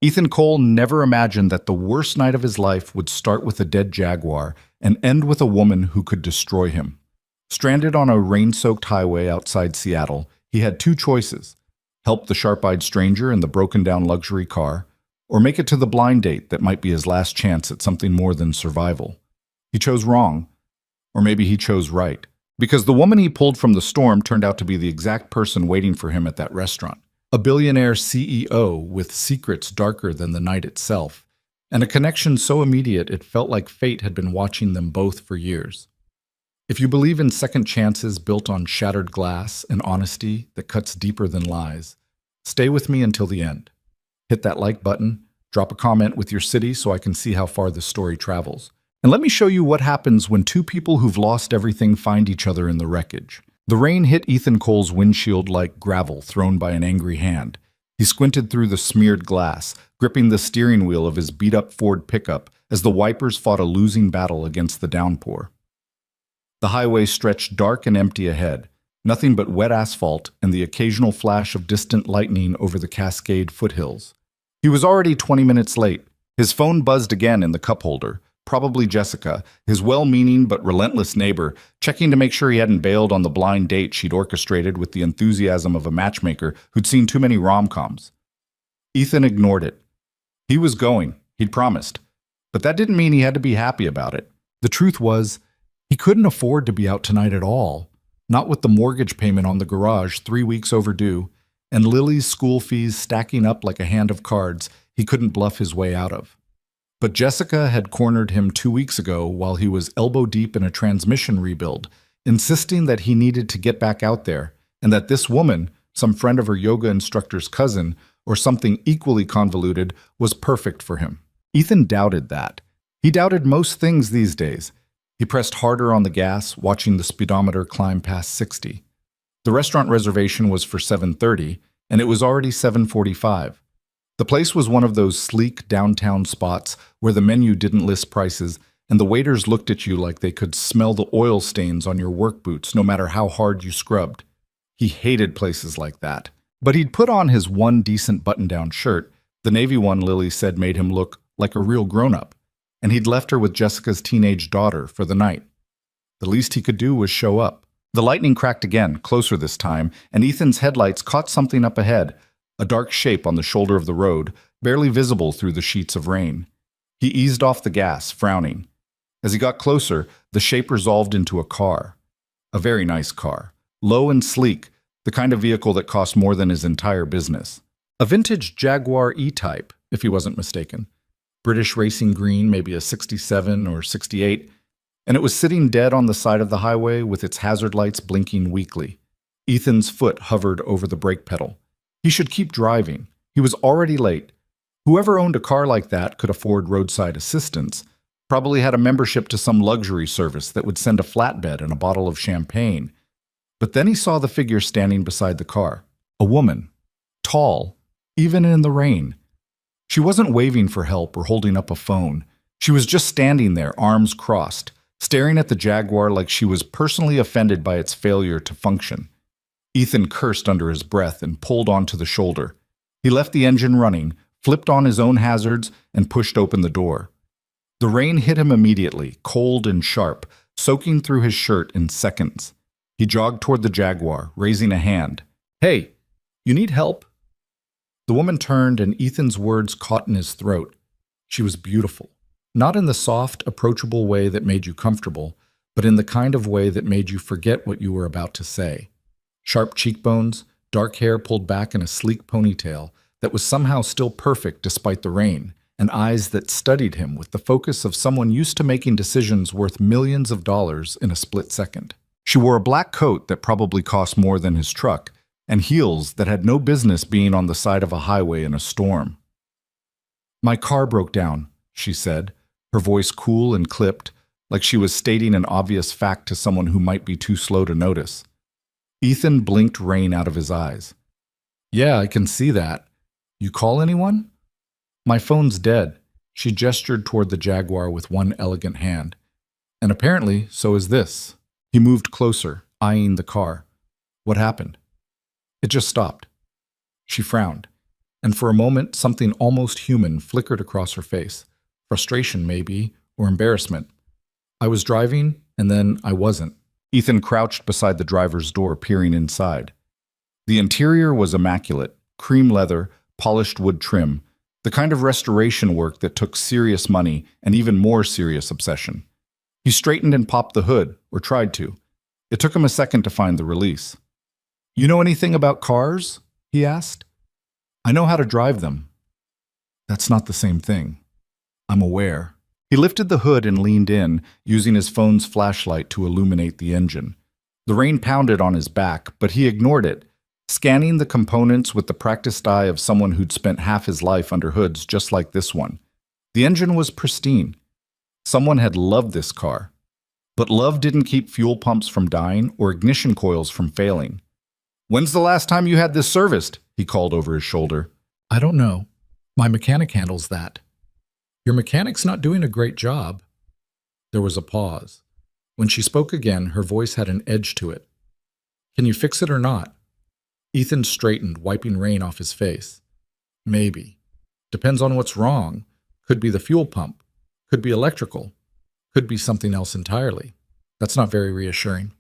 Ethan Cole never imagined that the worst night of his life would start with a dead jaguar and end with a woman who could destroy him. Stranded on a rain-soaked highway outside Seattle, he had two choices: help the sharp-eyed stranger in the broken-down luxury car, or make it to the blind date that might be his last chance at something more than survival. He chose wrong, or maybe he chose right, because the woman he pulled from the storm turned out to be the exact person waiting for him at that restaurant. A billionaire CEO with secrets darker than the night itself, and a connection so immediate it felt like fate had been watching them both for years. If you believe in second chances built on shattered glass and honesty that cuts deeper than lies, stay with me until the end. Hit that like button, drop a comment with your city so I can see how far this story travels. And let me show you what happens when two people who've lost everything find each other in the wreckage. The rain hit Ethan Cole's windshield like gravel thrown by an angry hand. He squinted through the smeared glass, gripping the steering wheel of his beat-up Ford pickup as the wipers fought a losing battle against the downpour. The highway stretched dark and empty ahead, nothing but wet asphalt and the occasional flash of distant lightning over the Cascade foothills. He was already 20 minutes late. His phone buzzed again in the cup holder. Probably Jessica, his well-meaning but relentless neighbor, checking to make sure he hadn't bailed on the blind date she'd orchestrated with the enthusiasm of a matchmaker who'd seen too many rom-coms. Ethan ignored it. He was going, he'd promised. But that didn't mean he had to be happy about it. The truth was, he couldn't afford to be out tonight at all, not with the mortgage payment on the garage 3 weeks overdue, and Lily's school fees stacking up like a hand of cards he couldn't bluff his way out of. But Jessica had cornered him 2 weeks ago while he was elbow-deep in a transmission rebuild, insisting that he needed to get back out there, and that this woman, some friend of her yoga instructor's cousin, or something equally convoluted, was perfect for him. Ethan doubted that. He doubted most things these days. He pressed harder on the gas, watching the speedometer climb past 60. The restaurant reservation was for 7:30, and it was already 7:45. The place was one of those sleek downtown spots where the menu didn't list prices and the waiters looked at you like they could smell the oil stains on your work boots no matter how hard you scrubbed. He hated places like that. But he'd put on his one decent button-down shirt, the navy one Lily said made him look like a real grown-up, and he'd left her with Jessica's teenage daughter for the night. The least he could do was show up. The lightning cracked again, closer this time, and Ethan's headlights caught something up ahead, a dark shape on the shoulder of the road, barely visible through the sheets of rain. He eased off the gas, frowning. As he got closer, the shape resolved into a car. A very nice car, low and sleek, the kind of vehicle that cost more than his entire business. A vintage Jaguar E-Type, if he wasn't mistaken. British racing green, maybe a 67 or 68, and it was sitting dead on the side of the highway with its hazard lights blinking weakly. Ethan's foot hovered over the brake pedal. He should keep driving. He was already late. Whoever owned a car like that could afford roadside assistance, probably had a membership to some luxury service that would send a flatbed and a bottle of champagne. But then he saw the figure standing beside the car. A woman. Tall, even in the rain. She wasn't waving for help or holding up a phone. She was just standing there, arms crossed, staring at the Jaguar like she was personally offended by its failure to function. Ethan cursed under his breath and pulled onto the shoulder. He left the engine running, flipped on his own hazards, and pushed open the door. The rain hit him immediately, cold and sharp, soaking through his shirt in seconds. He jogged toward the Jaguar, raising a hand. "Hey, you need help?" The woman turned, and Ethan's words caught in his throat. She was beautiful. Not in the soft, approachable way that made you comfortable, but in the kind of way that made you forget what you were about to say. Sharp cheekbones, dark hair pulled back in a sleek ponytail that was somehow still perfect despite the rain, and eyes that studied him with the focus of someone used to making decisions worth millions of dollars in a split second. She wore a black coat that probably cost more than his truck, and heels that had no business being on the side of a highway in a storm. "My car broke down," she said, her voice cool and clipped, like she was stating an obvious fact to someone who might be too slow to notice. Ethan blinked rain out of his eyes. "Yeah, I can see that. You call anyone?" "My phone's dead." She gestured toward the Jaguar with one elegant hand. "And apparently, so is this." He moved closer, eyeing the car. "What happened?" "It just stopped." She frowned. and for a moment something almost human flickered across her face. Frustration, maybe, or embarrassment. I was driving, and then I wasn't. Ethan crouched beside the driver's door, peering inside. The interior was immaculate, cream leather, polished wood trim, the kind of restoration work that took serious money and even more serious obsession. He straightened and popped the hood, or tried to. It took him a second to find the release. "You know anything about cars?" he asked. "I know how to drive them." "That's not the same thing." "I'm aware." He lifted the hood and leaned in, using his phone's flashlight to illuminate the engine. The rain pounded on his back, but he ignored it, scanning the components with the practiced eye of someone who'd spent half his life under hoods just like this one. The engine was pristine. Someone had loved this car. But love didn't keep fuel pumps from dying or ignition coils from failing. "When's the last time you had this serviced?" he called over his shoulder. "I don't know. My mechanic handles that." "Your mechanic's not doing a great job." There was a pause. When she spoke again, her voice had an edge to it. "Can you fix it or not?" Ethan straightened, wiping rain off his face. "Maybe. Depends on what's wrong. Could be the fuel pump. Could be electrical. Could be something else entirely." That's not very reassuring.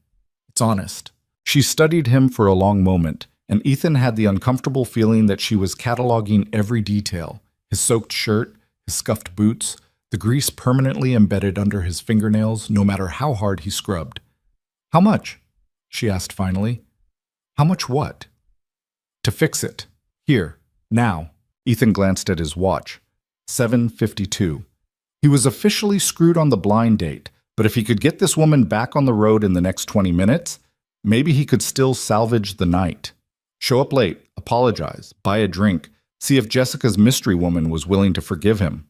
It's honest. She studied him for a long moment, and Ethan had the uncomfortable feeling that she was cataloging every detail: his soaked shirt, his scuffed boots, the grease permanently embedded under his fingernails no matter how hard he scrubbed. "How much?" she asked finally. "How much what?" "To fix it. Here. Now." Ethan glanced at his watch. 7:52. He was officially screwed on the blind date, but if he could get this woman back on the road in the next 20 minutes, maybe he could still salvage the night. Show up late, apologize, buy a drink, see if Jessica's mystery woman was willing to forgive him.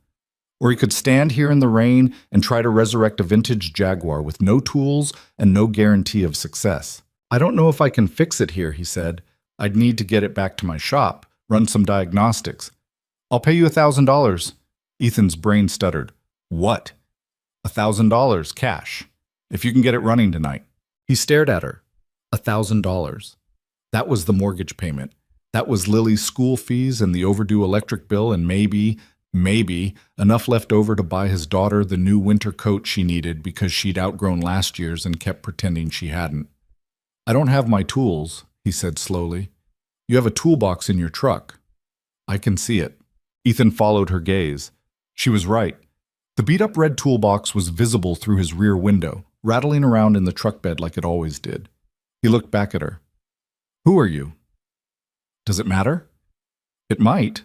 Or he could stand here in the rain and try to resurrect a vintage Jaguar with no tools and no guarantee of success. "I don't know if I can fix it here," he said. "I'd need to get it back to my shop, run some diagnostics." "I'll pay you $1,000. Ethan's brain stuttered. "What?" $1,000, cash. If you can get it running tonight." He stared at her. $1,000. That was the mortgage payment. That was Lily's school fees and the overdue electric bill, and maybe enough left over to buy his daughter the new winter coat she needed because she'd outgrown last year's and kept pretending she hadn't. "I don't have my tools," he said slowly. "You have a toolbox in your truck." "I can see it." Ethan followed her gaze. She was right. The beat-up red toolbox was visible through his rear window, rattling around in the truck bed like it always did. He looked back at her. "Who are you?" "Does it matter?" "It might."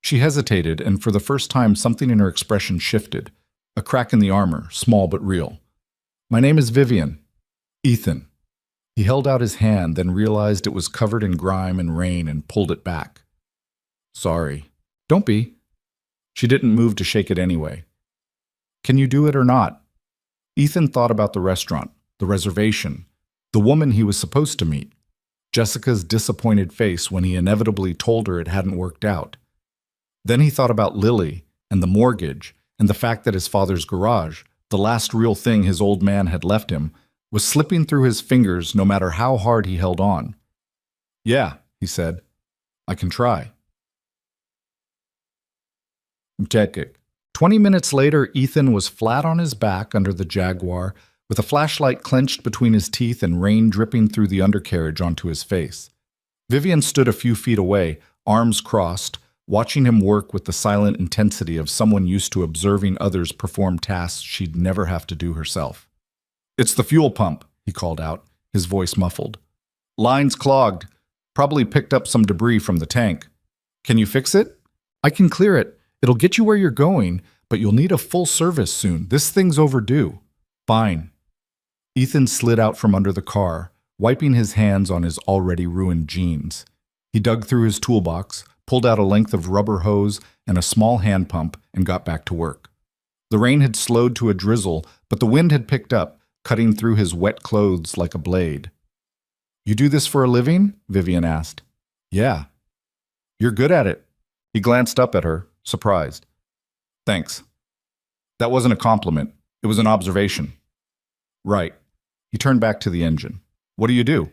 She hesitated, and for the first time something in her expression shifted. A crack in the armor, small but real. "My name is Vivian." "Ethan." He held out his hand, then realized it was covered in grime and rain and pulled it back. "Sorry." "Don't be." She didn't move to shake it anyway. "Can you do it or not?" Ethan thought about the restaurant, the reservation, the woman he was supposed to meet, Jessica's disappointed face when he inevitably told her it hadn't worked out. Then he thought about Lily and the mortgage and the fact that his father's garage, the last real thing his old man had left him, was slipping through his fingers no matter how hard he held on. "Yeah," he said. "I can try." Check it. 20 minutes later, Ethan was flat on his back under the Jaguar, with a flashlight clenched between his teeth and rain dripping through the undercarriage onto his face. Vivian stood a few feet away, arms crossed, watching him work with the silent intensity of someone used to observing others perform tasks she'd never have to do herself. "It's the fuel pump," he called out, his voice muffled. "Line's clogged. Probably picked up some debris from the tank. Can you fix it?" "I can clear it. It'll get you where you're going, but you'll need a full service soon. This thing's overdue." "Fine." Ethan slid out from under the car, wiping his hands on his already ruined jeans. He dug through his toolbox, pulled out a length of rubber hose and a small hand pump, and got back to work. The rain had slowed to a drizzle, but the wind had picked up, cutting through his wet clothes like a blade. "You do this for a living?" Vivian asked. "Yeah." "You're good at it." He glanced up at her, surprised. "Thanks." "That wasn't a compliment. It was an observation." "Right." He turned back to the engine. "What do you do?"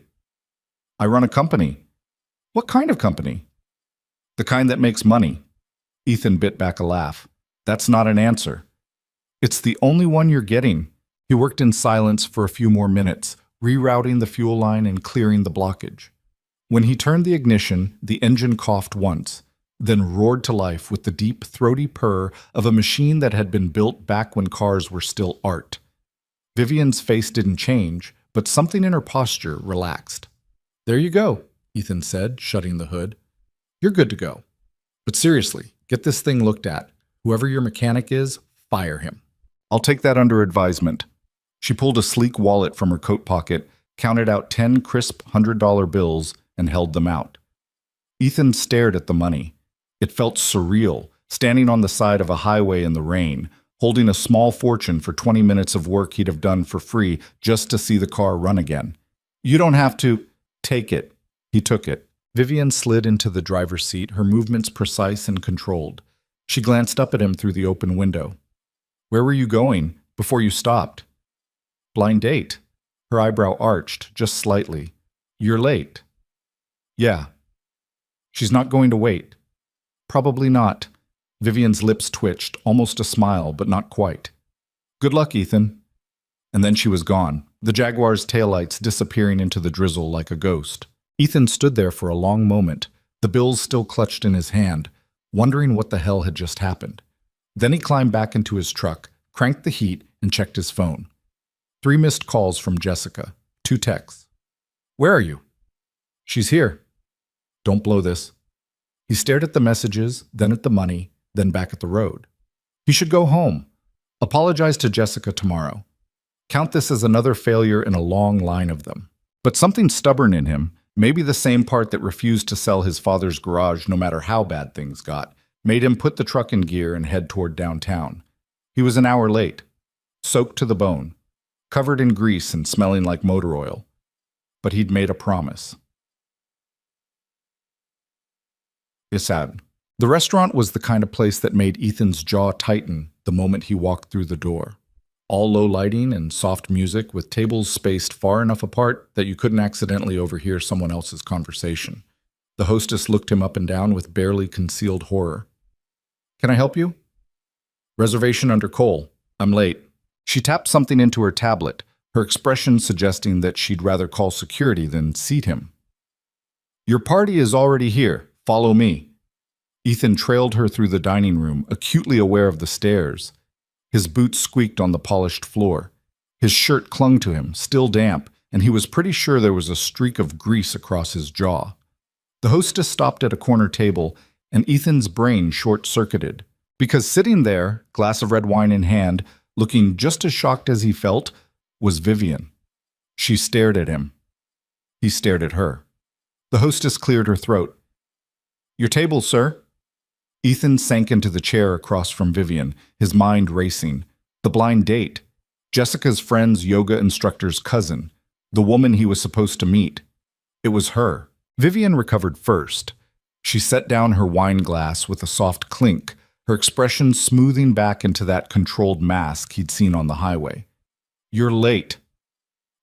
"I run a company." "What kind of company?" The kind that makes money. Ethan bit back a laugh. That's not an answer. It's the only one you're getting. He worked in silence for a few more minutes, rerouting the fuel line and clearing the blockage. When he turned the ignition, the engine coughed once, then roared to life with the deep, throaty purr of a machine that had been built back when cars were still art. Vivian's face didn't change, but something in her posture relaxed. There you go, Ethan said, shutting the hood. You're good to go. But seriously, get this thing looked at. Whoever your mechanic is, fire him. I'll take that under advisement. She pulled a sleek wallet from her coat pocket, counted out 10 crisp $100 bills, and held them out. Ethan stared at the money. It felt surreal, standing on the side of a highway in the rain, holding a small fortune for 20 minutes of work he'd have done for free just to see the car run again. You don't have to. Take it. He took it. Vivian slid into the driver's seat, her movements precise and controlled. She glanced up at him through the open window. Where were you going before you stopped? Blind date. Her eyebrow arched just slightly. You're late. Yeah. She's not going to wait. Probably not. Vivian's lips twitched, almost a smile, but not quite. Good luck, Ethan. And then she was gone, the Jaguar's taillights disappearing into the drizzle like a ghost. Ethan stood there for a long moment, the bills still clutched in his hand, wondering what the hell had just happened. Then he climbed back into his truck, cranked the heat, and checked his phone. 3 missed calls from Jessica, 2 texts. Where are you? She's here. Don't blow this. He stared at the messages, then at the money, then back at the road. He should go home. Apologize to Jessica tomorrow. Count this as another failure in a long line of them. But something stubborn in him, maybe the same part that refused to sell his father's garage no matter how bad things got, made him put the truck in gear and head toward downtown. He was an hour late, soaked to the bone, covered in grease and smelling like motor oil. But he'd made a promise. Sad. The restaurant was the kind of place that made Ethan's jaw tighten the moment he walked through the door. All low lighting and soft music with tables spaced far enough apart that you couldn't accidentally overhear someone else's conversation. The hostess looked him up and down with barely concealed horror. Can I help you? Reservation under Cole. I'm late. She tapped something into her tablet, her expression suggesting that she'd rather call security than seat him. Your party is already here. Follow me. Ethan trailed her through the dining room, acutely aware of the stairs. His boots squeaked on the polished floor. His shirt clung to him, still damp, and he was pretty sure there was a streak of grease across his jaw. The hostess stopped at a corner table, and Ethan's brain short-circuited, because sitting there, glass of red wine in hand, looking just as shocked as he felt, was Vivian. She stared at him. He stared at her. The hostess cleared her throat. Your table, sir. Ethan sank into the chair across from Vivian, his mind racing. The blind date. Jessica's friend's yoga instructor's cousin. The woman he was supposed to meet. It was her. Vivian recovered first. She set down her wine glass with a soft clink, her expression smoothing back into that controlled mask he'd seen on the highway. You're late.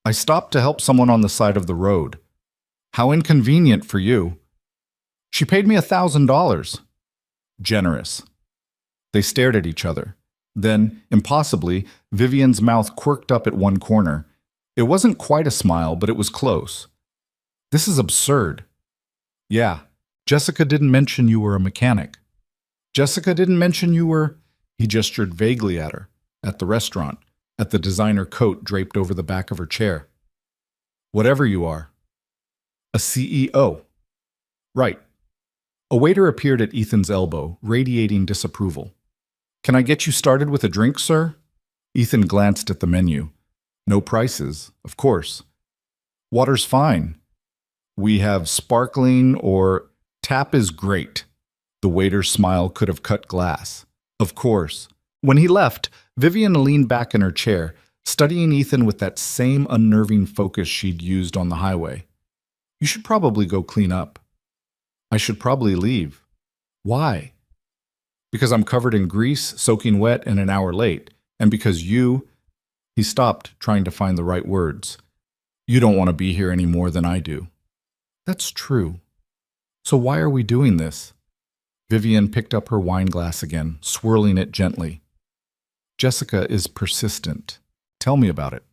I stopped to help someone on the side of the road. How inconvenient for you. She paid me $1,000. Generous. They stared at each other. Then, impossibly, Vivian's mouth quirked up at one corner. It wasn't quite a smile, but it was close. This is absurd. Yeah, Jessica didn't mention you were a mechanic. Jessica didn't mention you were... He gestured vaguely at her, at the restaurant, at the designer coat draped over the back of her chair. Whatever you are. A CEO. Right. A waiter appeared at Ethan's elbow, radiating disapproval. Can I get you started with a drink, sir? Ethan glanced at the menu. No prices, of course. Water's fine. We have sparkling or tap is great. The waiter's smile could have cut glass. Of course. When he left, Vivian leaned back in her chair, studying Ethan with that same unnerving focus she'd used on the highway. You should probably go clean up. I should probably leave. Why? Because I'm covered in grease, soaking wet, and an hour late. And because you... He stopped, trying to find the right words. You don't want to be here any more than I do. That's true. So why are we doing this? Vivian picked up her wine glass again, swirling it gently. Jessica is persistent. Tell me about it.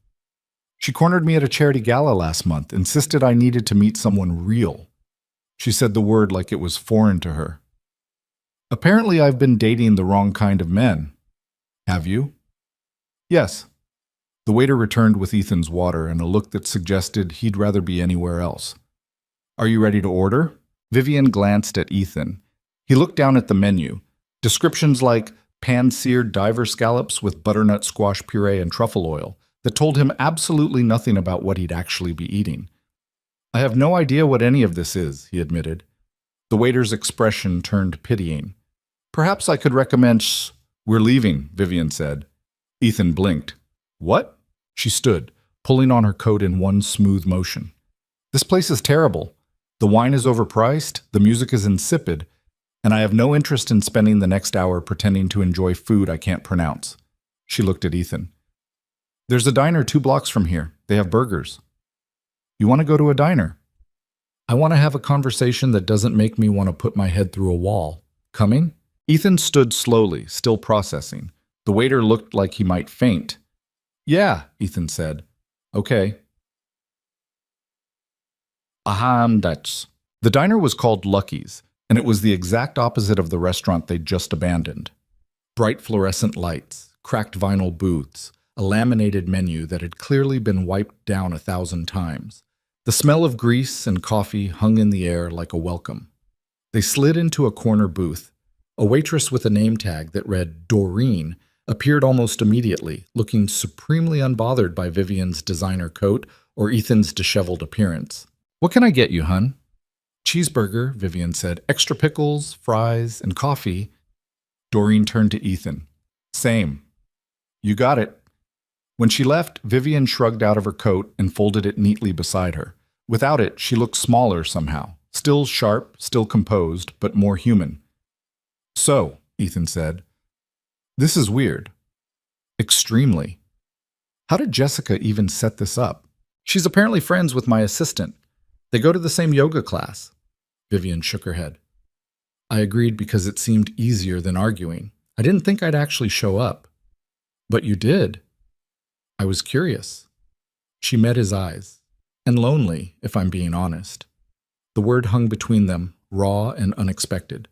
She cornered me at a charity gala last month, insisted I needed to meet someone real. She said the word like it was foreign to her. Apparently I've been dating the wrong kind of men. Have you? Yes. The waiter returned with Ethan's water and a look that suggested he'd rather be anywhere else. Are you ready to order? Vivian glanced at Ethan. He looked down at the menu. Descriptions like pan-seared diver scallops with butternut squash puree and truffle oil that told him absolutely nothing about what he'd actually be eating. I have no idea what any of this is, he admitted. The waiter's expression turned pitying. Perhaps I could recommend We're leaving, Vivian said. Ethan blinked. What? She stood, pulling on her coat in one smooth motion. This place is terrible. The wine is overpriced, the music is insipid, and I have no interest in spending the next hour pretending to enjoy food I can't pronounce. She looked at Ethan. There's a diner 2 blocks from here. They have burgers. You want to go to a diner? I want to have a conversation that doesn't make me want to put my head through a wall. Coming? Ethan stood slowly, still processing. The waiter looked like he might faint. Yeah, Ethan said. Okay. That's. The diner was called Lucky's, and it was the exact opposite of the restaurant they'd just abandoned. Bright fluorescent lights, cracked vinyl booths, a laminated menu that had clearly been wiped down 1,000 times. The smell of grease and coffee hung in the air like a welcome. They slid into a corner booth. A waitress with a name tag that read Doreen appeared almost immediately, looking supremely unbothered by Vivian's designer coat or Ethan's disheveled appearance. What can I get you, hun? Cheeseburger, Vivian said. Extra pickles, fries, and coffee. Doreen turned to Ethan. Same. You got it. When she left, Vivian shrugged out of her coat and folded it neatly beside her. Without it, she looked smaller somehow. Still sharp, still composed, but more human. So, Ethan said, this is weird. Extremely. How did Jessica even set this up? She's apparently friends with my assistant. They go to the same yoga class. Vivian shook her head. I agreed because it seemed easier than arguing. I didn't think I'd actually show up. But you did. I was curious. She met his eyes. And lonely, if I'm being honest. The word hung between them, raw and unexpected.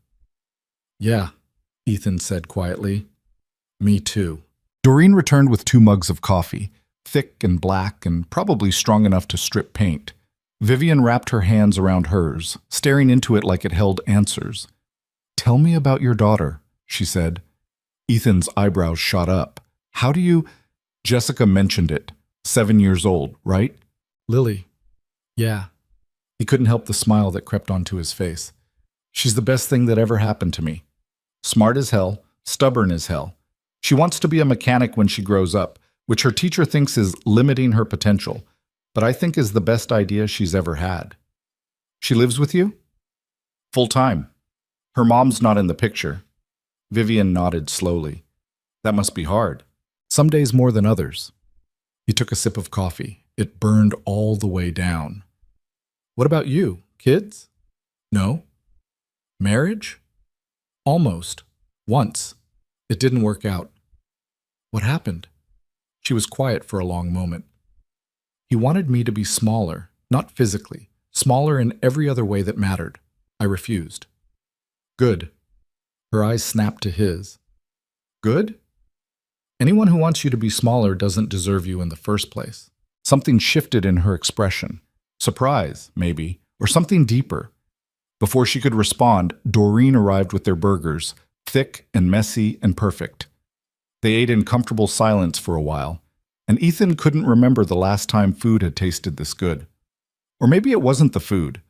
Yeah, Ethan said quietly. Me too. Doreen returned with 2 mugs of coffee, thick and black and probably strong enough to strip paint. Vivian wrapped her hands around hers, staring into it like it held answers. Tell me about your daughter, she said. Ethan's eyebrows shot up. How do you... Jessica mentioned it. 7 years old, right? Lily. Yeah. He couldn't help the smile that crept onto his face. She's the best thing that ever happened to me. Smart as hell, stubborn as hell. She wants to be a mechanic when she grows up, which her teacher thinks is limiting her potential, but I think is the best idea she's ever had. She lives with you? Full time. Her mom's not in the picture. Vivian nodded slowly. That must be hard. Some days more than others. He took a sip of coffee. It burned all the way down. What about you? Kids? No. Marriage? Almost. Once. It didn't work out. What happened? She was quiet for a long moment. He wanted me to be smaller, not physically, smaller in every other way that mattered. I refused. Good. Her eyes snapped to his. Good? Anyone who wants you to be smaller doesn't deserve you in the first place. Something shifted in her expression. Surprise, maybe, or something deeper. Before she could respond, Doreen arrived with their burgers, thick and messy and perfect. They ate in comfortable silence for a while, and Ethan couldn't remember the last time food had tasted this good. Or maybe it wasn't the food.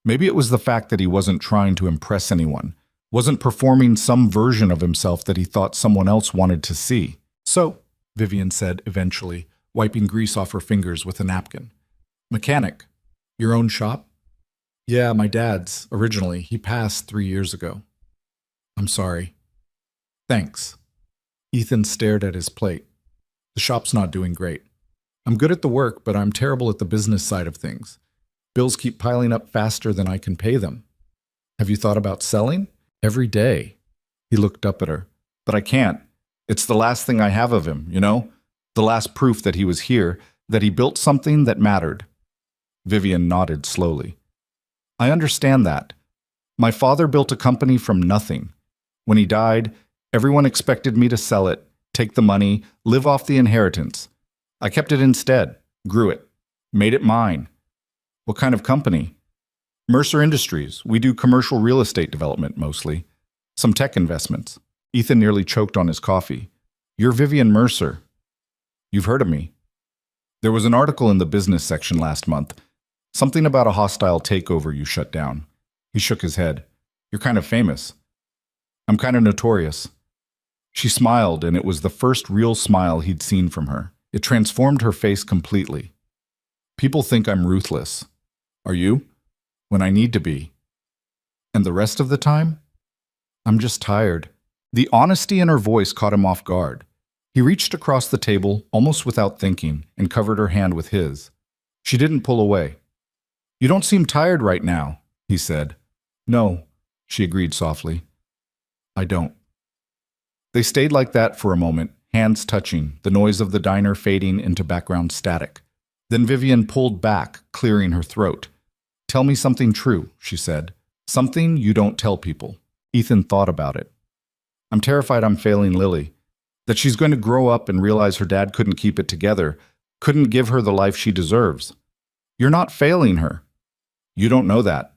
Maybe it was the fact that he wasn't trying to impress anyone, wasn't performing some version of himself that he thought someone else wanted to see. So, Vivian said eventually, wiping grease off her fingers with a napkin. Mechanic. Your own shop? Yeah, my dad's, originally. He passed 3 years ago. I'm sorry. Thanks. Ethan stared at his plate. The shop's not doing great. I'm good at the work, but I'm terrible at the business side of things. Bills keep piling up faster than I can pay them. Have you thought about selling? Every day. He looked up at her. But I can't. It's the last thing I have of him, you know? The last proof that he was here, that he built something that mattered. Vivian nodded slowly. I understand that. My father built a company from nothing. When he died, everyone expected me to sell it, take the money, live off the inheritance. I kept it instead, grew it, made it mine. What kind of company? Mercer Industries. We do commercial real estate development mostly. Some tech investments. Ethan nearly choked on his coffee. You're Vivian Mercer. You've heard of me. There was an article in the business section last month. Something about a hostile takeover you shut down. He shook his head. You're kind of famous. I'm kind of notorious. She smiled, and it was the first real smile he'd seen from her. It transformed her face completely. People think I'm ruthless. Are you? When I need to be. And the rest of the time? I'm just tired. The honesty in her voice caught him off guard. He reached across the table, almost without thinking, and covered her hand with his. She didn't pull away. You don't seem tired right now, he said. No, she agreed softly. I don't. They stayed like that for a moment, hands touching, the noise of the diner fading into background static. Then Vivian pulled back, clearing her throat. Tell me something true, she said. Something you don't tell people. Ethan thought about it. I'm terrified I'm failing Lily. That she's going to grow up and realize her dad couldn't keep it together, couldn't give her the life she deserves. You're not failing her. You don't know that.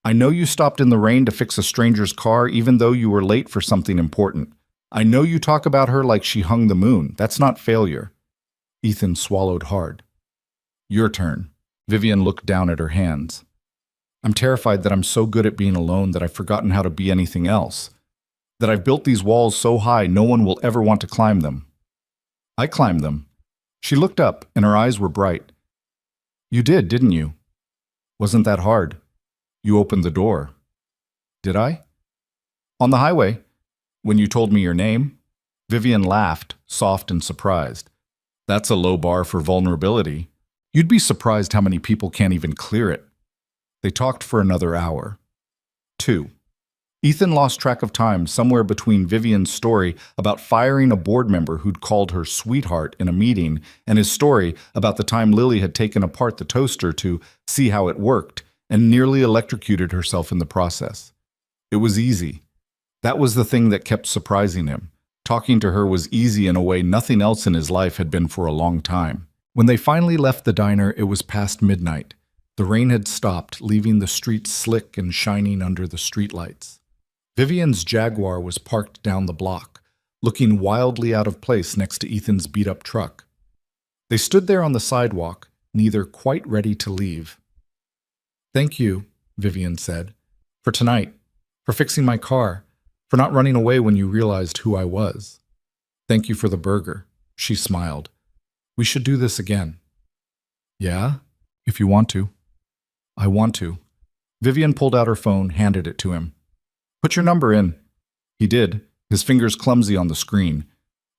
I know you stopped in the rain to fix a stranger's car even though you were late for something important. I know you talk about her like she hung the moon. That's not failure. Ethan swallowed hard. Your turn. Vivian looked down at her hands. I'm terrified that I'm so good at being alone that I've forgotten how to be anything else. That I've built these walls so high no one will ever want to climb them. I climbed them. She looked up, and her eyes were bright. You did, didn't you? Wasn't that hard? You opened the door. Did I? On the highway, when you told me your name. Vivian laughed, soft and surprised. That's a low bar for vulnerability. You'd be surprised how many people can't even clear it. They talked for another hour. 2. Ethan lost track of time somewhere between Vivian's story about firing a board member who'd called her sweetheart in a meeting and his story about the time Lily had taken apart the toaster to see how it worked and nearly electrocuted herself in the process. It was easy. That was the thing that kept surprising him. Talking to her was easy in a way nothing else in his life had been for a long time. When they finally left the diner, it was past midnight. The rain had stopped, leaving the streets slick and shining under the streetlights. Vivian's Jaguar was parked down the block, looking wildly out of place next to Ethan's beat-up truck. They stood there on the sidewalk, neither quite ready to leave. Thank you, Vivian said, for tonight, for fixing my car, for not running away when you realized who I was. Thank you for the burger, she smiled. We should do this again. Yeah, if you want to. I want to. Vivian pulled out her phone, handed it to him. Put your number in. He did, his fingers clumsy on the screen.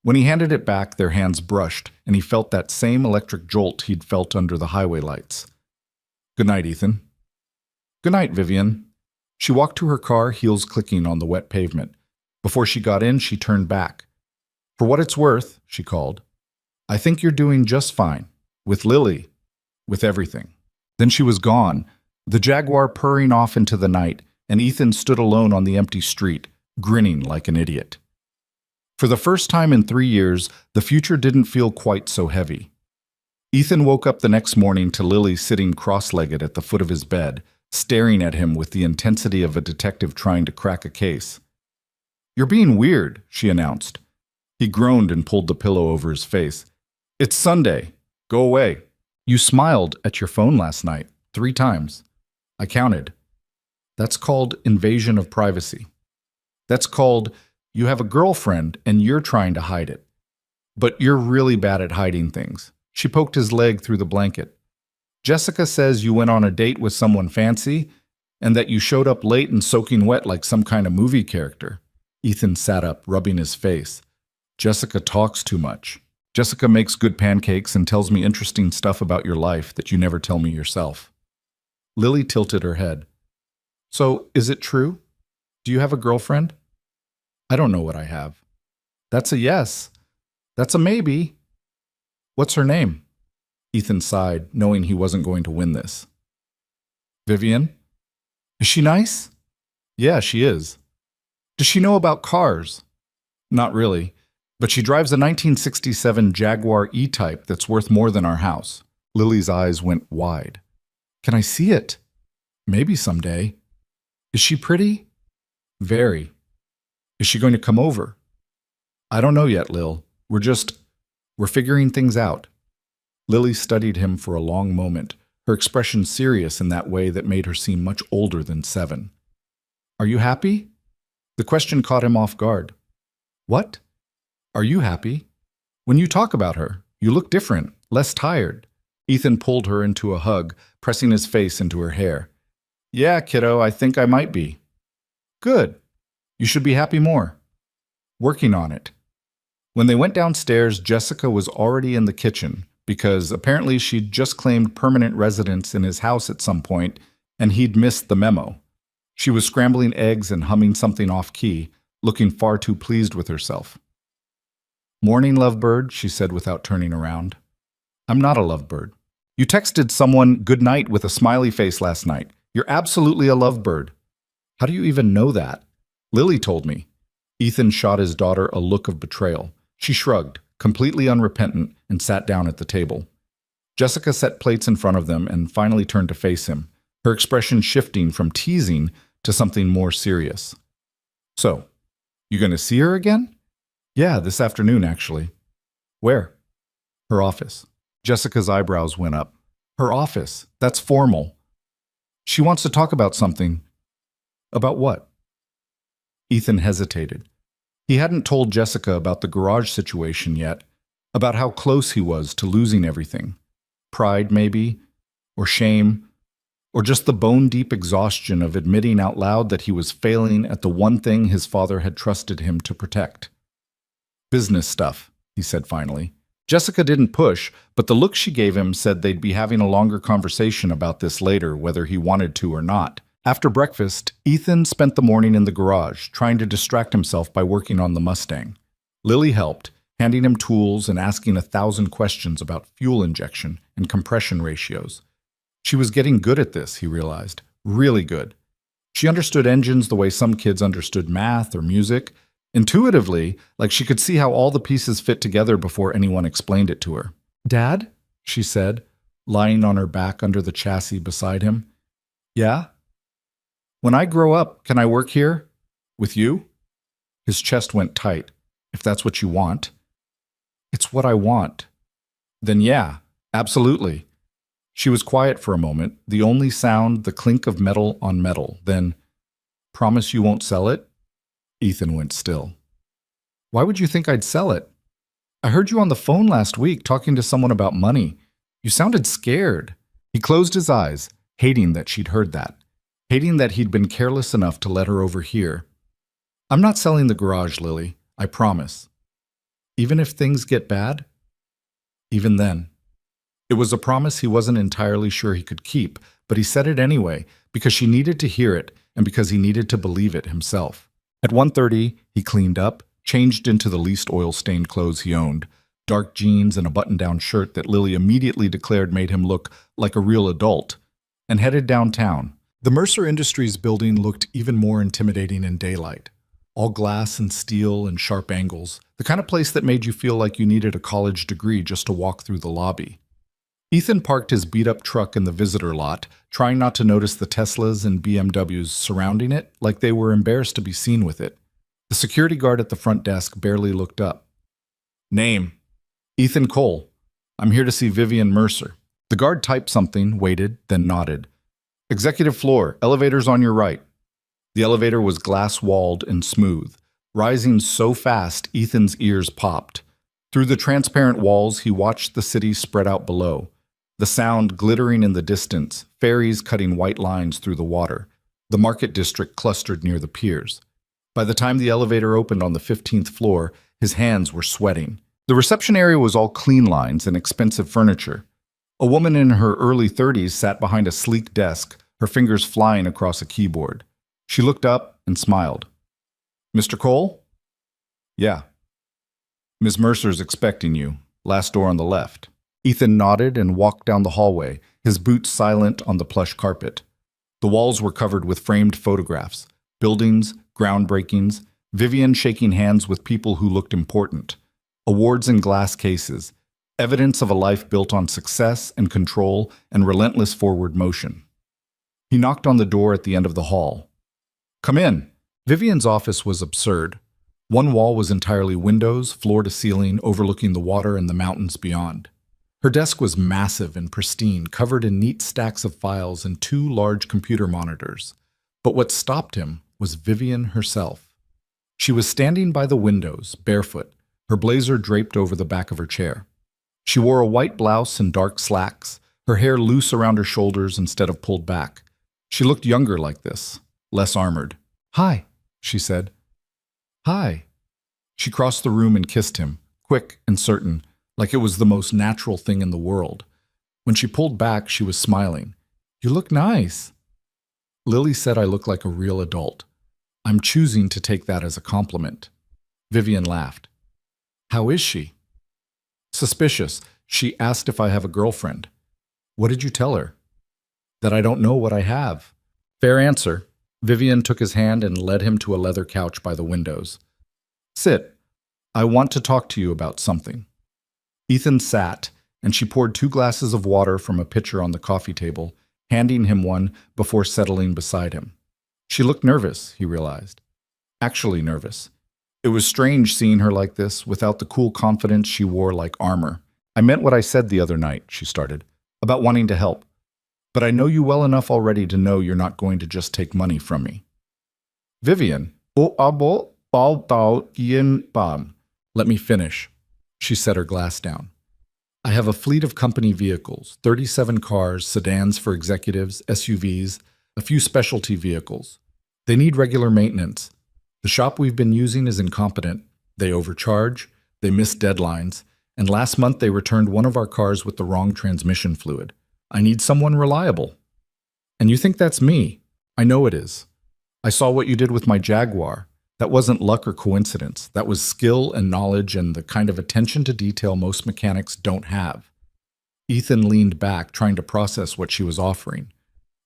When he handed it back, their hands brushed, and he felt that same electric jolt he'd felt under the highway lights. Good night, Ethan. Good night, Vivian. She walked to her car, heels clicking on the wet pavement. Before she got in, she turned back. For what it's worth, she called. I think you're doing just fine. With Lily. With everything. Then she was gone, the Jaguar purring off into the night, and Ethan stood alone on the empty street, grinning like an idiot. For the first time in 3 years, the future didn't feel quite so heavy. Ethan woke up the next morning to Lily sitting cross-legged at the foot of his bed, staring at him with the intensity of a detective trying to crack a case. You're being weird, she announced. He groaned and pulled the pillow over his face. It's Sunday. Go away. You smiled at your phone last night 3 times. I counted. That's called invasion of privacy. That's called you have a girlfriend and you're trying to hide it. But you're really bad at hiding things. She poked his leg through the blanket. Jessica says you went on a date with someone fancy and that you showed up late and soaking wet like some kind of movie character. Ethan sat up, rubbing his face. Jessica talks too much. Jessica makes good pancakes and tells me interesting stuff about your life that you never tell me yourself. Lily tilted her head. So, is it true? Do you have a girlfriend? I don't know what I have. That's a yes. That's a maybe. What's her name? Ethan sighed, knowing he wasn't going to win this. Vivian? Is she nice? Yeah, she is. Does she know about cars? Not really, but she drives a 1967 Jaguar E-Type that's worth more than our house. Lily's eyes went wide. Can I see it? Maybe someday. Is she pretty? Very. Is she going to come over? I don't know yet, Lil. We're figuring things out. Lily studied him for a long moment, her expression serious in that way that made her seem much older than 7. Are you happy? The question caught him off guard. What? Are you happy? When you talk about her, you look different, less tired. Ethan pulled her into a hug, pressing his face into her hair. Yeah, kiddo, I think I might be. Good. You should be happy more. Working on it. When they went downstairs, Jessica was already in the kitchen, because apparently she'd just claimed permanent residence in his house at some point, and he'd missed the memo. She was scrambling eggs and humming something off-key, looking far too pleased with herself. Morning, lovebird, she said without turning around. I'm not a lovebird. You texted someone good night with a smiley face last night. You're absolutely a lovebird. How do you even know that? Lily told me. Ethan shot his daughter a look of betrayal. She shrugged, completely unrepentant, and sat down at the table. Jessica set plates in front of them and finally turned to face him, her expression shifting from teasing to something more serious. So, you going to see her again? Yeah, this afternoon, actually. Where? Her office. Jessica's eyebrows went up. Her office. That's formal. She wants to talk about something. About what? Ethan hesitated. He hadn't told Jessica about the garage situation yet, about how close he was to losing everything. Pride, maybe, or shame, or just the bone-deep exhaustion of admitting out loud that he was failing at the one thing his father had trusted him to protect. Business stuff, he said finally. Jessica didn't push, but the look she gave him said they'd be having a longer conversation about this later, whether he wanted to or not. After breakfast, Ethan spent the morning in the garage, trying to distract himself by working on the Mustang. Lily helped, handing him tools and asking 1,000 questions about fuel injection and compression ratios. She was getting good at this, he realized. Really good. She understood engines the way some kids understood math or music. Intuitively, like she could see how all the pieces fit together before anyone explained it to her. Dad? She said, lying on her back under the chassis beside him. Yeah? When I grow up, can I work here? With you? His chest went tight. If that's what you want. It's what I want. Then yeah, absolutely. She was quiet for a moment, the only sound the clink of metal on metal. Then, promise you won't sell it? Ethan went still. Why would you think I'd sell it? I heard you on the phone last week talking to someone about money. You sounded scared. He closed his eyes, hating that she'd heard that. Hating that he'd been careless enough to let her overhear. I'm not selling the garage, Lily. I promise. Even if things get bad? Even then. It was a promise he wasn't entirely sure he could keep, but he said it anyway, because she needed to hear it and because he needed to believe it himself. At 1:30, he cleaned up, changed into the least oil-stained clothes he owned, dark jeans and a button-down shirt that Lily immediately declared made him look like a real adult, and headed downtown. The Mercer Industries building looked even more intimidating in daylight. All glass and steel and sharp angles, the kind of place that made you feel like you needed a college degree just to walk through the lobby. Ethan parked his beat-up truck in the visitor lot, trying not to notice the Teslas and BMWs surrounding it like they were embarrassed to be seen with it. The security guard at the front desk barely looked up. Name? Ethan Cole. I'm here to see Vivian Mercer. The guard typed something, waited, then nodded. Executive floor, elevators on your right. The elevator was glass-walled and smooth, rising so fast Ethan's ears popped. Through the transparent walls, he watched the city spread out below. The sound glittering in the distance, ferries cutting white lines through the water. The market district clustered near the piers. By the time the elevator opened on the 15th floor, his hands were sweating. The reception area was all clean lines and expensive furniture. A woman in her early 30s sat behind a sleek desk, her fingers flying across a keyboard. She looked up and smiled. Mr. Cole? Yeah. Miss Mercer's expecting you. Last door on the left. Ethan nodded and walked down the hallway, his boots silent on the plush carpet. The walls were covered with framed photographs, buildings, groundbreakings, Vivian shaking hands with people who looked important, awards in glass cases, evidence of a life built on success and control and relentless forward motion. He knocked on the door at the end of the hall. Come in. Vivian's office was absurd. One wall was entirely windows, floor to ceiling, overlooking the water and the mountains beyond. Her desk was massive and pristine, covered in neat stacks of files and 2 large computer monitors. But what stopped him was Vivian herself. She was standing by the windows, barefoot, her blazer draped over the back of her chair. She wore a white blouse and dark slacks, her hair loose around her shoulders instead of pulled back. She looked younger like this, less armored. Hi, she said. Hi. She crossed the room and kissed him, quick and certain, like it was the most natural thing in the world. When she pulled back, she was smiling. You look nice. Lily said I look like a real adult. I'm choosing to take that as a compliment. Vivian laughed. How is she? Suspicious. She asked if I have a girlfriend. What did you tell her? That I don't know what I have. Fair answer. Vivian took his hand and led him to a leather couch by the windows. Sit. I want to talk to you about something. Ethan sat, and she poured 2 glasses of water from a pitcher on the coffee table, handing him one before settling beside him. She looked nervous, he realized. Actually nervous. It was strange seeing her like this, without the cool confidence she wore like armor. I meant what I said the other night, she started, about wanting to help. But I know you well enough already to know you're not going to just take money from me. Vivian, let me finish. She set her glass down. I have a fleet of company vehicles, 37 cars, sedans for executives, SUVs, a few specialty vehicles. They need regular maintenance. The shop we've been using is incompetent. They overcharge, they miss deadlines, and last month they returned one of our cars with the wrong transmission fluid. I need someone reliable. And you think that's me? I know it is. I saw what you did with my Jaguar. That wasn't luck or coincidence. That was skill and knowledge and the kind of attention to detail most mechanics don't have. Ethan leaned back, trying to process what she was offering.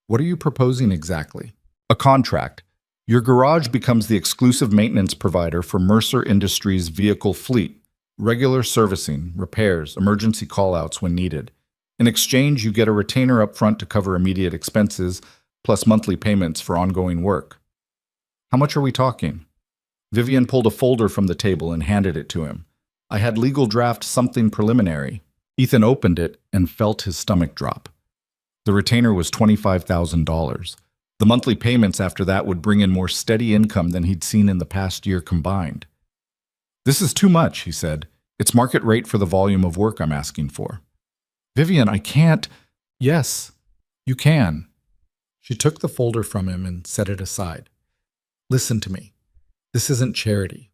What are you proposing exactly? A contract. Your garage becomes the exclusive maintenance provider for Mercer Industries' vehicle fleet. Regular servicing, repairs, emergency callouts when needed. In exchange, you get a retainer up front to cover immediate expenses, plus monthly payments for ongoing work. How much are we talking? Vivian pulled a folder from the table and handed it to him. I had legal draft something preliminary. Ethan opened it and felt his stomach drop. The retainer was $25,000. The monthly payments after that would bring in more steady income than he'd seen in the past year combined. This is too much, he said. It's market rate for the volume of work I'm asking for. Vivian, I can't. Yes, you can. She took the folder from him and set it aside. Listen to me. This isn't charity.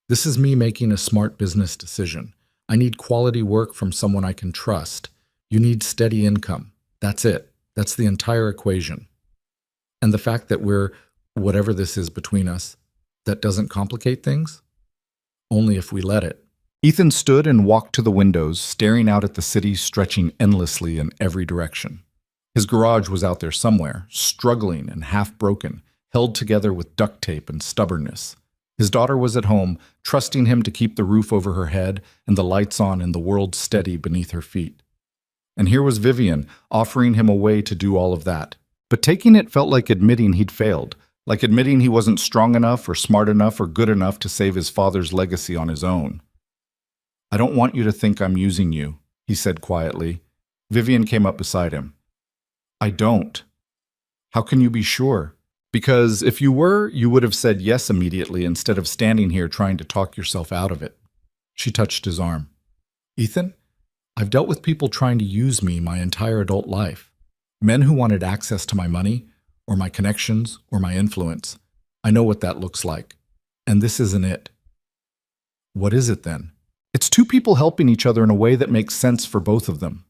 This is me making a smart business decision. I need quality work from someone I can trust. You need steady income. That's it. That's the entire equation. And the fact that we're, whatever this is between us, that doesn't complicate things? Only if we let it. Ethan stood and walked to the windows, staring out at the city stretching endlessly in every direction. His garage was out there somewhere, struggling and half-broken, held together with duct tape and stubbornness. His daughter was at home, trusting him to keep the roof over her head and the lights on and the world steady beneath her feet. And here was Vivian, offering him a way to do all of that. But taking it felt like admitting he'd failed, like admitting he wasn't strong enough or smart enough or good enough to save his father's legacy on his own. I don't want you to think I'm using you, he said quietly. Vivian came up beside him. I don't. How can you be sure? Because if you were, you would have said yes immediately instead of standing here trying to talk yourself out of it. She touched his arm. Ethan, I've dealt with people trying to use me my entire adult life. Men who wanted access to my money, or my connections, or my influence. I know what that looks like. And this isn't it. What is it then? It's 2 people helping each other in a way that makes sense for both of them.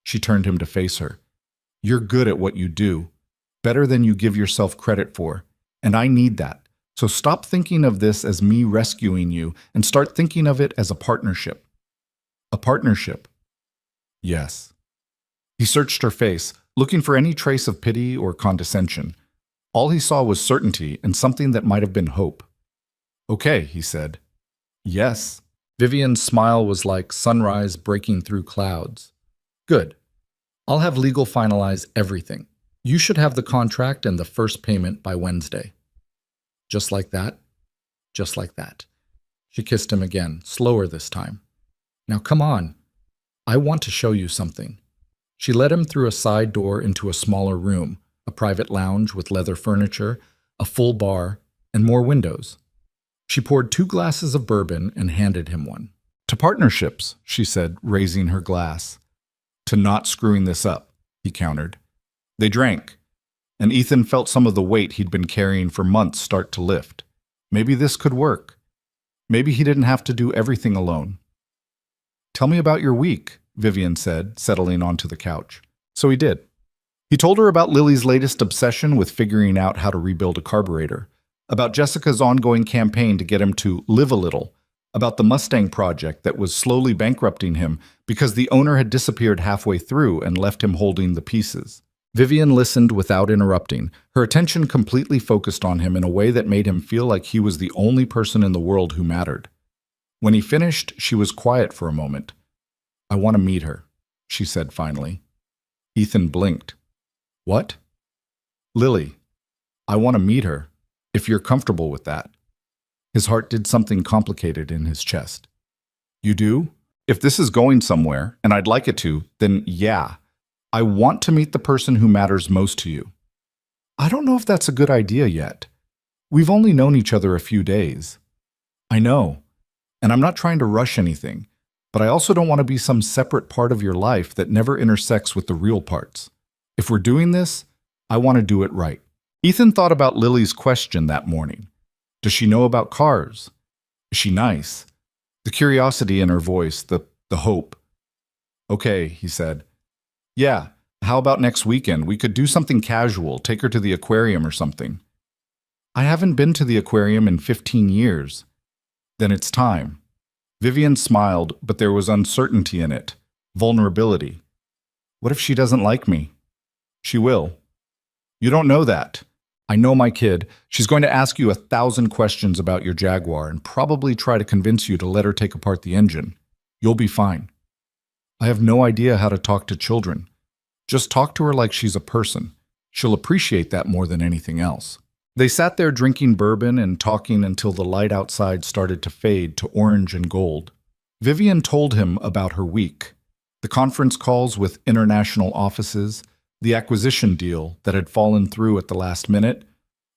She turned him to face her. You're good at what you do. Better than you give yourself credit for. And I need that. So stop thinking of this as me rescuing you and start thinking of it as a partnership. A partnership. Yes. He searched her face, looking for any trace of pity or condescension. All he saw was certainty and something that might have been hope. Okay, he said. Yes. Vivian's smile was like sunrise breaking through clouds. Good. I'll have legal finalize everything. You should have the contract and the first payment by Wednesday. Just like that? Just like that. She kissed him again, slower this time. Now come on. I want to show you something. She led him through a side door into a smaller room, a private lounge with leather furniture, a full bar, and more windows. She poured 2 glasses of bourbon and handed him one. To partnerships, she said, raising her glass. To not screwing this up, he countered. They drank, and Ethan felt some of the weight he'd been carrying for months start to lift. Maybe this could work. Maybe he didn't have to do everything alone. Tell me about your week, Vivian said, settling onto the couch. So he did. He told her about Lily's latest obsession with figuring out how to rebuild a carburetor, about Jessica's ongoing campaign to get him to live a little, about the Mustang project that was slowly bankrupting him because the owner had disappeared halfway through and left him holding the pieces. Vivian listened without interrupting, her attention completely focused on him in a way that made him feel like he was the only person in the world who mattered. When he finished, she was quiet for a moment. I want to meet her, she said finally. Ethan blinked. What? Lily. I want to meet her, if you're comfortable with that. His heart did something complicated in his chest. You do? If this is going somewhere, and I'd like it to, then yeah. I want to meet the person who matters most to you. I don't know if that's a good idea yet. We've only known each other a few days. I know, and I'm not trying to rush anything, but I also don't want to be some separate part of your life that never intersects with the real parts. If we're doing this, I want to do it right. Ethan thought about Lily's question that morning. Does she know about cars? Is she nice? The curiosity in her voice, the hope. Okay, he said. Yeah, how about next weekend? We could do something casual, take her to the aquarium or something. I haven't been to the aquarium in 15 years. Then it's time. Vivian smiled, but there was uncertainty in it, vulnerability. What if she doesn't like me? She will. You don't know that. I know my kid. She's going to ask you 1,000 questions about your Jaguar and probably try to convince you to let her take apart the engine. You'll be fine. I have no idea how to talk to children. Just talk to her like she's a person. She'll appreciate that more than anything else. They sat there drinking bourbon and talking until the light outside started to fade to orange and gold. Vivian told him about her week, the conference calls with international offices, the acquisition deal that had fallen through at the last minute,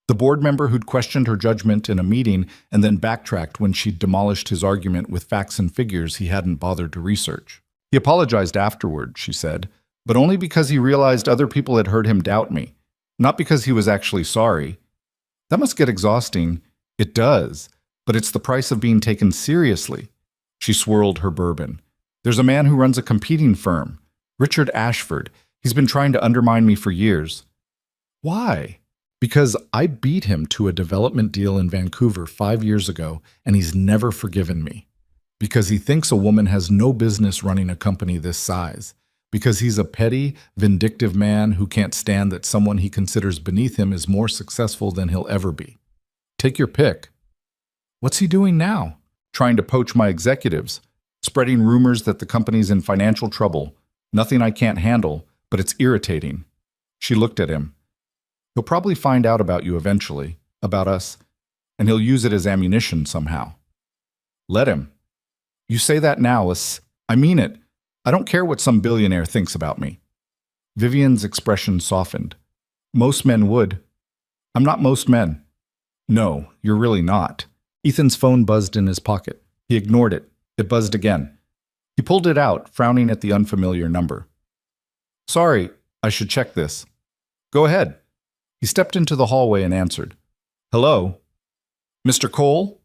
the board member who'd questioned her judgment in a meeting and then backtracked when she'd demolished his argument with facts and figures he hadn't bothered to research. He apologized afterward, she said, but only because he realized other people had heard him doubt me, not because he was actually sorry. That must get exhausting. It does, but it's the price of being taken seriously. She swirled her bourbon. There's a man who runs a competing firm, Richard Ashford. He's been trying to undermine me for years. Why? Because I beat him to a development deal in Vancouver 5 years ago, and he's never forgiven me. Because he thinks a woman has no business running a company this size. Because he's a petty, vindictive man who can't stand that someone he considers beneath him is more successful than he'll ever be. Take your pick. What's he doing now? Trying to poach my executives, spreading rumors that the company's in financial trouble. Nothing I can't handle, but it's irritating. She looked at him. He'll probably find out about you eventually, about us, and he'll use it as ammunition somehow. Let him. You say that now, I mean it. I don't care what some billionaire thinks about me. Vivian's expression softened. Most men would. I'm not most men. No, you're really not. Ethan's phone buzzed in his pocket. He ignored it. It buzzed again. He pulled it out, frowning at the unfamiliar number. Sorry, I should check this. Go ahead. He stepped into the hallway and answered. Hello? Mr. Cole?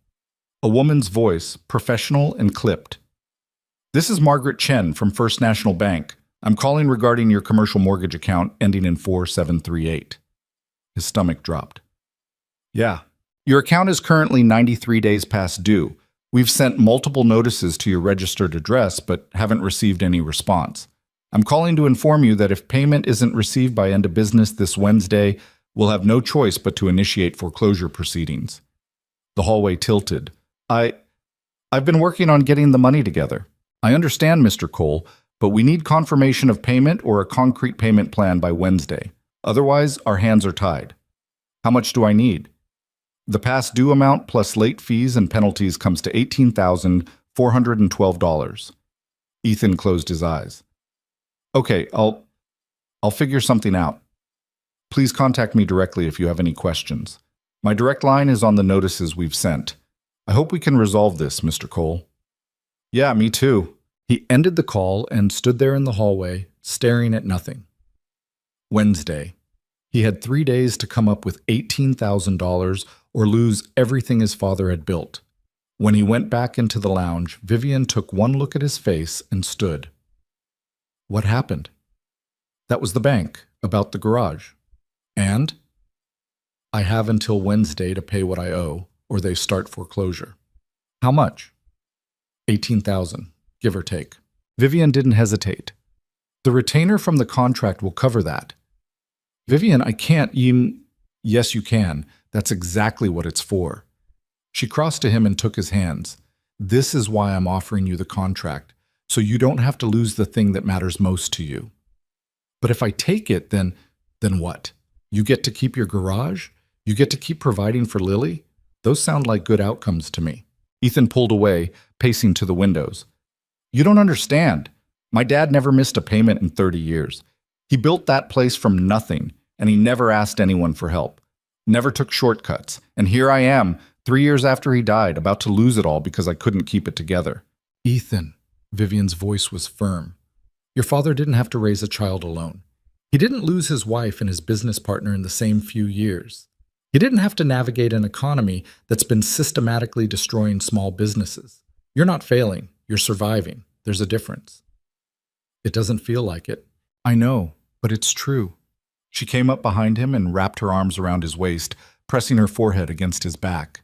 A woman's voice, professional and clipped. This is Margaret Chen from First National Bank. I'm calling regarding your commercial mortgage account ending in 4738. His stomach dropped. Yeah, Your account is currently 93 days past due. We've sent multiple notices to your registered address, but haven't received any response. I'm calling to inform you that if payment isn't received by end of business this Wednesday, we'll have no choice but to initiate foreclosure proceedings. The hallway tilted. I've been working on getting the money together. I understand, Mr. Cole, but we need confirmation of payment or a concrete payment plan by Wednesday. Otherwise, our hands are tied. How much do I need? The past due amount plus late fees and penalties comes to $18,412. Ethan closed his eyes. Okay, I'll figure something out. Please contact me directly if you have any questions. My direct line is on the notices we've sent. I hope we can resolve this, Mr. Cole. Yeah, me too. He ended the call and stood there in the hallway, staring at nothing. Wednesday. He had 3 days to come up with $18,000 or lose everything his father had built. When he went back into the lounge, Vivian took one look at his face and stood. What happened? That was the bank, about the garage. And? I have until Wednesday to pay what I owe, or they start foreclosure. How much? $18,000, give or take. Vivian didn't hesitate. The retainer from the contract will cover that. Vivian, I can't. Yes, you can. That's exactly what it's for. She crossed to him and took his hands. This is why I'm offering you the contract, so you don't have to lose the thing that matters most to you. But if I take it, then what? You get to keep your garage? You get to keep providing for Lily? Those sound like good outcomes to me. Ethan pulled away, pacing to the windows. You don't understand. My dad never missed a payment in 30 years. He built that place from nothing, and he never asked anyone for help. Never took shortcuts. And here I am, 3 years after he died, about to lose it all because I couldn't keep it together. Ethan, Vivian's voice was firm. Your father didn't have to raise a child alone. He didn't lose his wife and his business partner in the same few years. He didn't have to navigate an economy that's been systematically destroying small businesses. You're not failing, you're surviving. There's a difference. It doesn't feel like it. I know, but it's true. She came up behind him and wrapped her arms around his waist, pressing her forehead against his back.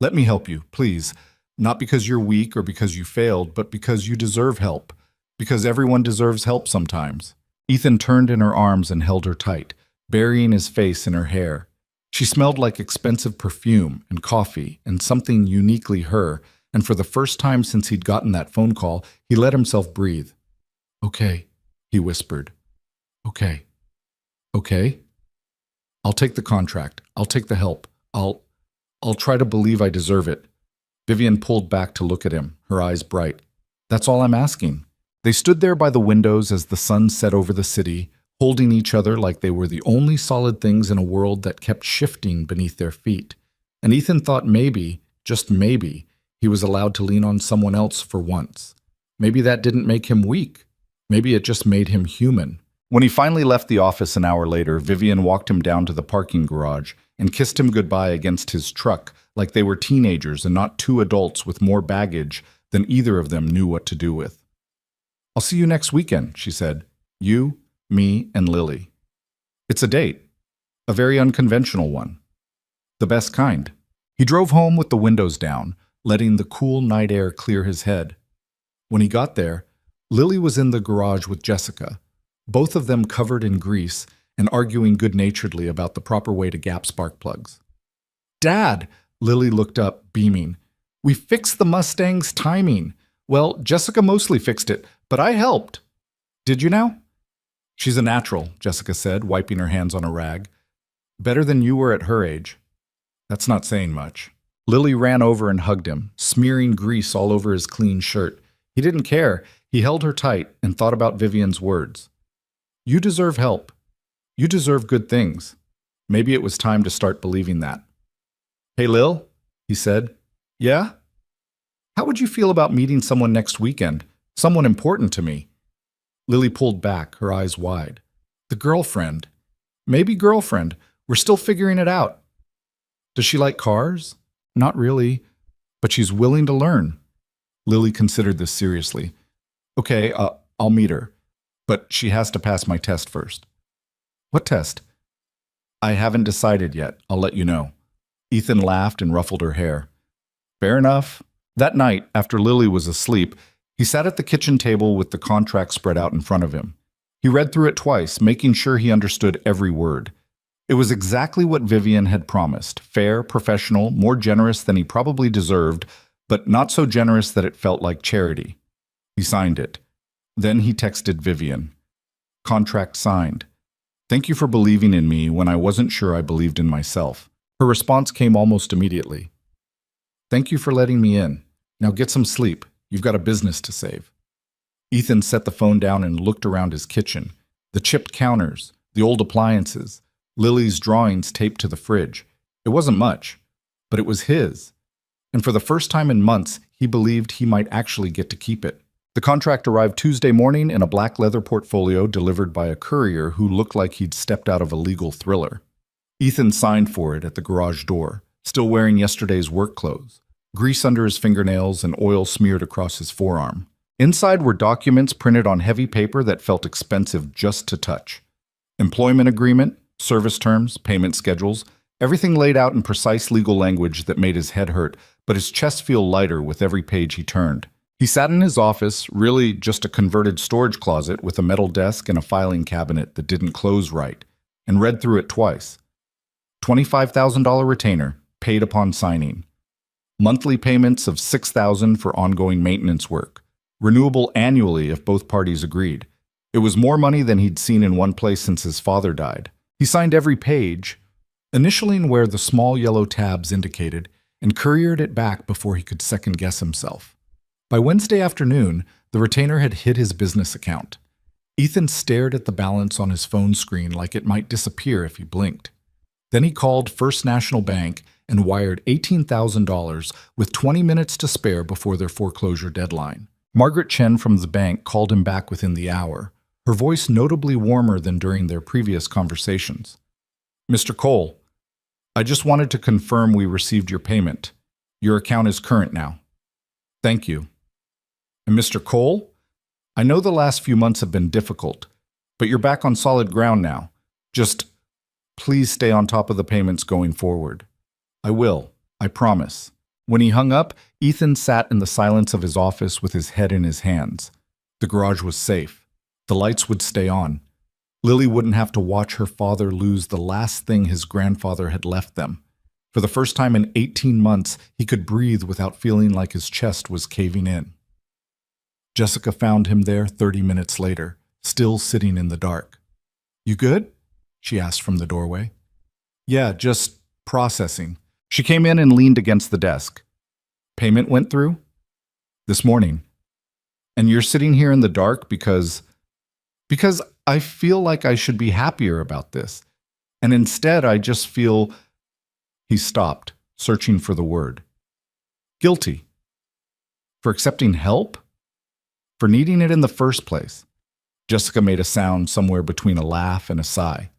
Let me help you, please. Not because you're weak or because you failed, but because you deserve help. Because everyone deserves help sometimes. Ethan turned in her arms and held her tight, burying his face in her hair. She smelled like expensive perfume and coffee and something uniquely her, and for the first time since he'd gotten that phone call, he let himself breathe. Okay, he whispered. Okay. Okay? I'll take the contract. I'll take the help. I'll try to believe I deserve it. Vivian pulled back to look at him, her eyes bright. That's all I'm asking. They stood there by the windows as the sun set over the city, holding each other like they were the only solid things in a world that kept shifting beneath their feet. And Ethan thought maybe, just maybe, he was allowed to lean on someone else for once. Maybe that didn't make him weak. Maybe it just made him human. When he finally left the office an hour later, Vivian walked him down to the parking garage and kissed him goodbye against his truck like they were teenagers and not two adults with more baggage than either of them knew what to do with. I'll see you next weekend, she said. You, me, and Lily. It's a date. A very unconventional one. The best kind. He drove home with the windows down, letting the cool night air clear his head. When he got there, Lily was in the garage with Jessica, both of them covered in grease and arguing good-naturedly about the proper way to gap spark plugs. Dad! Lily looked up, beaming. We fixed the Mustang's timing. Well, Jessica mostly fixed it, but I helped. Did you now? She's a natural, Jessica said, wiping her hands on a rag. Better than you were at her age. That's not saying much. Lily ran over and hugged him, smearing grease all over his clean shirt. He didn't care. He held her tight and thought about Vivian's words. You deserve help. You deserve good things. Maybe it was time to start believing that. Hey, Lil, he said. Yeah? How would you feel about meeting someone next weekend? Someone important to me. Lily pulled back, her eyes wide. The girlfriend. Maybe girlfriend. We're still figuring it out. Does she like cars? Not really, but she's willing to learn. Lily considered this seriously. Okay, I'll meet her, but she has to pass my test first. What test? I haven't decided yet. I'll let you know. Ethan laughed and ruffled her hair. Fair enough. That night, after Lily was asleep, he sat at the kitchen table with the contract spread out in front of him. He read through it twice, making sure he understood every word. It was exactly what Vivian had promised: fair, professional, more generous than he probably deserved, but not so generous that it felt like charity. He signed it. Then he texted Vivian. Contract signed. Thank you for believing in me when I wasn't sure I believed in myself. Her response came almost immediately. Thank you for letting me in. Now get some sleep. You've got a business to save. Ethan set the phone down and looked around his kitchen. The chipped counters, the old appliances, Lily's drawings taped to the fridge. It wasn't much, but it was his. And for the first time in months, he believed he might actually get to keep it. The contract arrived Tuesday morning in a black leather portfolio delivered by a courier who looked like he'd stepped out of a legal thriller. Ethan signed for it at the garage door, still wearing yesterday's work clothes, grease under his fingernails and oil smeared across his forearm. Inside were documents printed on heavy paper that felt expensive just to touch. Employment agreement, service terms, payment schedules, everything laid out in precise legal language that made his head hurt, but his chest feel lighter with every page he turned. He sat in his office, really just a converted storage closet with a metal desk and a filing cabinet that didn't close right, and read through it twice. $25,000 retainer, paid upon signing. Monthly payments of $6,000 for ongoing maintenance work, renewable annually if both parties agreed. It was more money than he'd seen in one place since his father died. He signed every page, initialing where the small yellow tabs indicated, and couriered it back before he could second-guess himself. By Wednesday afternoon, the retainer had hit his business account. Ethan stared at the balance on his phone screen like it might disappear if he blinked. Then he called First National Bank and wired $18,000 with 20 minutes to spare before their foreclosure deadline. Margaret Chen from the bank called him back within the hour, her voice notably warmer than during their previous conversations. Mr. Cole, I just wanted to confirm we received your payment. Your account is current now. Thank you. And Mr. Cole, I know the last few months have been difficult, but you're back on solid ground now. Just please stay on top of the payments going forward. I will, I promise. When he hung up, Ethan sat in the silence of his office with his head in his hands. The garage was safe. The lights would stay on. Lily wouldn't have to watch her father lose the last thing his grandfather had left them. For the first time in 18 months, he could breathe without feeling like his chest was caving in. Jessica found him there 30 minutes later, still sitting in the dark. You good? She asked from the doorway. Yeah, just processing. She came in and leaned against the desk. Payment went through? This morning. And you're sitting here in the dark because I feel like I should be happier about this. And instead, I just feel... He stopped, searching for the word. Guilty. For accepting help? For needing it in the first place. Jessica made a sound somewhere between a laugh and a sigh.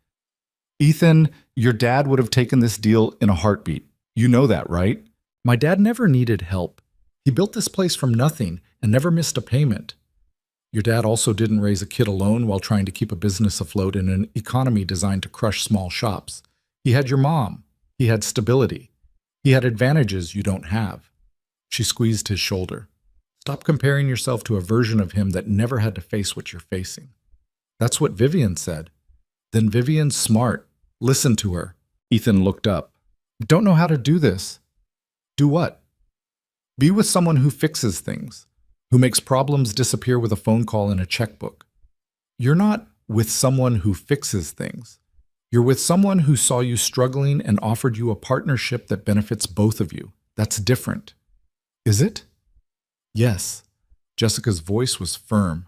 Ethan, your dad would have taken this deal in a heartbeat. You know that, right? My dad never needed help. He built this place from nothing and never missed a payment. Your dad also didn't raise a kid alone while trying to keep a business afloat in an economy designed to crush small shops. He had your mom. He had stability. He had advantages you don't have. She squeezed his shoulder. Stop comparing yourself to a version of him that never had to face what you're facing. That's what Vivian said. Then Vivian's smart. Listen to her. Ethan looked up. Don't know how to do this. Do what? Be with someone who fixes things, who makes problems disappear with a phone call and a checkbook. You're not with someone who fixes things. You're with someone who saw you struggling and offered you a partnership that benefits both of you. That's different. Is it? Yes. Jessica's voice was firm.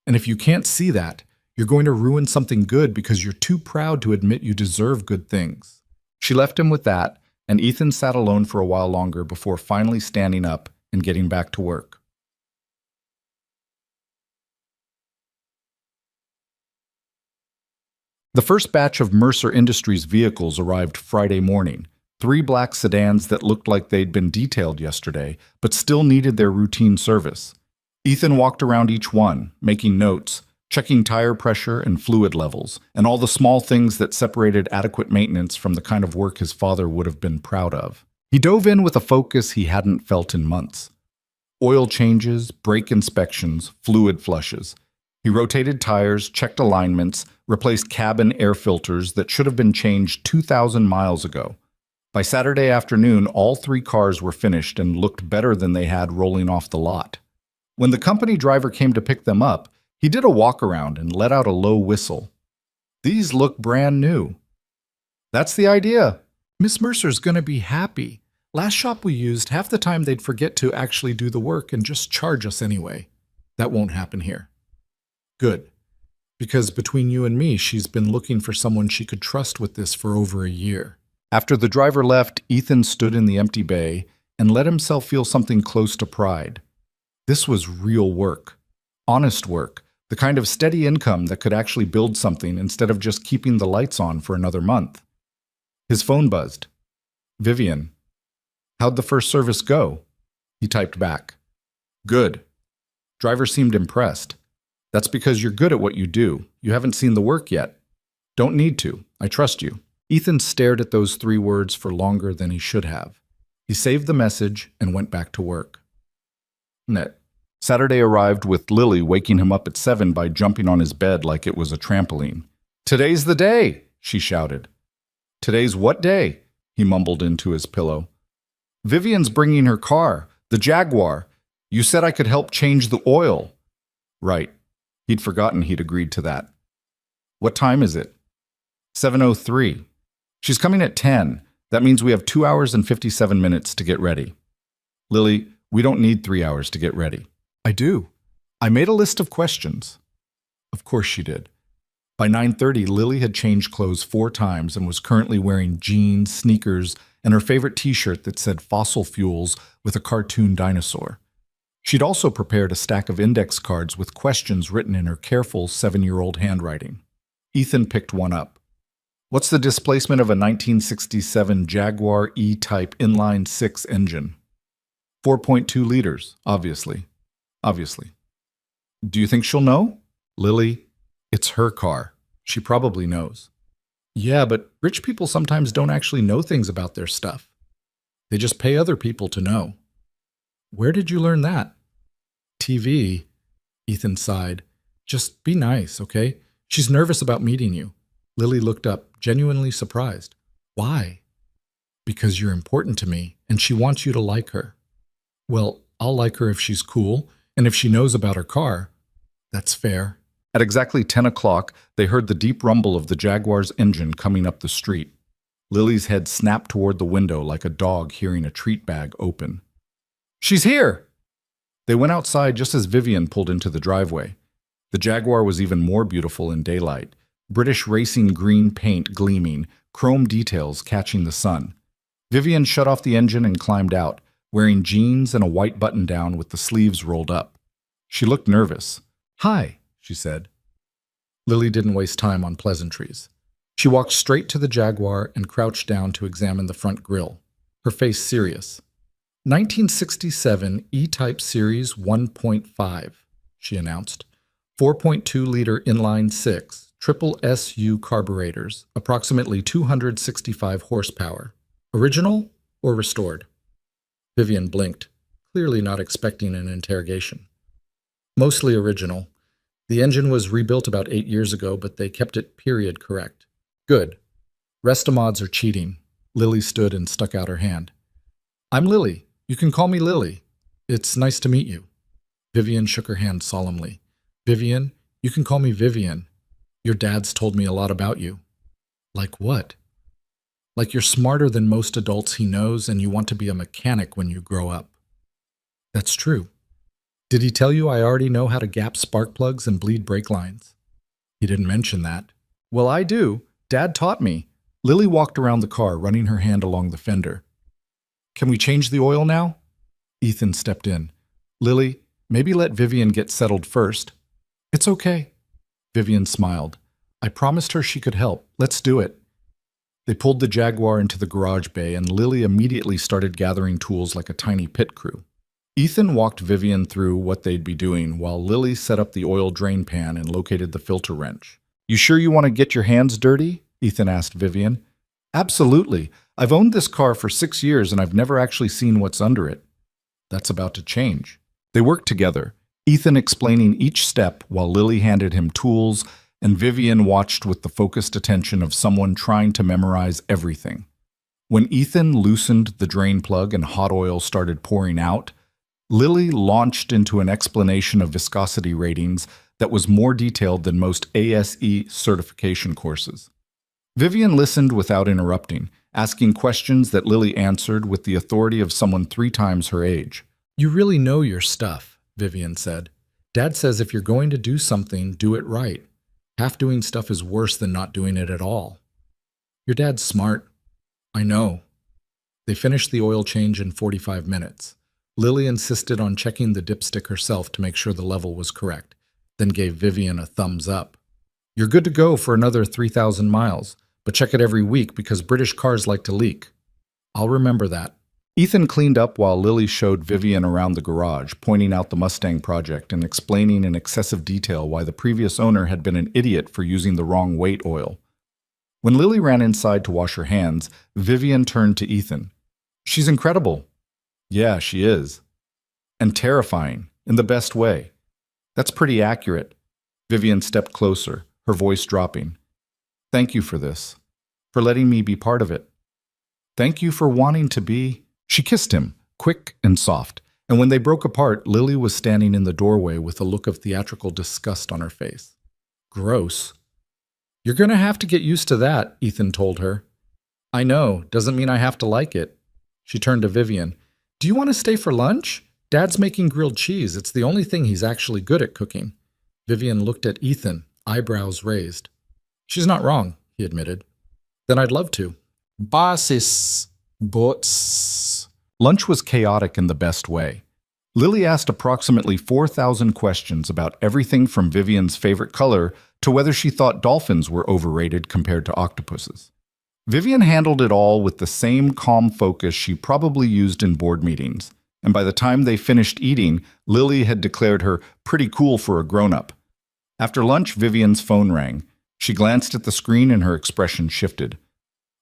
And if you can't see that, you're going to ruin something good because you're too proud to admit you deserve good things. She left him with that, and Ethan sat alone for a while longer before finally standing up and getting back to work. The first batch of Mercer Industries vehicles arrived Friday morning, 3 black sedans that looked like they'd been detailed yesterday, but still needed their routine service. Ethan walked around each one, making notes, checking tire pressure and fluid levels, and all the small things that separated adequate maintenance from the kind of work his father would have been proud of. He dove in with a focus he hadn't felt in months. Oil changes, brake inspections, fluid flushes. He rotated tires, checked alignments, replaced cabin air filters that should have been changed 2,000 miles ago. By Saturday afternoon, all 3 cars were finished and looked better than they had rolling off the lot. When the company driver came to pick them up, he did a walk-around and let out a low whistle. These look brand new. That's the idea. Miss Mercer's gonna be happy. Last shop we used, half the time they'd forget to actually do the work and just charge us anyway. That won't happen here. Good. Because between you and me, she's been looking for someone she could trust with this for over a year. After the driver left, Ethan stood in the empty bay and let himself feel something close to pride. This was real work. Honest work. The kind of steady income that could actually build something instead of just keeping the lights on for another month. His phone buzzed. Vivian. How'd the first service go? He typed back. Good. Driver seemed impressed. That's because you're good at what you do. You haven't seen the work yet. Don't need to. I trust you. Ethan stared at those 3 words for longer than he should have. He saved the message and went back to work. Saturday arrived with Lily waking him up at 7 by jumping on his bed like it was a trampoline. Today's the day, she shouted. Today's what day? He mumbled into his pillow. Vivian's bringing her car, the Jaguar. You said I could help change the oil. Right. He'd forgotten he'd agreed to that. What time is it? 7:03. She's coming at 10. That means we have 2 hours and 57 minutes to get ready. Lily, we don't need 3 hours to get ready. I do. I made a list of questions. Of course she did. By 9:30, Lily had changed clothes 4 times and was currently wearing jeans, sneakers, and her favorite t-shirt that said fossil fuels with a cartoon dinosaur. She'd also prepared a stack of index cards with questions written in her careful 7-year-old handwriting. Ethan picked one up. What's the displacement of a 1967 Jaguar E-Type inline-6 engine? 4.2 liters, obviously. Obviously. Do you think she'll know? Lily, it's her car. She probably knows. Yeah, but rich people sometimes don't actually know things about their stuff. They just pay other people to know. Where did you learn that? TV, Ethan sighed. Just be nice, okay? She's nervous about meeting you. Lily looked up, genuinely surprised. Why? Because you're important to me, and she wants you to like her. Well, I'll like her if she's cool, and if she knows about her car. That's fair. At exactly 10 o'clock, they heard the deep rumble of the Jaguar's engine coming up the street. Lily's head snapped toward the window like a dog hearing a treat bag open. She's here! They went outside just as Vivian pulled into the driveway. The Jaguar was even more beautiful in daylight. British racing green paint gleaming, chrome details catching the sun. Vivian shut off the engine and climbed out, wearing jeans and a white button-down with the sleeves rolled up. She looked nervous. Hi, she said. Lily didn't waste time on pleasantries. She walked straight to the Jaguar and crouched down to examine the front grille, her face serious. 1967 E-Type Series 1.5, she announced. 4.2-liter inline-6, triple SU carburetors, approximately 265 horsepower. Original or restored? Vivian blinked, clearly not expecting an interrogation. Mostly original. The engine was rebuilt about 8 years ago, but they kept it period correct. Good. Restomods are cheating. Lily stood and stuck out her hand. I'm Lily. You can call me Lily. It's nice to meet you. Vivian shook her hand solemnly. Vivian, you can call me Vivian. Your dad's told me a lot about you. Like what? Like you're smarter than most adults he knows and you want to be a mechanic when you grow up. That's true. Did he tell you I already know how to gap spark plugs and bleed brake lines? He didn't mention that. Well, I do. Dad taught me. Lily walked around the car, running her hand along the fender. Can we change the oil now? Ethan stepped in. Lily, maybe let Vivian get settled first. It's okay. Vivian smiled. I promised her she could help. Let's do it. They pulled the Jaguar into the garage bay and Lily immediately started gathering tools like a tiny pit crew. Ethan walked Vivian through what they'd be doing while Lily set up the oil drain pan and located the filter wrench. You sure you want to get your hands dirty? Ethan asked Vivian. Absolutely. I've owned this car for 6 years and I've never actually seen what's under it. That's about to change. They worked together, Ethan explaining each step while Lily handed him tools and Vivian watched with the focused attention of someone trying to memorize everything. When Ethan loosened the drain plug and hot oil started pouring out, Lily launched into an explanation of viscosity ratings that was more detailed than most ASE certification courses. Vivian listened without interrupting, asking questions that Lily answered with the authority of someone 3 times her age. You really know your stuff, Vivian said. Dad says if you're going to do something, do it right. Half doing stuff is worse than not doing it at all. Your dad's smart. I know. They finished the oil change in 45 minutes. Lily insisted on checking the dipstick herself to make sure the level was correct, then gave Vivian a thumbs up. You're good to go for another 3,000 miles, but check it every week because British cars like to leak. I'll remember that. Ethan cleaned up while Lily showed Vivian around the garage, pointing out the Mustang project and explaining in excessive detail why the previous owner had been an idiot for using the wrong weight oil. When Lily ran inside to wash her hands, Vivian turned to Ethan. She's incredible. Yeah, she is. And terrifying, in the best way. That's pretty accurate. Vivian stepped closer, her voice dropping. Thank you for this, for letting me be part of it. Thank you for wanting to be. She kissed him, quick and soft, and when they broke apart, Lily was standing in the doorway with a look of theatrical disgust on her face. Gross. You're going to have to get used to that, Ethan told her. I know, doesn't mean I have to like it. She turned to Vivian. Do you want to stay for lunch? Dad's making grilled cheese. It's the only thing he's actually good at cooking. Vivian looked at Ethan, eyebrows raised. She's not wrong, he admitted. Then I'd love to. Basis. Bots. Lunch was chaotic in the best way. Lily asked approximately 4,000 questions about everything from Vivian's favorite color to whether she thought dolphins were overrated compared to octopuses. Vivian handled it all with the same calm focus she probably used in board meetings, and by the time they finished eating, Lily had declared her pretty cool for a grown-up. After lunch, Vivian's phone rang. She glanced at the screen and her expression shifted.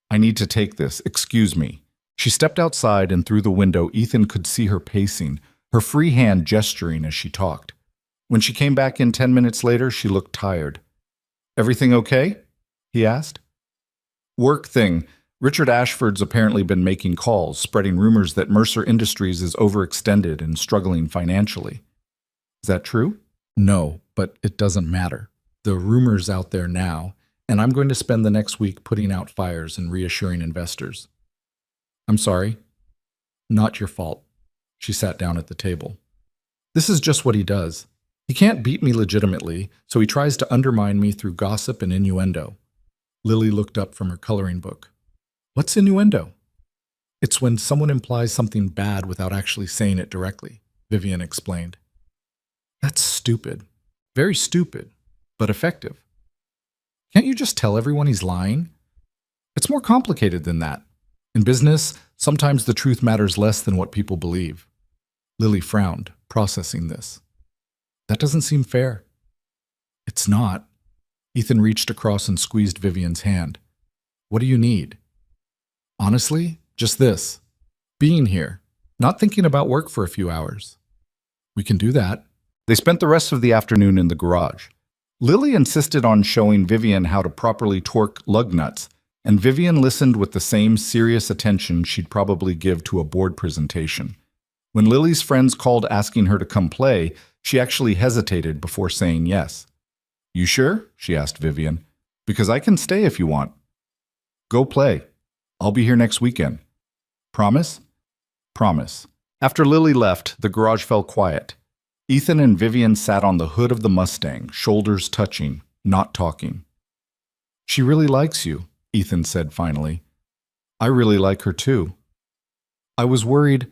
I need to take this, excuse me. She stepped outside and through the window Ethan could see her pacing, her free hand gesturing as she talked. When she came back in 10 minutes later, she looked tired. Everything okay? He asked. Work thing. Richard Ashford's apparently been making calls, spreading rumors that Mercer Industries is overextended and struggling financially. Is that true? No, but it doesn't matter. The rumor's out there now, and I'm going to spend the next week putting out fires and reassuring investors. I'm sorry. Not your fault. She sat down at the table. This is just what he does. He can't beat me legitimately, so he tries to undermine me through gossip and innuendo. Lily looked up from her coloring book. What's innuendo? It's when someone implies something bad without actually saying it directly, Vivian explained. That's stupid. Very stupid, but effective. Can't you just tell everyone he's lying? It's more complicated than that. In business, sometimes the truth matters less than what people believe. Lily frowned, processing this. That doesn't seem fair. It's not. Ethan reached across and squeezed Vivian's hand. What do you need? Honestly, just this. Being here, not thinking about work for a few hours. We can do that. They spent the rest of the afternoon in the garage. Lily insisted on showing Vivian how to properly torque lug nuts, and Vivian listened with the same serious attention she'd probably give to a board presentation. When Lily's friends called asking her to come play, she actually hesitated before saying yes. You sure? She asked Vivian. Because I can stay if you want. Go play. I'll be here next weekend. Promise? Promise. After Lily left, the garage fell quiet. Ethan and Vivian sat on the hood of the Mustang, shoulders touching, not talking. She really likes you, Ethan said finally. I really like her too. I was worried.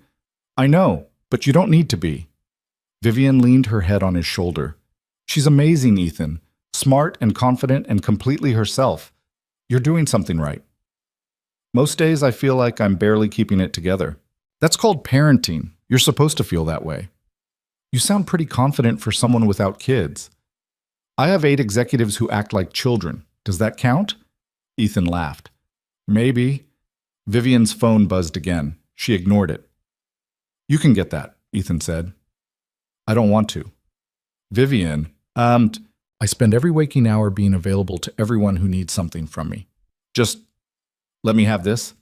I know, but you don't need to be. Vivian leaned her head on his shoulder. She's amazing, Ethan. Smart and confident and completely herself. You're doing something right. Most days I feel like I'm barely keeping it together. That's called parenting, You're supposed to feel that way. You sound pretty confident for someone without kids. I have 8 executives who act like children. Does that count? Ethan laughed. Maybe. Vivian's phone buzzed again. She ignored it. You can get that, Ethan said. I don't want to. Vivian, I spend every waking hour being available to everyone who needs something from me. Just let me have this.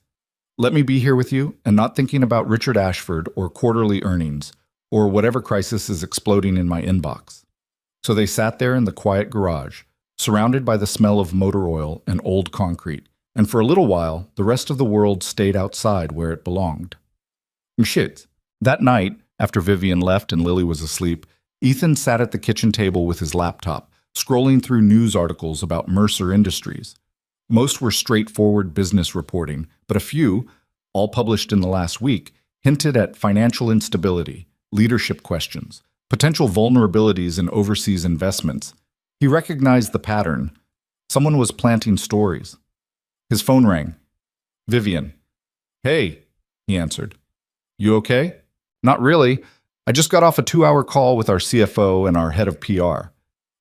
Let me be here with you and not thinking about Richard Ashford or quarterly earnings or whatever crisis is exploding in my inbox. So they sat there in the quiet garage, surrounded by the smell of motor oil and old concrete, and for a little while, the rest of the world stayed outside where it belonged. Shit. That night, after Vivian left and Lily was asleep, Ethan sat at the kitchen table with his laptop, scrolling through news articles about Mercer Industries. Most were straightforward business reporting, but a few, all published in the last week, hinted at financial instability, leadership questions, potential vulnerabilities in overseas investments. He recognized the pattern. Someone was planting stories. His phone rang. Vivian. Hey, he answered. You okay? Not really. I just got off a 2-hour call with our CFO and our head of PR.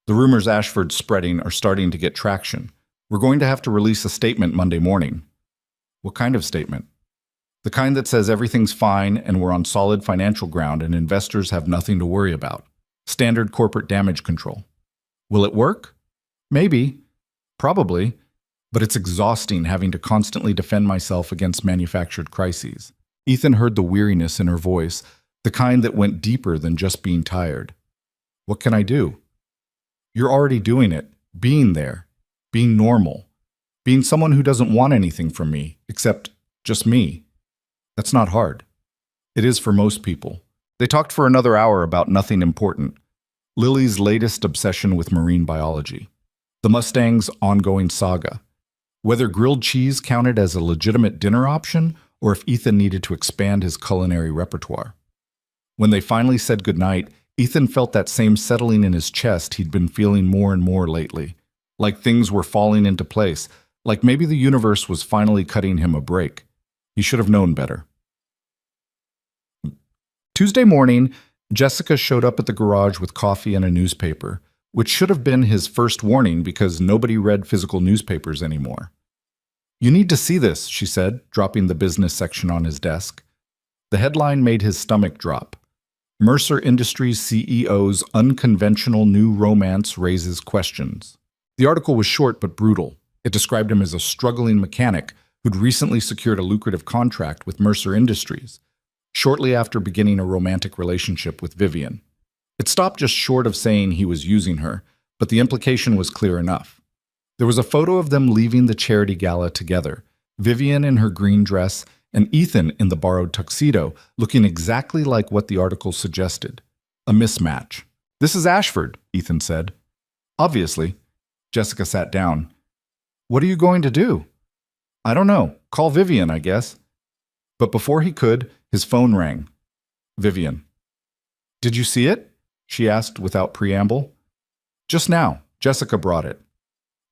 The rumors Ashford's spreading are starting to get traction. We're going to have to release a statement Monday morning. What kind of statement? The kind that says everything's fine and we're on solid financial ground and investors have nothing to worry about. Standard corporate damage control. Will it work? Maybe. Probably. But it's exhausting having to constantly defend myself against manufactured crises. Ethan heard the weariness in her voice, the kind that went deeper than just being tired. What can I do? You're already doing it, being there, being normal, being someone who doesn't want anything from me, except just me. That's not hard. It is for most people. They talked for another hour about nothing important. Lily's latest obsession with marine biology. The Mustang's ongoing saga. Whether grilled cheese counted as a legitimate dinner option or if Ethan needed to expand his culinary repertoire. When they finally said goodnight, Ethan felt that same settling in his chest he'd been feeling more and more lately. Like things were falling into place, like maybe the universe was finally cutting him a break. He should have known better. Tuesday morning, Jessica showed up at the garage with coffee and a newspaper, which should have been his first warning because nobody read physical newspapers anymore. You need to see this, she said, dropping the business section on his desk. The headline made his stomach drop. Mercer Industries CEO's unconventional new romance raises questions. The article was short but brutal. It described him as a struggling mechanic who'd recently secured a lucrative contract with Mercer Industries, shortly after beginning a romantic relationship with Vivian. It stopped just short of saying he was using her, but the implication was clear enough. There was a photo of them leaving the charity gala together, Vivian in her green dress and Ethan in the borrowed tuxedo, looking exactly like what the article suggested. A mismatch. This is Ashford, Ethan said. Obviously. Jessica sat down. What are you going to do? I don't know. Call Vivian, I guess. But before he could, his phone rang. Vivian. Did you see it? She asked without preamble. Just now. Jessica brought it.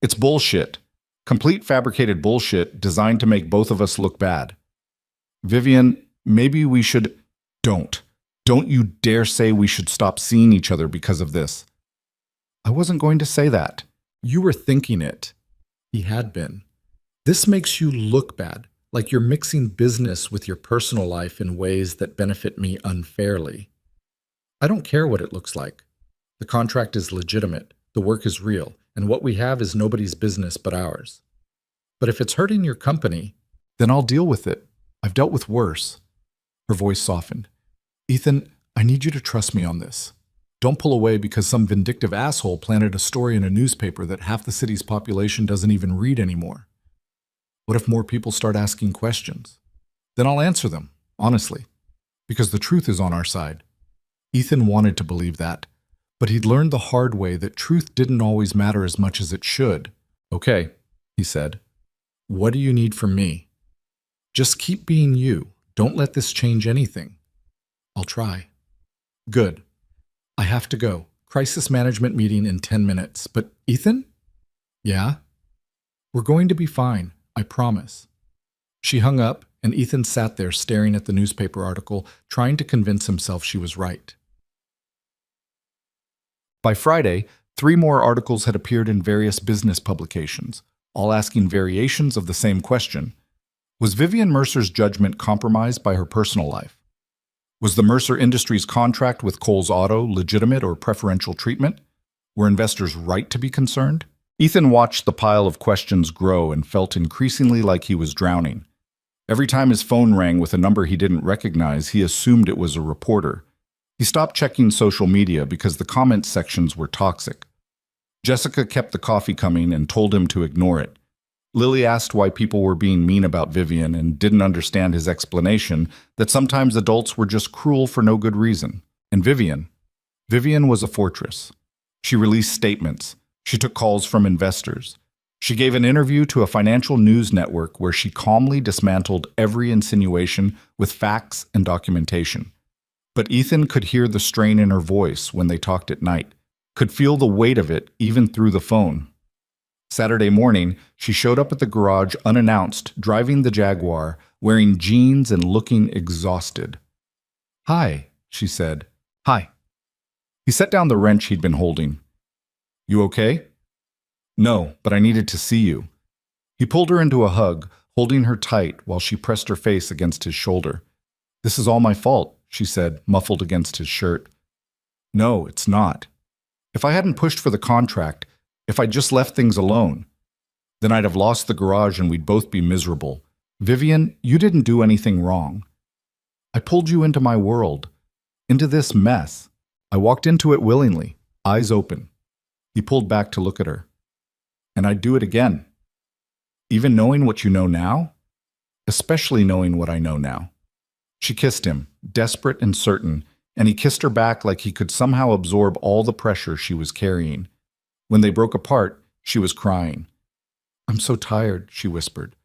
It's bullshit. Complete fabricated bullshit designed to make both of us look bad. Vivian, maybe we should... Don't. Don't you dare say we should stop seeing each other because of this. I wasn't going to say that. You were thinking it. He had been. This makes you look bad, like you're mixing business with your personal life in ways that benefit me unfairly. I don't care what it looks like. The contract is legitimate, the work is real, and what we have is nobody's business but ours. But if it's hurting your company, then I'll deal with it. I've dealt with worse. Her voice softened. Ethan, I need you to trust me on this. Don't pull away because some vindictive asshole planted a story in a newspaper that half the city's population doesn't even read anymore. What if more people start asking questions? Then I'll answer them, honestly, because the truth is on our side. Ethan wanted to believe that, but he'd learned the hard way that truth didn't always matter as much as it should. Okay, he said. What do you need from me? Just keep being you. Don't let this change anything. I'll try. Good. I have to go. Crisis management meeting in 10 minutes. But Ethan? Yeah? We're going to be fine. I promise. She hung up, and Ethan sat there staring at the newspaper article, trying to convince himself she was right. By Friday, 3 more articles had appeared in various business publications, all asking variations of the same question. Was Vivian Mercer's judgment compromised by her personal life? Was the Mercer Industries contract with Coles Auto legitimate or preferential treatment? Were investors right to be concerned? Ethan watched the pile of questions grow and felt increasingly like he was drowning. Every time his phone rang with a number he didn't recognize, he assumed it was a reporter. He stopped checking social media because the comment sections were toxic. Jessica kept the coffee coming and told him to ignore it. Lily asked why people were being mean about Vivian and didn't understand his explanation that sometimes adults were just cruel for no good reason. And Vivian was a fortress. She released statements. She took calls from investors. She gave an interview to a financial news network where she calmly dismantled every insinuation with facts and documentation. But Ethan could hear the strain in her voice when they talked at night, could feel the weight of it even through the phone. Saturday morning, she showed up at the garage unannounced, driving the Jaguar, wearing jeans and looking exhausted. "Hi," she said. "Hi." He set down the wrench he'd been holding. "You okay?" "No, but I needed to see you." He pulled her into a hug, holding her tight while she pressed her face against his shoulder. "This is all my fault," she said, muffled against his shirt. "No, it's not. If I hadn't pushed for the contract, if I'd just left things alone, then I'd have lost the garage and we'd both be miserable. Vivian, you didn't do anything wrong. I pulled you into my world, into this mess. I walked into it willingly, eyes open." He pulled back to look at her. "And I'd do it again. Even knowing what you know now? Especially knowing what I know now." She kissed him, desperate and certain, and he kissed her back like he could somehow absorb all the pressure she was carrying. When they broke apart, she was crying. "I'm so tired," she whispered.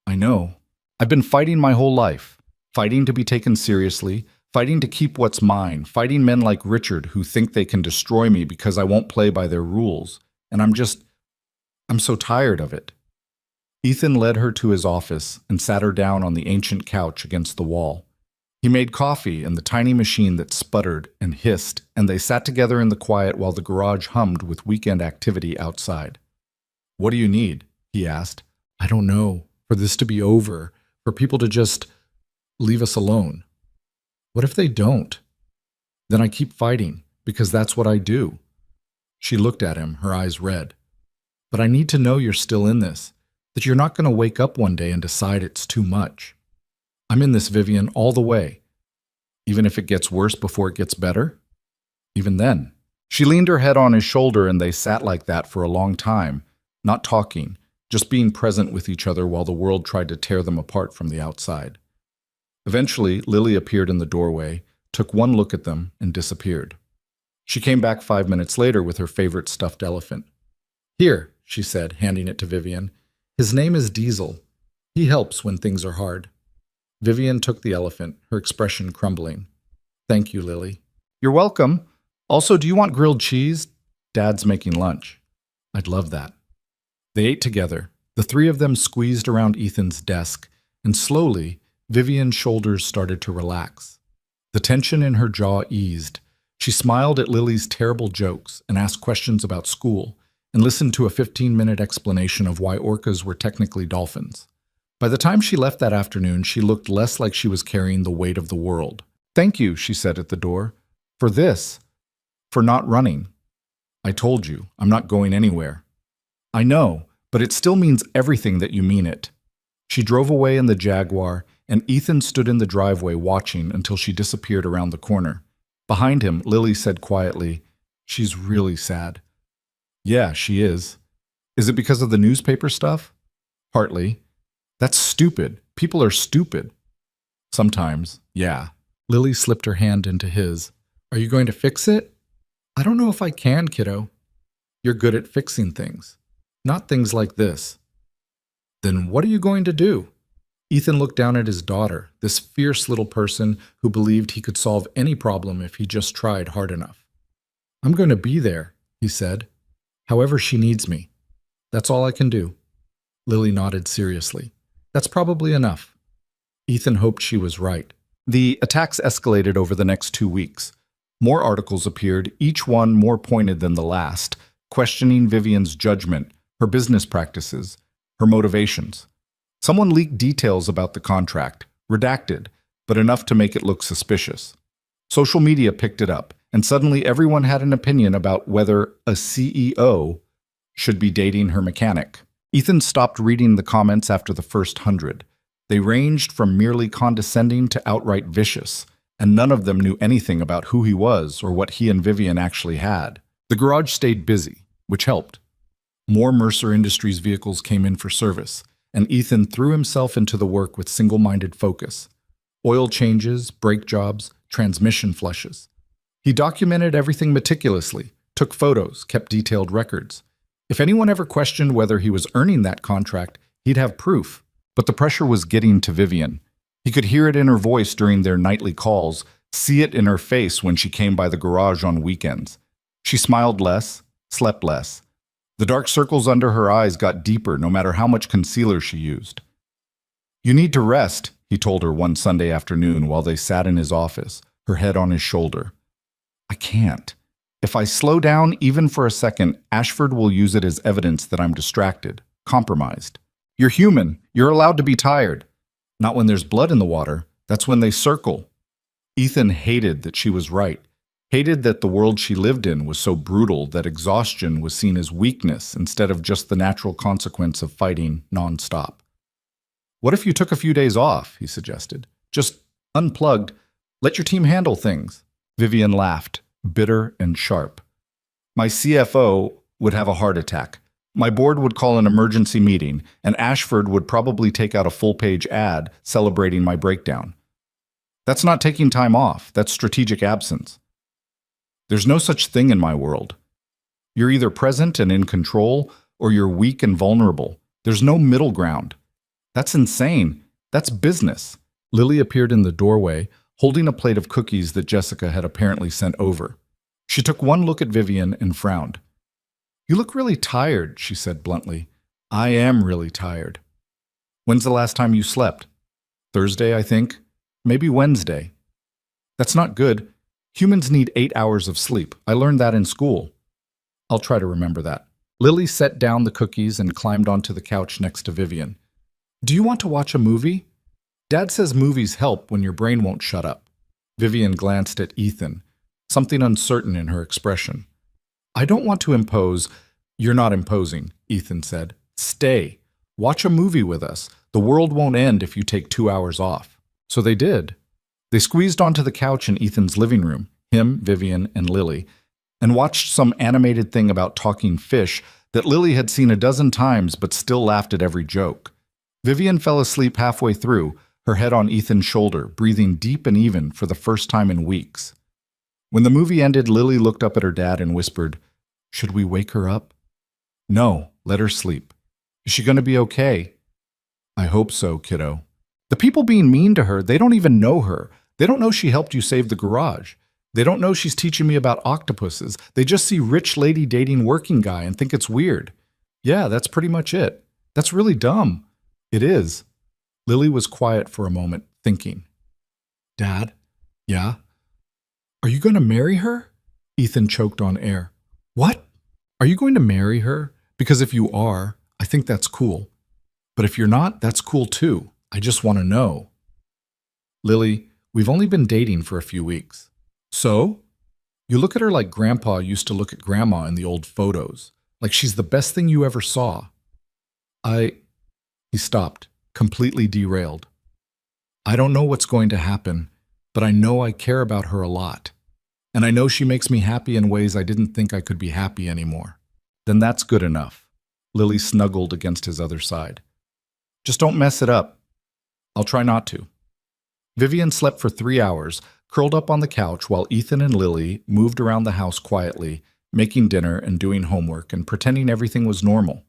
"I know. I've been fighting my whole life, fighting to be taken seriously, fighting to keep what's mine, fighting men like Richard who think they can destroy me because I won't play by their rules. And I'm so tired of it." Ethan led her to his office and sat her down on the ancient couch against the wall. He made coffee in the tiny machine that sputtered and hissed, and they sat together in the quiet while the garage hummed with weekend activity outside. "What do you need?" he asked. "I don't know. For this to be over, for people to just leave us alone." "What if they don't? Then I keep fighting, because that's what I do." She looked at him, her eyes red. "But I need to know you're still in this, that you're not going to wake up one day and decide it's too much. I'm in this, Vivian, all the way. Even if it gets worse before it gets better? Even then." She leaned her head on his shoulder and they sat like that for a long time, not talking, just being present with each other while the world tried to tear them apart from the outside. Eventually, Lily appeared in the doorway, took one look at them, and disappeared. She came back 5 minutes later with her favorite stuffed elephant. "Here," she said, handing it to Vivian. "His name is Diesel. He helps when things are hard." Vivian took the elephant, her expression crumbling. "Thank you, Lily." "You're welcome. Also, do you want grilled cheese? Dad's making lunch." "I'd love that." They ate together. The 3 of them squeezed around Ethan's desk, and slowly, Vivian's shoulders started to relax. The tension in her jaw eased. She smiled at Lily's terrible jokes and asked questions about school, and listened to a 15-minute explanation of why orcas were technically dolphins. By the time she left that afternoon, she looked less like she was carrying the weight of the world. "Thank you," she said at the door, "for this, for not running. I told you, I'm not going anywhere." "I know, but it still means everything that you mean it." She drove away in the Jaguar, and Ethan stood in the driveway watching until she disappeared around the corner. Behind him, Lily said quietly, "She's really sad." "Yeah, she is." "Is it because of the newspaper stuff?" "Partly." "That's stupid. People are stupid." "Sometimes, yeah." Lily slipped her hand into his. "Are you going to fix it?" "I don't know if I can, kiddo." "You're good at fixing things. Not things like this." "Then what are you going to do?" Ethan looked down at his daughter, this fierce little person who believed he could solve any problem if he just tried hard enough. "I'm going to be there," he said. "However she needs me. That's all I can do." Lily nodded seriously. "That's probably enough." Ethan hoped she was right. The attacks escalated over the next 2 weeks. More articles appeared, each one more pointed than the last, questioning Vivian's judgment, her business practices, her motivations. Someone leaked details about the contract, redacted, but enough to make it look suspicious. Social media picked it up, and suddenly everyone had an opinion about whether a CEO should be dating her mechanic. Ethan stopped reading the comments after the first 100. They ranged from merely condescending to outright vicious, and none of them knew anything about who he was or what he and Vivian actually had. The garage stayed busy, which helped. More Mercer Industries vehicles came in for service, and Ethan threw himself into the work with single-minded focus. Oil changes, brake jobs, transmission flushes. He documented everything meticulously, took photos, kept detailed records. If anyone ever questioned whether he was earning that contract, he'd have proof. But the pressure was getting to Vivian. He could hear it in her voice during their nightly calls, see it in her face when she came by the garage on weekends. She smiled less, slept less. The dark circles under her eyes got deeper no matter how much concealer she used. "You need to rest," he told her one Sunday afternoon while they sat in his office, her head on his shoulder. "I can't. If I slow down even for a second, Ashford will use it as evidence that I'm distracted, compromised. You're human. You're allowed to be tired. Not when there's blood in the water. That's when they circle." Ethan hated that she was right. Hated that the world she lived in was so brutal that exhaustion was seen as weakness instead of just the natural consequence of fighting nonstop. "What if you took a few days off?" he suggested. "Just unplugged. Let your team handle things." Vivian laughed, bitter and sharp. "My CFO would have a heart attack. My board would call an emergency meeting, and Ashford would probably take out a full-page ad celebrating my breakdown. That's not taking time off. That's strategic absence. There's no such thing in my world. You're either present and in control, or you're weak and vulnerable. There's no middle ground. That's insane. That's business." Lily appeared in the doorway, holding a plate of cookies that Jessica had apparently sent over. She took one look at Vivian and frowned. "You look really tired," she said bluntly. "I am really tired." "When's the last time you slept?" "Thursday, I think. Maybe Wednesday." "That's not good. Humans need 8 hours of sleep. I learned that in school." "I'll try to remember that." Lily set down the cookies and climbed onto the couch next to Vivian. "Do you want to watch a movie? Dad says movies help when your brain won't shut up." Vivian glanced at Ethan, something uncertain in her expression. "I don't want to impose." "You're not imposing," Ethan said. "Stay. Watch a movie with us. The world won't end if you take 2 hours off." So they did. They squeezed onto the couch in Ethan's living room, him, Vivian, and Lily, and watched some animated thing about talking fish that Lily had seen a dozen times but still laughed at every joke. Vivian fell asleep halfway through, her head on Ethan's shoulder, breathing deep and even for the first time in weeks. When the movie ended, Lily looked up at her dad and whispered, "Should we wake her up?" "No, let her sleep." "Is she going to be okay?" "I hope so, kiddo." "The people being mean to her, they don't even know her. They don't know she helped you save the garage. They don't know she's teaching me about octopuses. They just see rich lady dating working guy and think it's weird." "Yeah, that's pretty much it. That's really dumb." "It is." Lily was quiet for a moment, thinking. "Dad?" "Yeah?" "Are you going to marry her?" Ethan choked on air. "What? Are you going to marry her? Because if you are, I think that's cool. But if you're not, that's cool too. I just want to know." "Lily, we've only been dating for a few weeks." "So? You look at her like Grandpa used to look at Grandma in the old photos, like she's the best thing you ever saw." He stopped, completely derailed. "I don't know what's going to happen, but I know I care about her a lot. And I know she makes me happy in ways I didn't think I could be happy anymore." "Then that's good enough." Lily snuggled against his other side. "Just don't mess it up." "I'll try not to." Vivian slept for 3 hours, curled up on the couch while Ethan and Lily moved around the house quietly, making dinner and doing homework and pretending everything was normal.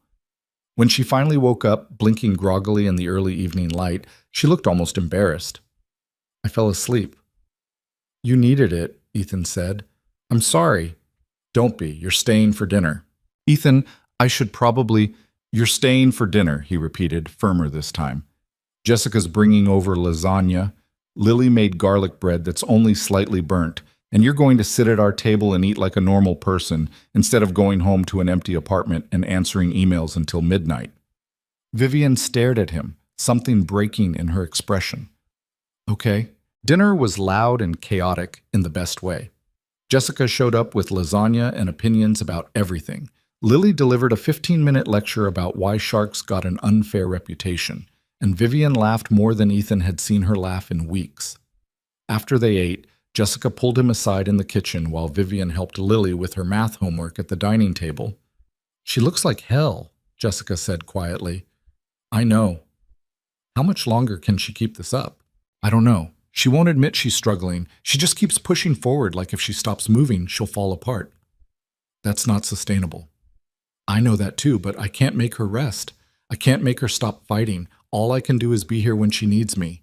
When she finally woke up, blinking groggily in the early evening light, she looked almost embarrassed. "I fell asleep." "You needed it," Ethan said. "I'm sorry." "Don't be. You're staying for dinner." "Ethan, I should probably—" "You're staying for dinner," he repeated, firmer this time. Jessica's bringing over lasagna. Lily made garlic bread that's only slightly burnt. And you're going to sit at our table and eat like a normal person instead of going home to an empty apartment and answering emails until midnight. Vivian stared at him, something breaking in her expression. Okay. Dinner was loud and chaotic in the best way. Jessica showed up with lasagna and opinions about everything. Lily delivered a 15-minute lecture about why sharks got an unfair reputation, and Vivian laughed more than Ethan had seen her laugh in weeks. After they ate, Jessica pulled him aside in the kitchen while Vivian helped Lily with her math homework at the dining table. She looks like hell, Jessica said quietly. I know. How much longer can she keep this up? I don't know. She won't admit she's struggling. She just keeps pushing forward like if she stops moving, she'll fall apart. That's not sustainable. I know that too, but I can't make her rest. I can't make her stop fighting. All I can do is be here when she needs me.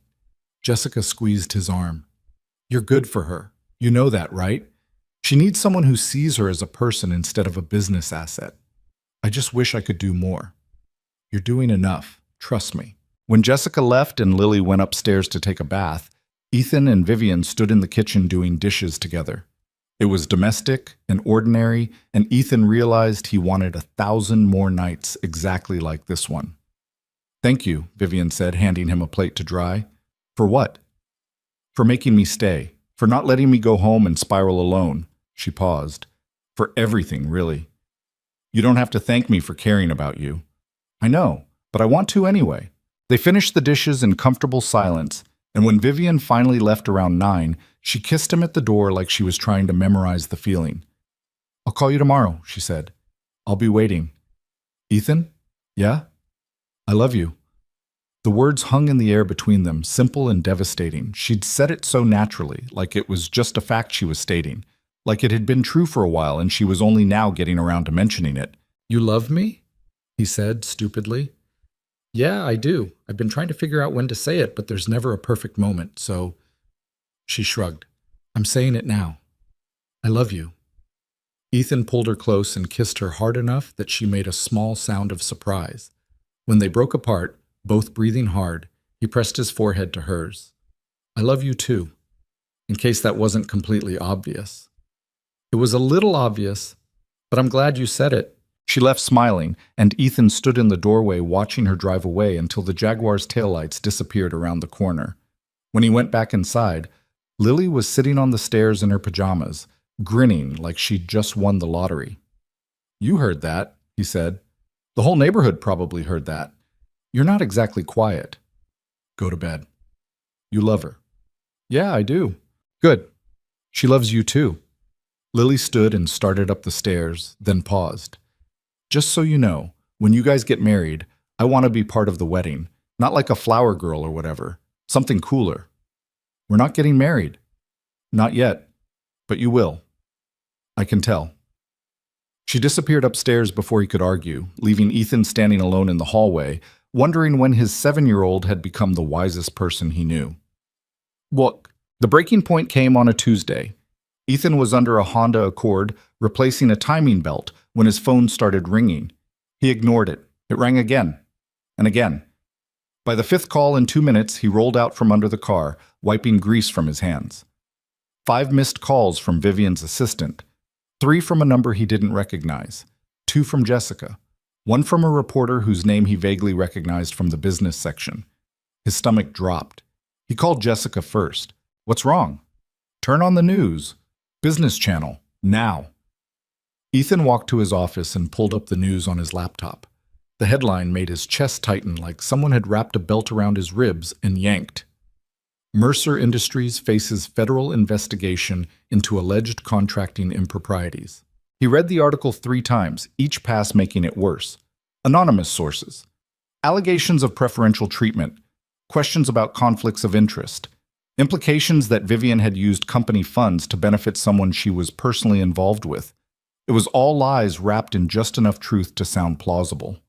Jessica squeezed his arm. You're good for her. You know that, right? She needs someone who sees her as a person instead of a business asset. I just wish I could do more. You're doing enough. Trust me. When Jessica left and Lily went upstairs to take a bath, Ethan and Vivian stood in the kitchen doing dishes together. It was domestic and ordinary, and Ethan realized he wanted 1,000 more nights exactly like this one. Thank you, Vivian said, handing him a plate to dry. For what? For making me stay. For not letting me go home and spiral alone. She paused. For everything, really. You don't have to thank me for caring about you. I know, but I want to anyway. They finished the dishes in comfortable silence, and when Vivian finally left around 9, she kissed him at the door like she was trying to memorize the feeling. I'll call you tomorrow, she said. I'll be waiting. Ethan? Yeah? I love you. The words hung in the air between them, simple and devastating. She'd said it so naturally, like it was just a fact she was stating, like it had been true for a while and she was only now getting around to mentioning it. You love me? He said, stupidly. Yeah, I do. I've been trying to figure out when to say it, but there's never a perfect moment, so... She shrugged. I'm saying it now. I love you. Ethan pulled her close and kissed her hard enough that she made a small sound of surprise. When they broke apart, both breathing hard, he pressed his forehead to hers. I love you too, in case that wasn't completely obvious. It was a little obvious, but I'm glad you said it. She left smiling, and Ethan stood in the doorway watching her drive away until the Jaguar's taillights disappeared around the corner. When he went back inside, Lily was sitting on the stairs in her pajamas, grinning like she'd just won the lottery. You heard that, he said. The whole neighborhood probably heard that. You're not exactly quiet. Go to bed. You love her. Yeah, I do. Good. She loves you too. Lily stood and started up the stairs, then paused. Just so you know, when you guys get married, I want to be part of the wedding, not like a flower girl or whatever, something cooler. We're not getting married. Not yet, but you will. I can tell. She disappeared upstairs before he could argue, leaving Ethan standing alone in the hallway, wondering when his 7-year-old had become the wisest person he knew. Look, the breaking point came on a Tuesday. Ethan was under a Honda Accord, replacing a timing belt, when his phone started ringing. He ignored it. It rang again, and again. By the 5th call in 2 minutes, he rolled out from under the car, wiping grease from his hands. 5 missed calls from Vivian's assistant. 3 from a number he didn't recognize. 2 from Jessica. 1 from a reporter whose name he vaguely recognized from the business section. His stomach dropped. He called Jessica first. What's wrong? Turn on the news. Business channel. Now. Ethan walked to his office and pulled up the news on his laptop. The headline made his chest tighten like someone had wrapped a belt around his ribs and yanked. Mercer Industries faces federal investigation into alleged contracting improprieties. He read the article 3 times, each pass making it worse. Anonymous sources. Allegations of preferential treatment. Questions about conflicts of interest. Implications that Vivian had used company funds to benefit someone she was personally involved with. It was all lies wrapped in just enough truth to sound plausible.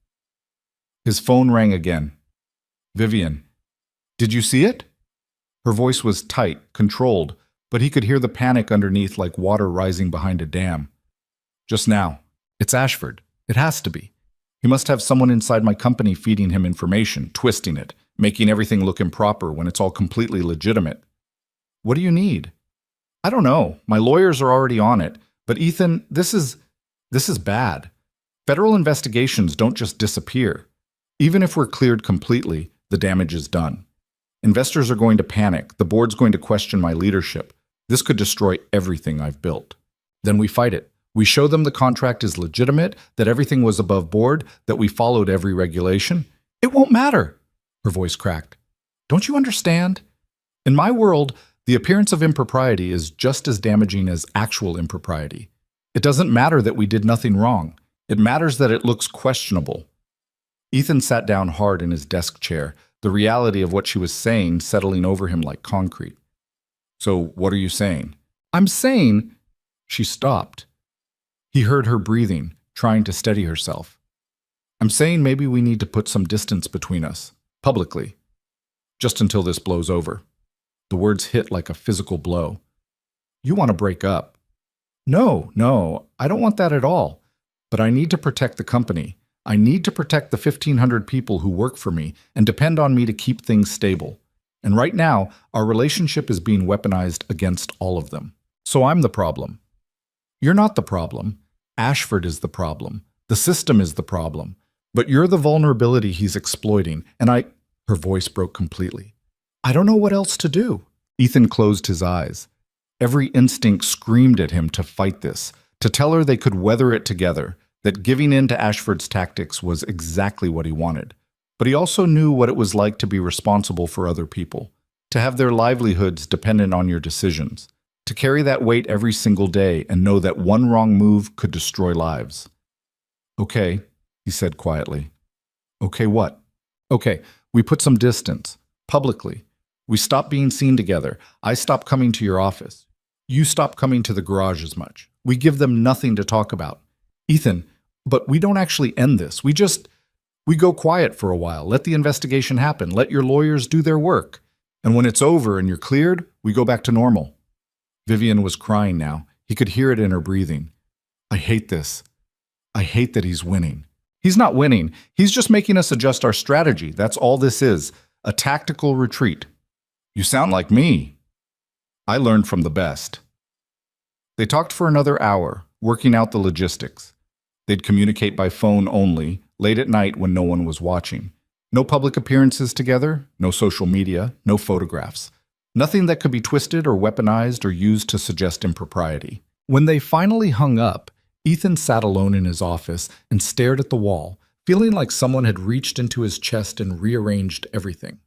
His phone rang again. Vivian. Did you see it? Her voice was tight, controlled, but he could hear the panic underneath like water rising behind a dam. Just now. It's Ashford. It has to be. He must have someone inside my company feeding him information, twisting it, making everything look improper when it's all completely legitimate. What do you need? I don't know. My lawyers are already on it. But Ethan, this is bad. Federal investigations don't just disappear. Even if we're cleared completely, the damage is done. Investors are going to panic. The board's going to question my leadership. This could destroy everything I've built. Then we fight it. We show them the contract is legitimate, that everything was above board, that we followed every regulation. It won't matter. Her voice cracked. Don't you understand? In my world, the appearance of impropriety is just as damaging as actual impropriety. It doesn't matter that we did nothing wrong. It matters that it looks questionable. Ethan sat down hard in his desk chair, the reality of what she was saying settling over him like concrete. So what are you saying? I'm saying... She stopped. He heard her breathing, trying to steady herself. I'm saying maybe we need to put some distance between us, publicly, just until this blows over. The words hit like a physical blow. You want to break up. No, I don't want that at all. But I need to protect the company. I need to protect the 1,500 people who work for me and depend on me to keep things stable. And right now, our relationship is being weaponized against all of them. So I'm the problem. You're not the problem. Ashford is the problem. The system is the problem. But you're the vulnerability he's exploiting, and Her voice broke completely. I don't know what else to do. Ethan closed his eyes. Every instinct screamed at him to fight this, to tell her they could weather it together, that giving in to Ashford's tactics was exactly what he wanted. But he also knew what it was like to be responsible for other people, to have their livelihoods dependent on your decisions, to carry that weight every single day and know that one wrong move could destroy lives. Okay, he said quietly. Okay, what? Okay, we put some distance, publicly. We stop being seen together. I stop coming to your office. You stop coming to the garage as much. We give them nothing to talk about. Ethan, but we don't actually end this. We go quiet for a while. Let the investigation happen. Let your lawyers do their work. And when it's over and you're cleared, we go back to normal. Vivian was crying now. He could hear it in her breathing. I hate this. I hate that he's winning. He's not winning. He's just making us adjust our strategy. That's all this is. A tactical retreat. You sound like me. I learned from the best. They talked for another hour, working out the logistics. They'd communicate by phone only, late at night when no one was watching. No public appearances together, no social media, no photographs. Nothing that could be twisted or weaponized or used to suggest impropriety. When they finally hung up, Ethan sat alone in his office and stared at the wall, feeling like someone had reached into his chest and rearranged everything.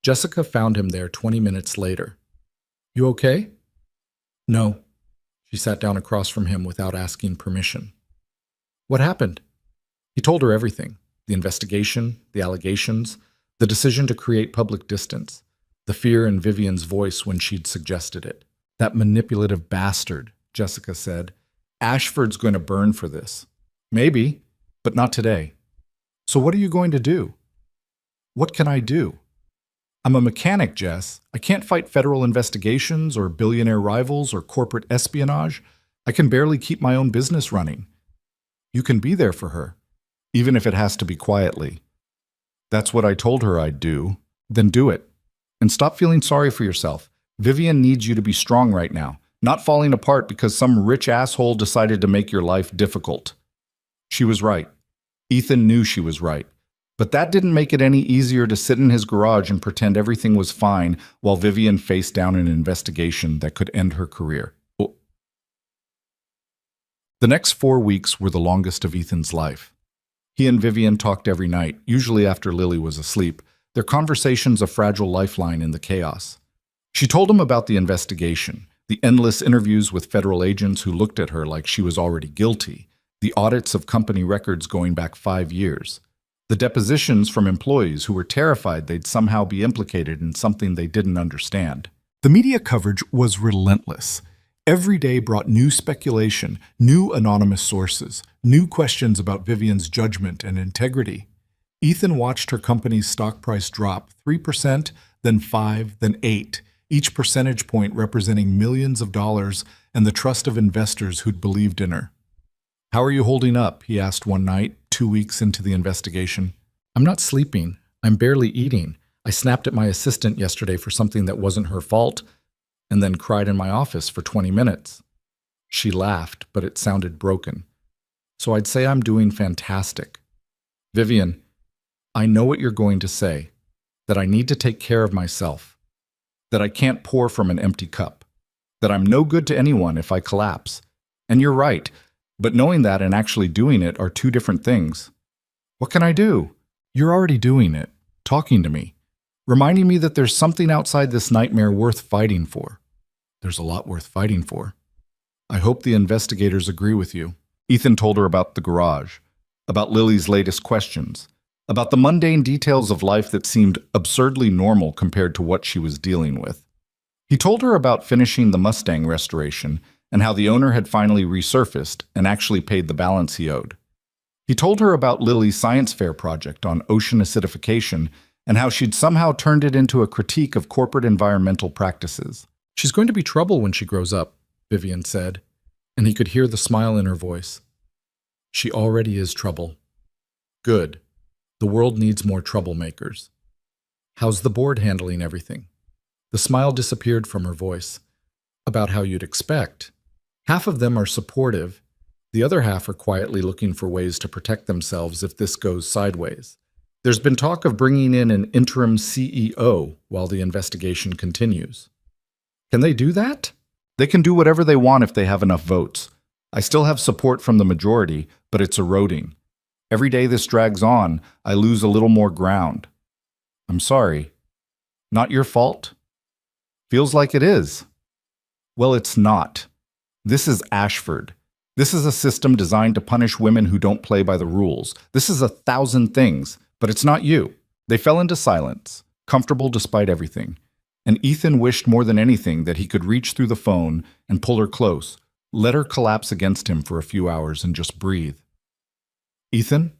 Jessica found him there 20 minutes later. You okay? No. She sat down across from him without asking permission. What happened? He told her everything. The investigation, the allegations, the decision to create public distance, the fear in Vivian's voice when she'd suggested it. That manipulative bastard, Jessica said. Ashford's going to burn for this. Maybe, but not today. So what are you going to do? What can I do? I'm a mechanic, Jess. I can't fight federal investigations or billionaire rivals or corporate espionage. I can barely keep my own business running. You can be there for her, even if it has to be quietly. That's what I told her I'd do. Then do it. And stop feeling sorry for yourself. Vivian needs you to be strong right now, not falling apart because some rich asshole decided to make your life difficult. She was right. Ethan knew she was right. But that didn't make it any easier to sit in his garage and pretend everything was fine while Vivian faced down an investigation that could end her career. The next 4 weeks were the longest of Ethan's life. He and Vivian talked every night, usually after Lily was asleep, their conversations a fragile lifeline in the chaos. She told him about the investigation, the endless interviews with federal agents who looked at her like she was already guilty, the audits of company records going back 5 years, the depositions from employees who were terrified they'd somehow be implicated in something they didn't understand. The media coverage was relentless. Every day brought new speculation, new anonymous sources, new questions about Vivian's judgment and integrity. Ethan watched her company's stock price drop 3%, then 5%, then 8%, each percentage point representing millions of dollars and the trust of investors who'd believed in her. How are you holding up? He asked one night, 2 weeks into the investigation. I'm not sleeping. I'm barely eating. I snapped at my assistant yesterday for something that wasn't her fault, and then cried in my office for 20 minutes. She laughed, but it sounded broken. So I'd say I'm doing fantastic. Vivian, I know what you're going to say, that I need to take care of myself, that I can't pour from an empty cup, that I'm no good to anyone if I collapse. And you're right, but knowing that and actually doing it are two different things. What can I do? You're already doing it, talking to me, reminding me that there's something outside this nightmare worth fighting for. There's a lot worth fighting for. I hope the investigators agree with you. Ethan told her about the garage, about Lily's latest questions, about the mundane details of life that seemed absurdly normal compared to what she was dealing with. He told her about finishing the Mustang restoration and how the owner had finally resurfaced and actually paid the balance he owed. He told her about Lily's science fair project on ocean acidification and how she'd somehow turned it into a critique of corporate environmental practices. She's going to be trouble when she grows up, Vivian said, and he could hear the smile in her voice. She already is trouble. Good. The world needs more troublemakers. How's the board handling everything? The smile disappeared from her voice. About how you'd expect. Half of them are supportive. The other half are quietly looking for ways to protect themselves if this goes sideways. There's been talk of bringing in an interim CEO while the investigation continues. Can they do that? They can do whatever they want if they have enough votes. I still have support from the majority, but it's eroding. Every day this drags on, I lose a little more ground. I'm sorry. Not your fault? Feels like it is. Well, it's not. This is Ashford. This is a system designed to punish women who don't play by the rules. This is 1,000 things, but it's not you. They fell into silence, comfortable despite everything. And Ethan wished more than anything that he could reach through the phone and pull her close, let her collapse against him for a few hours and just breathe. Ethan?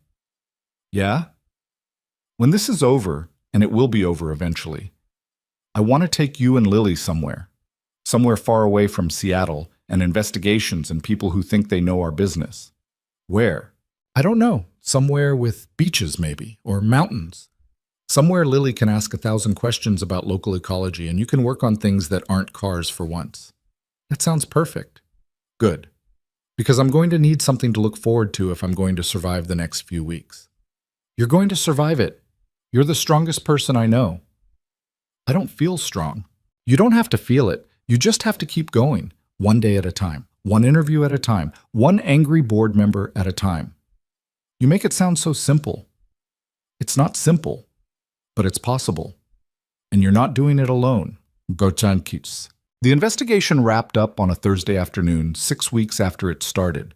Yeah? When this is over, and it will be over eventually, I want to take you and Lily somewhere far away from Seattle and investigations and people who think they know our business. Where? I don't know. Somewhere with beaches maybe, or mountains. Somewhere Lily can ask 1,000 questions about local ecology and you can work on things that aren't cars for once. That sounds perfect. Good. Because I'm going to need something to look forward to if I'm going to survive the next few weeks. You're going to survive it. You're the strongest person I know. I don't feel strong. You don't have to feel it. You just have to keep going, one day at a time, one interview at a time, one angry board member at a time. You make it sound so simple. It's not simple, but it's possible. And you're not doing it alone. Gochankits. The investigation wrapped up on a Thursday afternoon, 6 weeks after it started.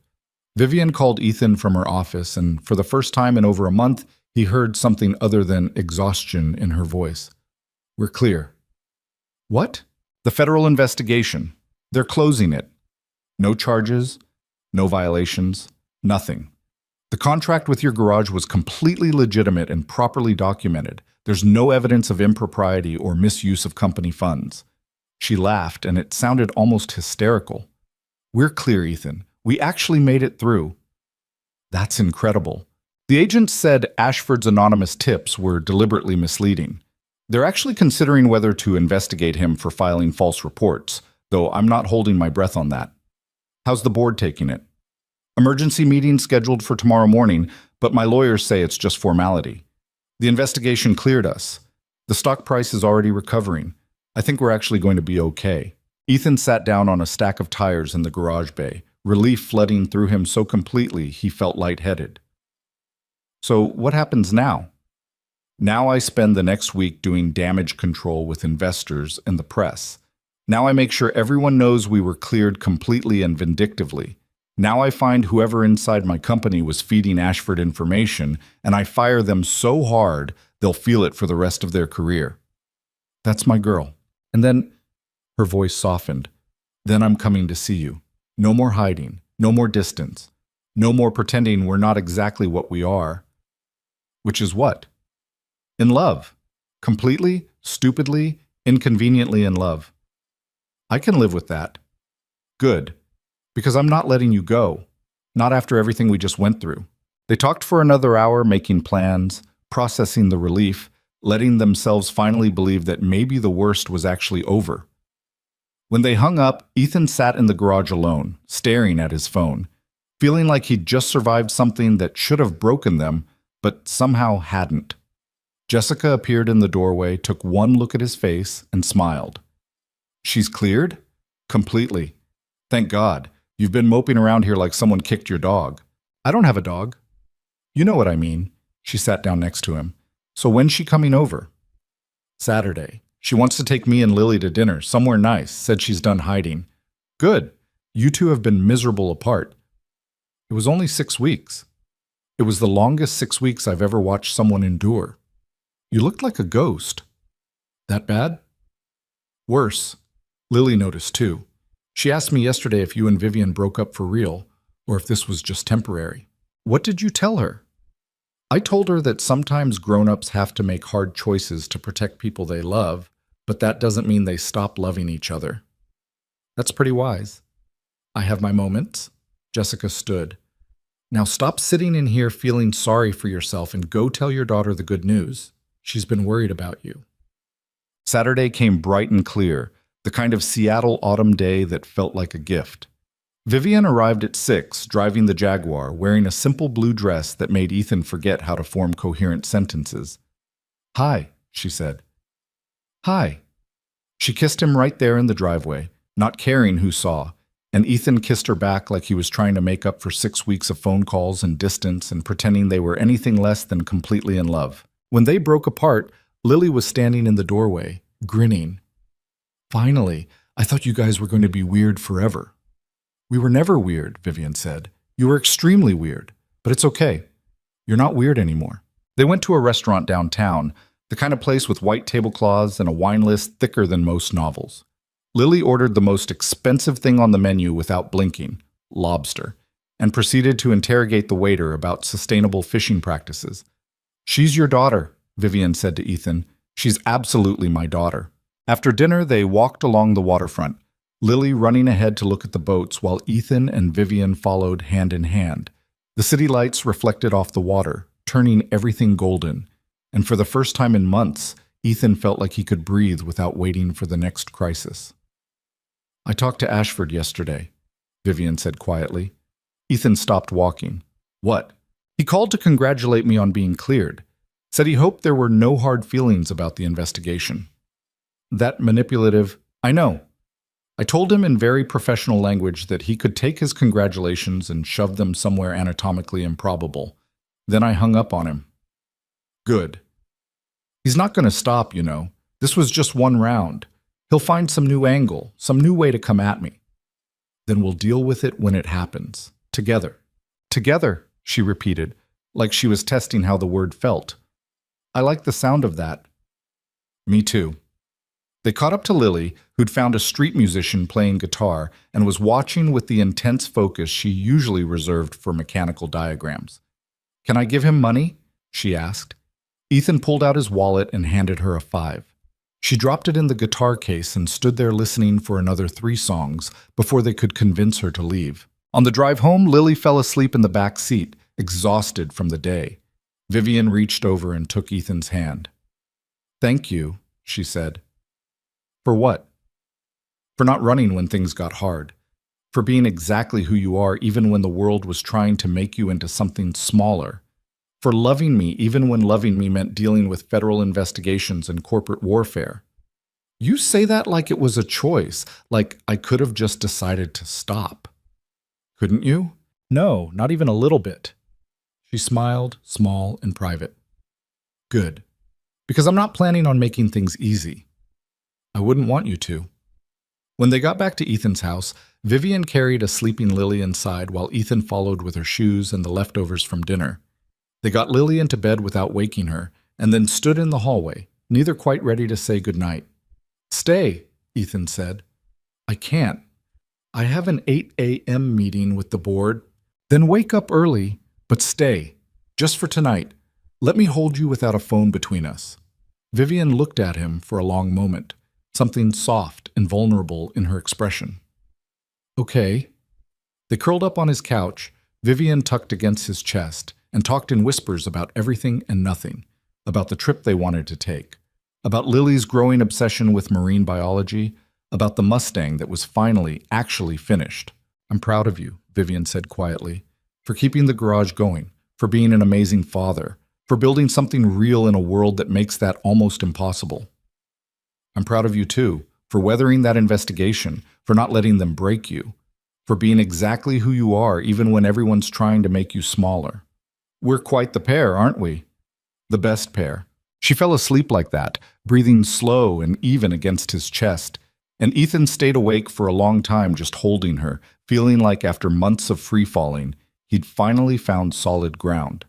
Vivian called Ethan from her office, and for the first time in over a month, he heard something other than exhaustion in her voice. We're clear. What? The federal investigation. They're closing it. No charges, no violations, nothing. The contract with your garage was completely legitimate and properly documented. There's no evidence of impropriety or misuse of company funds. She laughed, and it sounded almost hysterical. We're clear, Ethan. We actually made it through. That's incredible. The agents said Ashford's anonymous tips were deliberately misleading. They're actually considering whether to investigate him for filing false reports, though I'm not holding my breath on that. How's the board taking it? Emergency meeting scheduled for tomorrow morning, but my lawyers say it's just formality. The investigation cleared us. The stock price is already recovering. I think we're actually going to be okay. Ethan sat down on a stack of tires in the garage bay, relief flooding through him so completely he felt lightheaded. So what happens now? Now I spend the next week doing damage control with investors and the press. Now I make sure everyone knows we were cleared completely and vindictively. Now I find whoever inside my company was feeding Ashford information, and I fire them so hard they'll feel it for the rest of their career. That's my girl. And then, her voice softened, then I'm coming to see you. No more hiding, no more distance, no more pretending we're not exactly what we are. Which is what? In love. Completely, stupidly, inconveniently in love. I can live with that. Good. Because I'm not letting you go. Not after everything we just went through. They talked for another hour, making plans, processing the relief, letting themselves finally believe that maybe the worst was actually over. When they hung up, Ethan sat in the garage alone, staring at his phone, feeling like he'd just survived something that should have broken them, but somehow hadn't. Jessica appeared in the doorway, took one look at his face, and smiled. "She's cleared?" "Completely. Thank God. You've been moping around here like someone kicked your dog." "I don't have a dog." "You know what I mean." She sat down next to him. "So when's she coming over?" "Saturday. She wants to take me and Lily to dinner, somewhere nice, said she's done hiding." "Good. You two have been miserable apart." "It was only 6 weeks." "It was the longest 6 weeks I've ever watched someone endure." "You looked like a ghost." "That bad?" "Worse." Lily noticed too. "She asked me yesterday if you and Vivian broke up for real, or if this was just temporary." "What did you tell her?" "I told her that sometimes grown-ups have to make hard choices to protect people they love, but that doesn't mean they stop loving each other." "That's pretty wise." "I have my moments." Jessica stood. "Now stop sitting in here feeling sorry for yourself and go tell your daughter the good news. She's been worried about you." Saturday came bright and clear, the kind of Seattle autumn day that felt like a gift. Vivian arrived at 6, driving the Jaguar, wearing a simple blue dress that made Ethan forget how to form coherent sentences. "Hi," she said. "Hi." She kissed him right there in the driveway, not caring who saw, and Ethan kissed her back like he was trying to make up for 6 weeks of phone calls and distance and pretending they were anything less than completely in love. When they broke apart, Lily was standing in the doorway, grinning. "Finally, I thought you guys were going to be weird forever." "We were never weird," Vivian said. "You were extremely weird, but it's okay. You're not weird anymore." They went to a restaurant downtown, the kind of place with white tablecloths and a wine list thicker than most novels. Lily ordered the most expensive thing on the menu without blinking, lobster, and proceeded to interrogate the waiter about sustainable fishing practices. "She's your daughter," Vivian said to Ethan. "She's absolutely my daughter." After dinner, they walked along the waterfront, Lily running ahead to look at the boats while Ethan and Vivian followed hand in hand. The city lights reflected off the water, turning everything golden, and for the first time in months, Ethan felt like he could breathe without waiting for the next crisis. "I talked to Ashford yesterday," Vivian said quietly. Ethan stopped walking. "What?" "He called to congratulate me on being cleared. Said he hoped there were no hard feelings about the investigation." "That manipulative—" "I know." I told him in very professional language that he could take his congratulations and shove them somewhere anatomically improbable. Then I hung up on him. "Good." "He's not going to stop, you know. This was just one round. He'll find some new angle, some new way to come at me. Then we'll deal with it when it happens. Together." "Together," she repeated, like she was testing how the word felt. "I like the sound of that." "Me too." They caught up to Lily, who'd found a street musician playing guitar and was watching with the intense focus she usually reserved for mechanical diagrams. "Can I give him money?" she asked. Ethan pulled out his wallet and handed her a 5. She dropped it in the guitar case and stood there listening for another 3 songs before they could convince her to leave. On the drive home, Lily fell asleep in the back seat, exhausted from the day. Vivian reached over and took Ethan's hand. "Thank you," she said. "For what?" "For not running when things got hard. For being exactly who you are even when the world was trying to make you into something smaller. For loving me even when loving me meant dealing with federal investigations and corporate warfare." "You say that like it was a choice, like I could have just decided to stop." "Couldn't you?" "No, not even a little bit." She smiled, small and private. "Good. Because I'm not planning on making things easy." "I wouldn't want you to." When they got back to Ethan's house, Vivian carried a sleeping Lily inside while Ethan followed with her shoes and the leftovers from dinner. They got Lily into bed without waking her, and then stood in the hallway, neither quite ready to say goodnight. "Stay," Ethan said. "I can't. I have an 8 a.m. meeting with the board. Then wake up early, but stay. Just for tonight. Let me hold you without a phone between us." Vivian looked at him for a long moment, something soft and vulnerable in her expression. "Okay." They curled up on his couch, Vivian tucked against his chest, and talked in whispers about everything and nothing. about the trip they wanted to take, about Lily's growing obsession with marine biology, about the Mustang that was finally, actually finished. "I'm proud of you," Vivian said quietly, "for keeping the garage going, for being an amazing father, for building something real in a world that makes that almost impossible. I'm proud of you too, for weathering that investigation, for not letting them break you, for being exactly who you are even when everyone's trying to make you smaller. We're quite the pair, aren't we? The best pair." She fell asleep like that, breathing slow and even against his chest, and Ethan stayed awake for a long time just holding her, feeling like after months of free-falling, he'd finally found solid ground.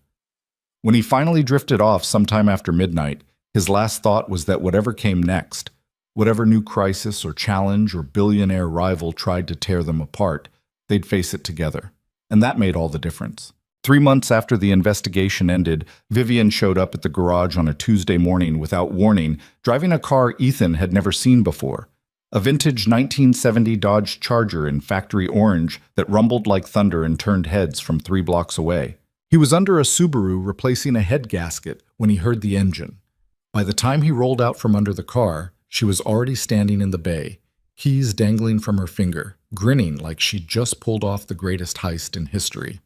When he finally drifted off sometime after midnight, his last thought was that whatever came next, whatever new crisis or challenge or billionaire rival tried to tear them apart, they'd face it together. And that made all the difference. 3 months after the investigation ended, Vivian showed up at the garage on a Tuesday morning without warning, driving a car Ethan had never seen before. A vintage 1970 Dodge Charger in factory orange that rumbled like thunder and turned heads from 3 blocks away. He was under a Subaru replacing a head gasket when he heard the engine. By the time he rolled out from under the car, she was already standing in the bay, keys dangling from her finger, grinning like she'd just pulled off the greatest heist in history.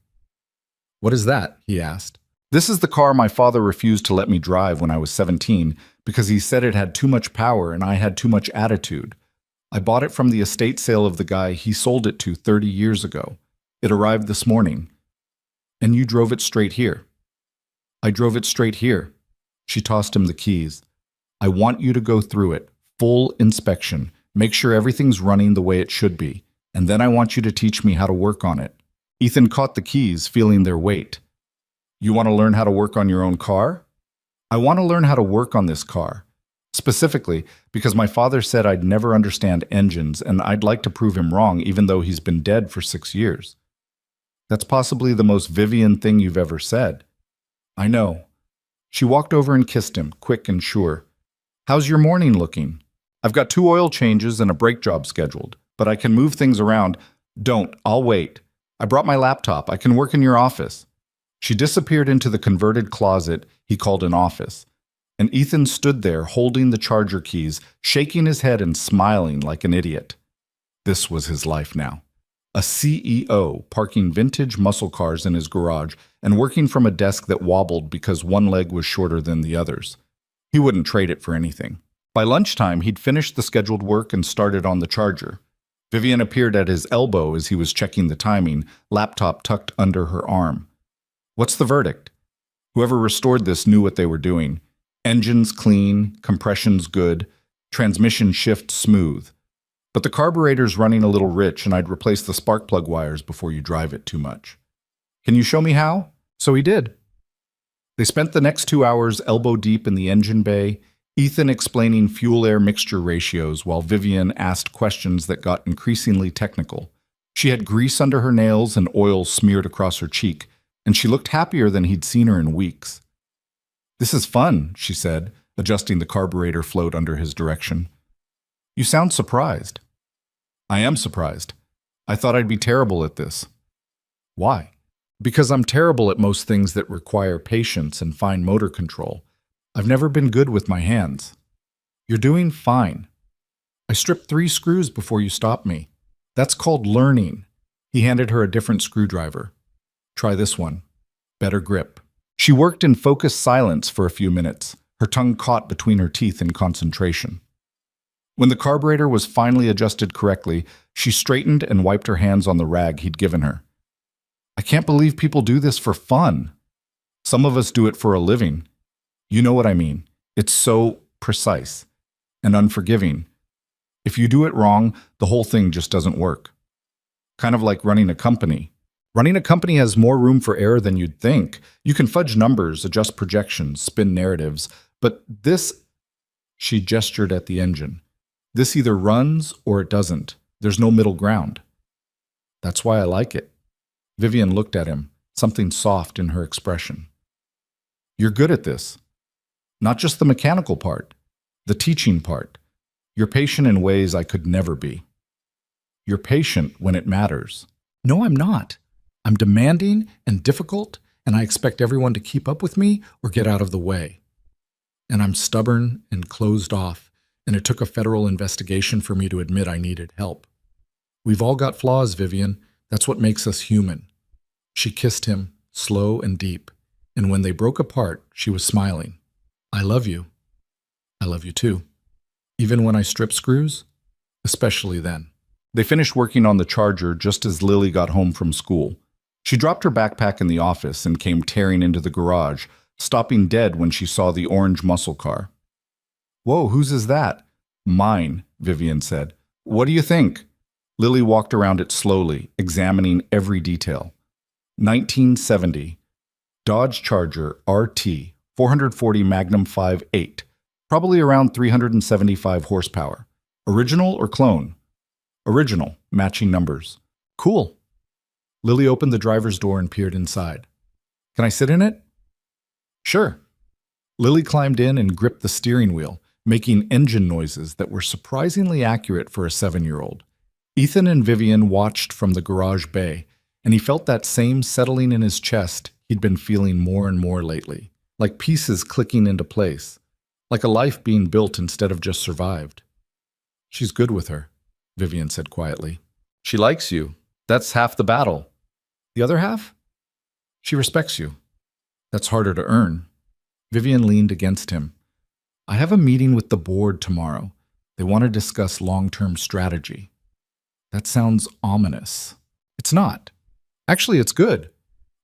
"What is that?" he asked. "This is the car my father refused to let me drive when I was 17 because he said it had too much power and I had too much attitude. I bought it from the estate sale of the guy he sold it to 30 years ago. It arrived this morning. And you drove it straight here." "I drove it straight here." She tossed him the keys. "I want you to go through it, full inspection, make sure everything's running the way it should be, and then I want you to teach me how to work on it." Ethan caught the keys, feeling their weight. "You want to learn how to work on your own car?" "I want to learn how to work on this car. Specifically, because my father said I'd never understand engines, and I'd like to prove him wrong even though he's been dead for 6 years." "That's possibly the most Vivian thing you've ever said." "I know." She walked over and kissed him, quick and sure. "How's your morning looking?" "I've got 2 oil changes and a brake job scheduled, but I can move things around." "Don't, I'll wait. I brought my laptop. I can work in your office." She disappeared into the converted closet he called an office, and Ethan stood there holding the charger keys, shaking his head and smiling like an idiot. This was his life now. A CEO parking vintage muscle cars in his garage and working from a desk that wobbled because one leg was shorter than the others. He wouldn't trade it for anything. By lunchtime, he'd finished the scheduled work and started on the charger. Vivian appeared at his elbow as he was checking the timing, laptop tucked under her arm. "What's the verdict?" Whoever restored this knew what they were doing. Engines clean, compression's good, transmission shift smooth. But the carburetor's running a little rich and I'd replace the spark plug wires before you drive it too much. "Can you show me how?" So he did. They spent the next 2 hours elbow deep in the engine bay, Ethan explaining fuel-air mixture ratios while Vivian asked questions that got increasingly technical. She had grease under her nails and oil smeared across her cheek, and she looked happier than he'd seen her in weeks. "This is fun," she said, adjusting the carburetor float under his direction. "You sound surprised." "I am surprised. I thought I'd be terrible at this." "Why?" "Because I'm terrible at most things that require patience and fine motor control. I've never been good with my hands." "You're doing fine. I stripped 3 screws before you stopped me. That's called learning." He handed her a different screwdriver. "Try this one. Better grip." She worked in focused silence for a few minutes, her tongue caught between her teeth in concentration. When the carburetor was finally adjusted correctly, she straightened and wiped her hands on the rag he'd given her. "I can't believe people do this for fun. Some of us do it for a living. You know what I mean. It's so precise and unforgiving. If you do it wrong, the whole thing just doesn't work. Kind of like running a company. Running a company has more room for error than you'd think. You can fudge numbers, adjust projections, spin narratives. But this," she gestured at the engine, "this either runs or it doesn't. There's no middle ground." "That's why I like it." Vivian looked at him, something soft in her expression. "You're good at this. Not just the mechanical part, the teaching part. You're patient in ways I could never be. You're patient when it matters." "No, I'm not. I'm demanding and difficult, and I expect everyone to keep up with me or get out of the way." And I'm stubborn and closed off, and it took a federal investigation for me to admit I needed help. We've all got flaws, Vivian. That's what makes us human. She kissed him, slow and deep, and when they broke apart, she was smiling. I love you. I love you too. Even when I strip screws? Especially then. They finished working on the charger just as Lily got home from school. She dropped her backpack in the office and came tearing into the garage, stopping dead when she saw the orange muscle car. "Whoa, whose is that?" "Mine," Vivian said. "What do you think?" Lily walked around it slowly, examining every detail. 1970. Dodge Charger RT, 440 Magnum 5.8, probably around 375 horsepower. Original or clone? Original, matching numbers. Cool. Lily opened the driver's door and peered inside. "Can I sit in it?" "Sure." Lily climbed in and gripped the steering wheel, making engine noises that were surprisingly accurate for a 7-year-old. Ethan and Vivian watched from the garage bay, and he felt that same settling in his chest he'd been feeling more and more lately, like pieces clicking into place, like a life being built instead of just survived. "She's good with her," Vivian said quietly. "She likes you. That's half the battle. The other half? She respects you. That's harder to earn." Vivian leaned against him. "I have a meeting with the board tomorrow. They want to discuss long-term strategy." That sounds ominous. It's not. Actually, it's good.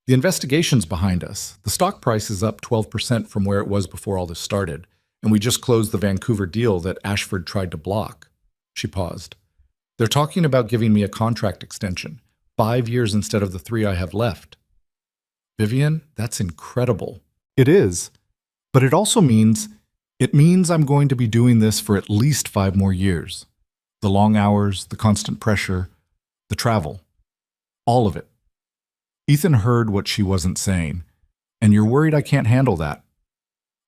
The investigation's behind us. The stock price is up 12% from where it was before all this started, and we just closed the Vancouver deal that Ashford tried to block. She paused. "They're talking about giving me a contract extension, 5 years instead of the 3 I have left." "Vivian, that's incredible." "It is, but it also means I'm going to be doing this for at least 5 more years. The long hours, the constant pressure, the travel. All of it." Ethan heard what she wasn't saying. "And you're worried I can't handle that."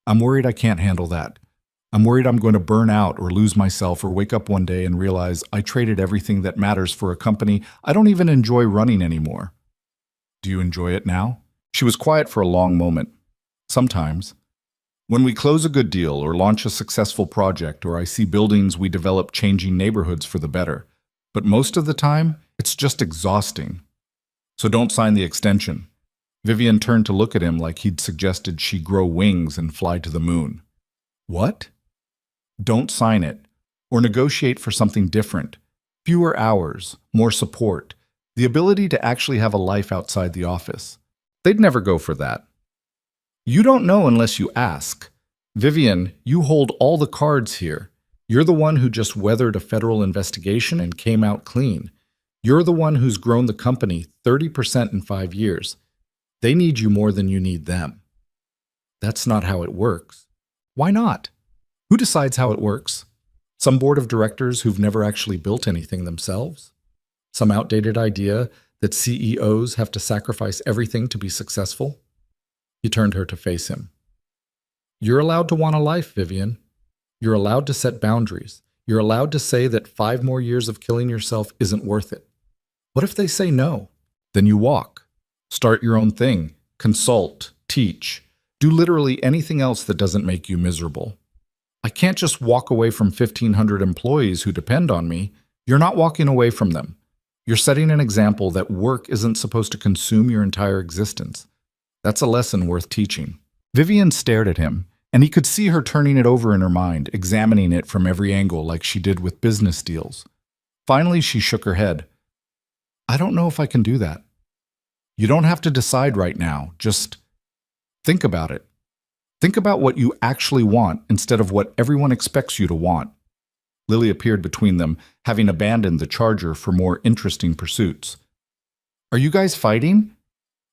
"I'm worried I can't handle that. I'm worried I'm going to burn out or lose myself or wake up one day and realize I traded everything that matters for a company I don't even enjoy running anymore." "Do you enjoy it now?" She was quiet for a long moment. "Sometimes. When we close a good deal or launch a successful project or I see buildings we develop changing neighborhoods for the better. But most of the time, it's just exhausting. So don't sign the extension." Vivian turned to look at him like he'd suggested she grow wings and fly to the moon. "What?" "Don't sign it. Or negotiate for something different. Fewer hours, more support, the ability to actually have a life outside the office." They'd never go for that. "You don't know unless you ask. Vivian, you hold all the cards here. You're the one who just weathered a federal investigation and came out clean. You're the one who's grown the company 30% in 5 years. They need you more than you need them." "That's not how it works." "Why not? Who decides how it works? Some board of directors who've never actually built anything themselves? Some outdated idea that CEOs have to sacrifice everything to be successful?" He turned her to face him. "You're allowed to want a life, Vivian. You're allowed to set boundaries. You're allowed to say that 5 more years of killing yourself isn't worth it. What if they say no? Then you walk. Start your own thing. Consult. Teach. Do literally anything else that doesn't make you miserable. I can't just walk away from 1,500 employees who depend on me. You're not walking away from them. You're setting an example that work isn't supposed to consume your entire existence. That's a lesson worth teaching." Vivian stared at him, and he could see her turning it over in her mind, examining it from every angle like she did with business deals. Finally, she shook her head. "I don't know if I can do that." "You don't have to decide right now. Just think about it. Think about what you actually want instead of what everyone expects you to want." Lily appeared between them, having abandoned the charger for more interesting pursuits. "Are you guys fighting?"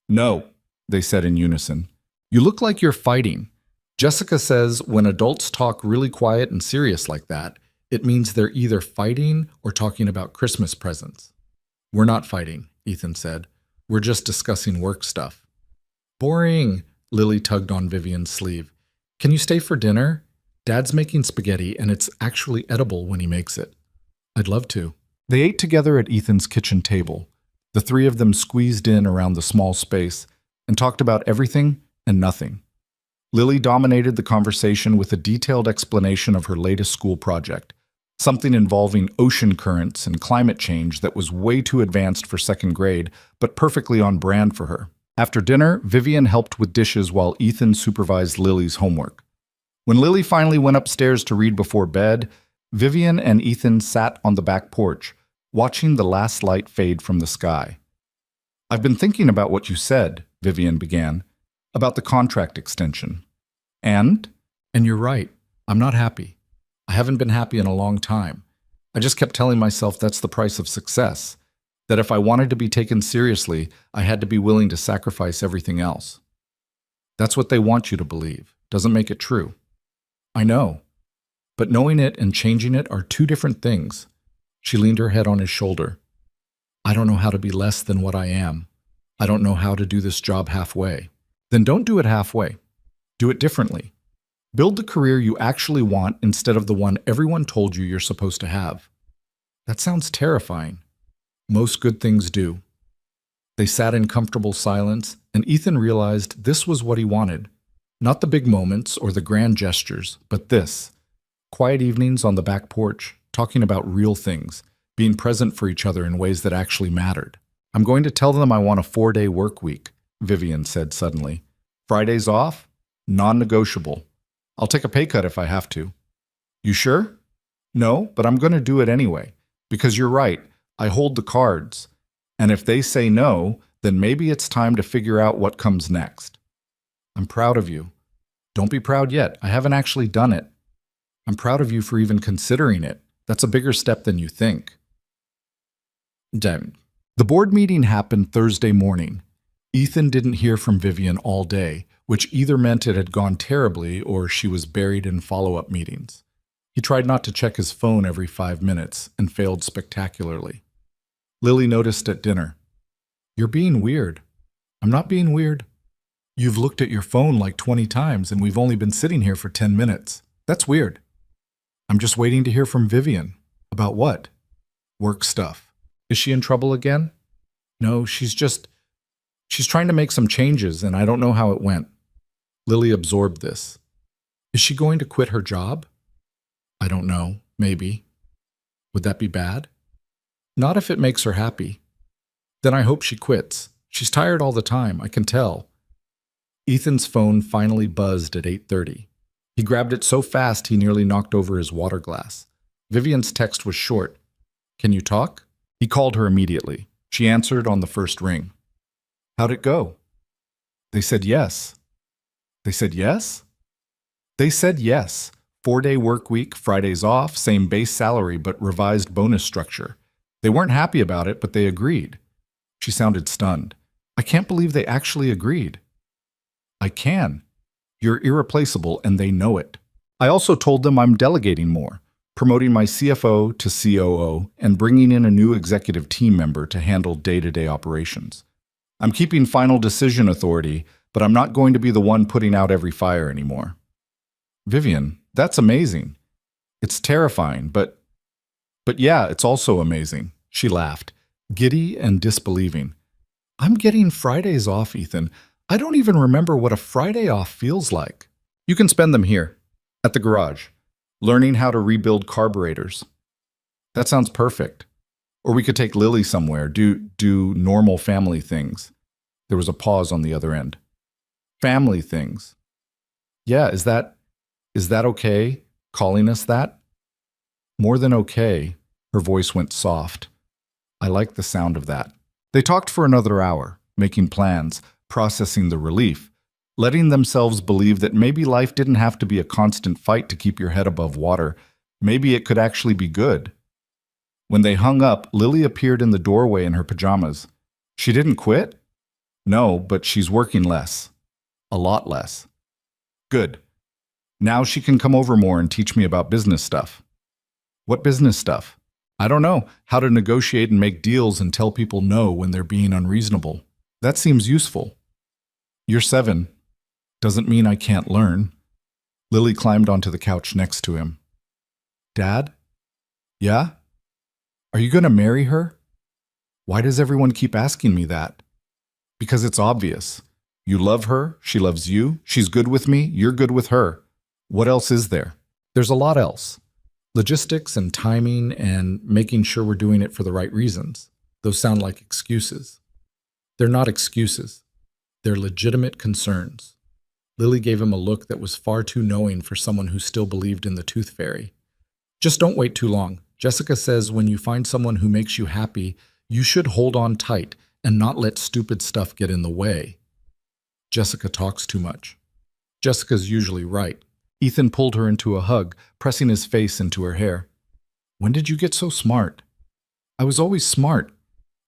"No," they said in unison. "You look like you're fighting." Jessica says when adults talk really quiet and serious like that, it means they're either fighting or talking about Christmas presents. "We're not fighting," Ethan said. "We're just discussing work stuff." "Boring," Lily tugged on Vivian's sleeve. "Can you stay for dinner? Dad's making spaghetti and it's actually edible when he makes it." "I'd love to." They ate together at Ethan's kitchen table. The 3 of them squeezed in around the small space and talked about everything and nothing. Lily dominated the conversation with a detailed explanation of her latest school project, something involving ocean currents and climate change that was way too advanced for second grade, but perfectly on brand for her. After dinner, Vivian helped with dishes while Ethan supervised Lily's homework. When Lily finally went upstairs to read before bed, Vivian and Ethan sat on the back porch, watching the last light fade from the sky. "I've been thinking about what you said," Vivian began, "about the contract extension. And you're right. I'm not happy. I haven't been happy in a long time. I just kept telling myself that's the price of success, that if I wanted to be taken seriously, I had to be willing to sacrifice everything else. That's what they want you to believe. Doesn't make it true. I know. But knowing it and changing it are two different things." She leaned her head on his shoulder. "I don't know how to be less than what I am. I don't know how to do this job halfway." "Then don't do it halfway. Do it differently. Build the career you actually want instead of the one everyone told you you're supposed to have." "That sounds terrifying." "Most good things do." They sat in comfortable silence, and Ethan realized this was what he wanted. Not the big moments or the grand gestures, but this. Quiet evenings on the back porch, talking about real things, being present for each other in ways that actually mattered. "I'm going to tell them I want a 4-day work week," Vivian said suddenly. "Fridays off? Non-negotiable. I'll take a pay cut if I have to." "You sure?" "No, but I'm going to do it anyway. Because you're right, I hold the cards. And if they say no, then maybe it's time to figure out what comes next." "I'm proud of you." "Don't be proud yet. I haven't actually done it." "I'm proud of you for even considering it. That's a bigger step than you think." Damn. The board meeting happened Thursday morning. Ethan didn't hear from Vivian all day, which either meant it had gone terribly or she was buried in follow-up meetings. He tried not to check his phone every 5 minutes and failed spectacularly. Lily noticed at dinner. "You're being weird." "I'm not being weird." "You've looked at your phone like 20 times and we've only been sitting here for 10 minutes. That's weird." "I'm just waiting to hear from Vivian." "About what?" "Work stuff." "Is she in trouble again?" "No, she's trying to make some changes and I don't know how it went." Lily absorbed this. "Is she going to quit her job?" "I don't know. Maybe." "Would that be bad?" "Not if it makes her happy." "Then I hope she quits. She's tired all the time, I can tell." Ethan's phone finally buzzed at 8:30. He grabbed it so fast he nearly knocked over his water glass. Vivian's text was short. "Can you talk?" He called her immediately. She answered on the first ring. "How'd it go?" "They said yes." "They said yes?" "They said yes. 4-day work week, Fridays off, same base salary but revised bonus structure. They weren't happy about it, but they agreed." She sounded stunned. "I can't believe they actually agreed." "I can. You're irreplaceable and they know it. I also told them I'm delegating more, promoting my CFO to COO and bringing in a new executive team member to handle day-to-day operations. I'm keeping final decision authority, but I'm not going to be the one putting out every fire anymore." "Vivian, that's amazing." "It's terrifying, but yeah, it's also amazing." She laughed, giddy and disbelieving. "I'm getting Fridays off, Ethan. I don't even remember what a Friday off feels like." "You can spend them here, at the garage, learning how to rebuild carburetors." "That sounds perfect. Or we could take Lily somewhere, do normal family things." There was a pause on the other end. "Family things." "Yeah, is that okay, calling us that?" "More than okay." Her voice went soft. "I like the sound of that." They talked for another hour, making plans, processing the relief, letting themselves believe that maybe life didn't have to be a constant fight to keep your head above water. Maybe it could actually be good. When they hung up, Lily appeared in the doorway in her pajamas. "She didn't quit?" "No, but she's working less. A lot less." "Good. Now she can come over more and teach me about business stuff." "What business stuff?" "I don't know. How to negotiate and make deals and tell people no when they're being unreasonable." "That seems useful." "You're 7. Doesn't mean I can't learn." Lily climbed onto the couch next to him. "Dad?" "Yeah?" "Are you going to marry her?" "Why does everyone keep asking me that?" "Because it's obvious. You love her, she loves you, she's good with me, you're good with her. What else is there? There's a lot else. Logistics and timing and making sure we're doing it for the right reasons. Those sound like excuses. They're not excuses. They're legitimate concerns. Lily gave him a look that was far too knowing for someone who still believed in the tooth fairy. Just don't wait too long. Jessica says when you find someone who makes you happy, you should hold on tight and not let stupid stuff get in the way. Jessica talks too much. Jessica's usually right. Ethan pulled her into a hug, pressing his face into her hair. When did you get so smart? I was always smart.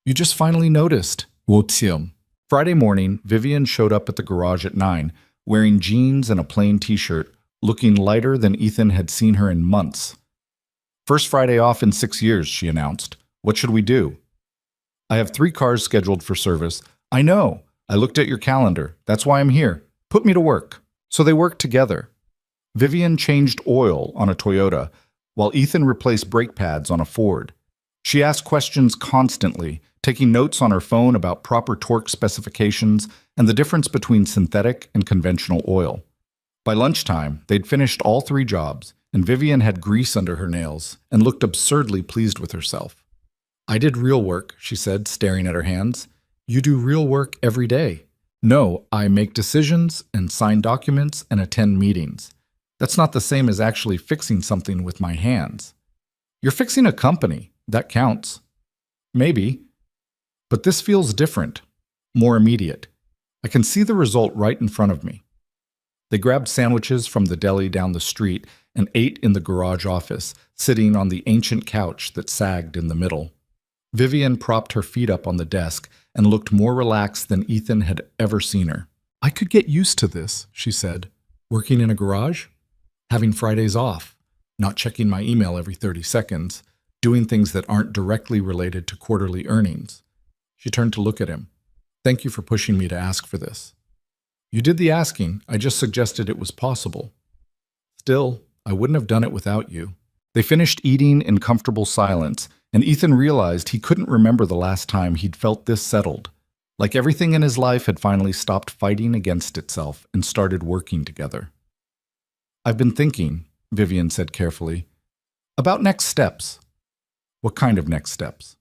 You just finally noticed. Wotium. Friday morning, Vivian showed up at the garage at 9, wearing jeans and a plain t-shirt, looking lighter than Ethan had seen her in months. First Friday off in 6 years, she announced. What should we do? I have 3 cars scheduled for service. I know. I looked at your calendar. That's why I'm here. Put me to work. So they worked together. Vivian changed oil on a Toyota, while Ethan replaced brake pads on a Ford. She asked questions constantly, taking notes on her phone about proper torque specifications and the difference between synthetic and conventional oil. By lunchtime, they'd finished all 3 jobs, and Vivian had grease under her nails and looked absurdly pleased with herself. I did real work, she said, staring at her hands. You do real work every day. No, I make decisions and sign documents and attend meetings. That's not the same as actually fixing something with my hands. You're fixing a company. That counts. Maybe. But this feels different, more immediate. I can see the result right in front of me. They grabbed sandwiches from the deli down the street and ate in the garage office, sitting on the ancient couch that sagged in the middle. Vivian propped her feet up on the desk and looked more relaxed than Ethan had ever seen her. I could get used to this, she said. Working in a garage? Having Fridays off, not checking my email every 30 seconds, doing things that aren't directly related to quarterly earnings. She turned to look at him. Thank you for pushing me to ask for this. You did the asking. I just suggested it was possible. Still, I wouldn't have done it without you. They finished eating in comfortable silence, and Ethan realized he couldn't remember the last time he'd felt this settled. Like everything in his life had finally stopped fighting against itself and started working together. I've been thinking, Vivian said carefully, about next steps. What kind of next steps?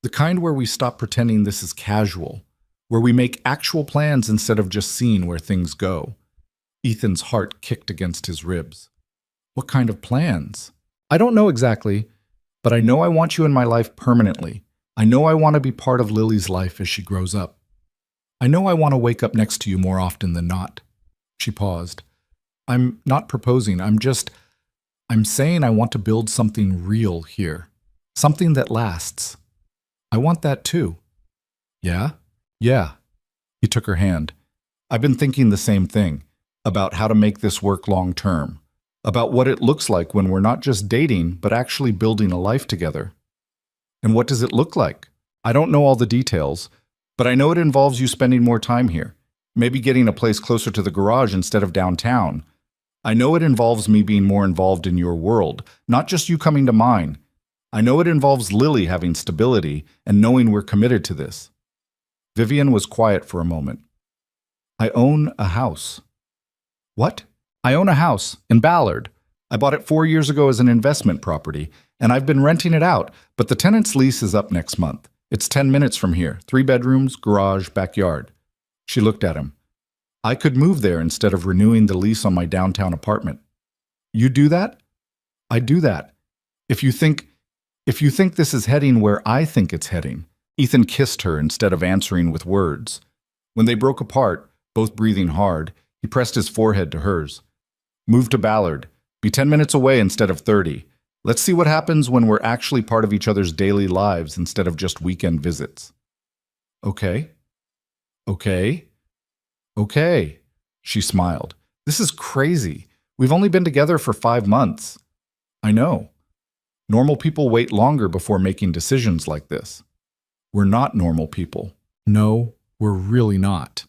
The kind where we stop pretending this is casual, where we make actual plans instead of just seeing where things go. Ethan's heart kicked against his ribs. What kind of plans? I don't know exactly, but I know I want you in my life permanently. I know I want to be part of Lily's life as she grows up. I know I want to wake up next to you more often than not. She paused. I'm not proposing. I'm saying I want to build something real here. Something that lasts. I want that too. Yeah? Yeah. He took her hand. I've been thinking the same thing, about how to make this work long term, about what it looks like when we're not just dating, but actually building a life together. And what does it look like? I don't know all the details, but I know it involves you spending more time here, maybe getting a place closer to the garage instead of downtown. I know it involves me being more involved in your world, not just you coming to mine. I know it involves Lily having stability and knowing we're committed to this. Vivian was quiet for a moment. I own a house. What? I own a house in Ballard. I bought it 4 years ago as an investment property, and I've been renting it out, but the tenant's lease is up next month. It's 10 minutes from here, 3 bedrooms, garage, backyard. She looked at him. I could move there instead of renewing the lease on my downtown apartment. You do that? I do that. If you think this is heading where I think it's heading. Ethan kissed her instead of answering with words. When they broke apart, both breathing hard, he pressed his forehead to hers. Move to Ballard. Be 10 minutes away instead of 30. Let's see what happens when we're actually part of each other's daily lives instead of just weekend visits. Okay. Okay. Okay. She smiled. This is crazy. We've only been together for 5 months. I know. Normal people wait longer before making decisions like this. We're not normal people. No, we're really not.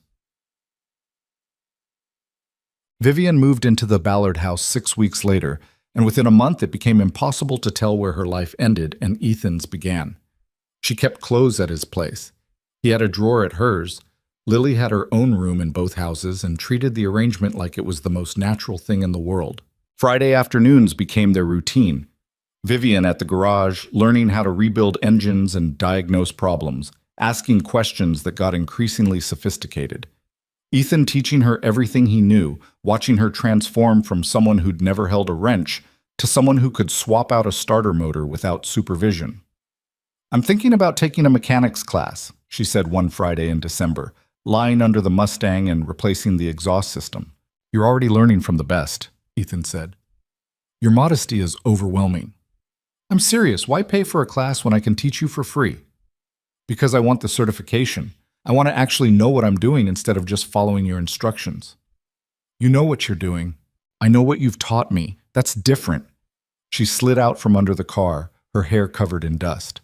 Vivian moved into the Ballard house 6 weeks later, and within a month it became impossible to tell where her life ended and Ethan's began. She kept clothes at his place. He had a drawer at hers, Lily had her own room in both houses and treated the arrangement like it was the most natural thing in the world. Friday afternoons became their routine. Vivian at the garage, learning how to rebuild engines and diagnose problems, asking questions that got increasingly sophisticated. Ethan teaching her everything he knew, watching her transform from someone who'd never held a wrench to someone who could swap out a starter motor without supervision. "I'm thinking about taking a mechanics class," she said one Friday in December, lying under the Mustang and replacing the exhaust system. "You're already learning from the best," Ethan said. "Your modesty is overwhelming." "I'm serious. Why pay for a class when I can teach you for free?" "Because I want the certification. I want to actually know what I'm doing instead of just following your instructions." "You know what you're doing. I know what you've taught me. That's different." She slid out from under the car, her hair covered in dust.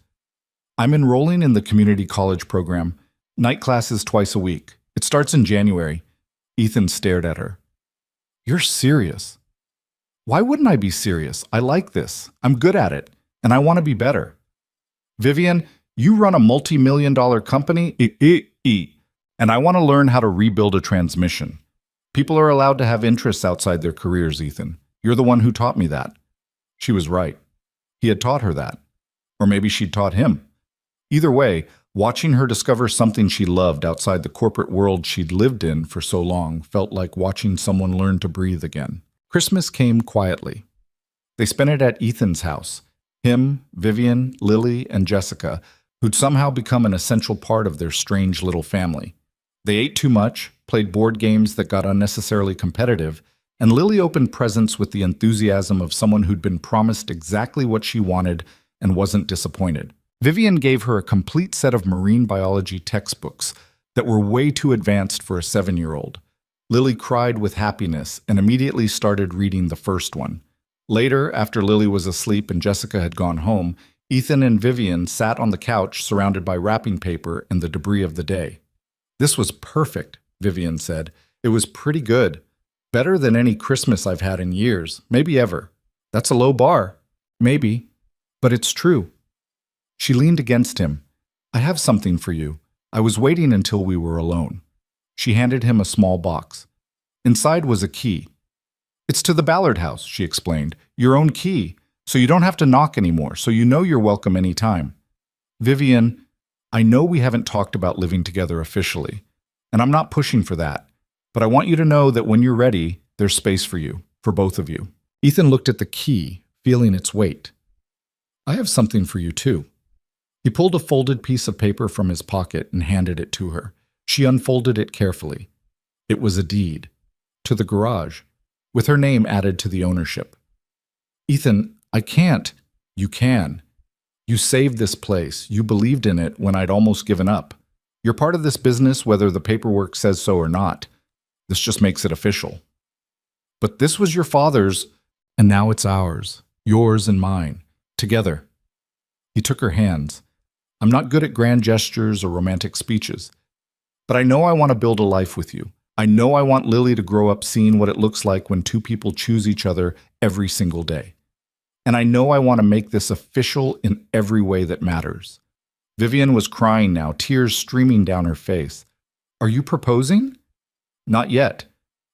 "I'm enrolling in the community college program. Night classes twice a week. It starts in January." Ethan stared at her. "You're serious?" "Why wouldn't I be serious? I like this. I'm good at it, and I want to be better." "Vivian, you run a multi-million-dollar company, and I want to learn how to rebuild a transmission. People are allowed to have interests outside their careers, Ethan. You're the one who taught me that." She was right. He had taught her that. Or maybe she'd taught him. Either way, watching her discover something she loved outside the corporate world she'd lived in for so long felt like watching someone learn to breathe again. Christmas came quietly. They spent it at Ethan's house. Him, Vivian, Lily, and Jessica, who'd somehow become an essential part of their strange little family. They ate too much, played board games that got unnecessarily competitive, and Lily opened presents with the enthusiasm of someone who'd been promised exactly what she wanted and wasn't disappointed. Vivian gave her a complete set of marine biology textbooks that were way too advanced for a 7-year-old. Lily cried with happiness and immediately started reading the first one. Later, after Lily was asleep and Jessica had gone home, Ethan and Vivian sat on the couch surrounded by wrapping paper and the debris of the day. "This was perfect," Vivian said. "It was pretty good. Better than any Christmas I've had in years, maybe ever. That's a low bar. Maybe. But it's true." She leaned against him. "I have something for you. I was waiting until we were alone." She handed him a small box. Inside was a key. "It's to the Ballard house," she explained. "Your own key, so you don't have to knock anymore, so you know you're welcome any time." "Vivian, I know we haven't talked about living together officially, and I'm not pushing for that, but I want you to know that when you're ready, there's space for you, for both of you." Ethan looked at the key, feeling its weight. "I have something for you, too." He pulled a folded piece of paper from his pocket and handed it to her. She unfolded it carefully. It was a deed. To the garage, with her name added to the ownership. "Ethan, I can't." "You can. You saved this place. You believed in it when I'd almost given up. You're part of this business whether the paperwork says so or not. This just makes it official." "But this was your father's, and now it's ours, yours and mine, together." He took her hands. "I'm not good at grand gestures or romantic speeches, but I know I want to build a life with you. I know I want Lily to grow up seeing what it looks like when two people choose each other every single day. And I know I want to make this official in every way that matters." Vivian was crying now, tears streaming down her face. "Are you proposing?" "Not yet,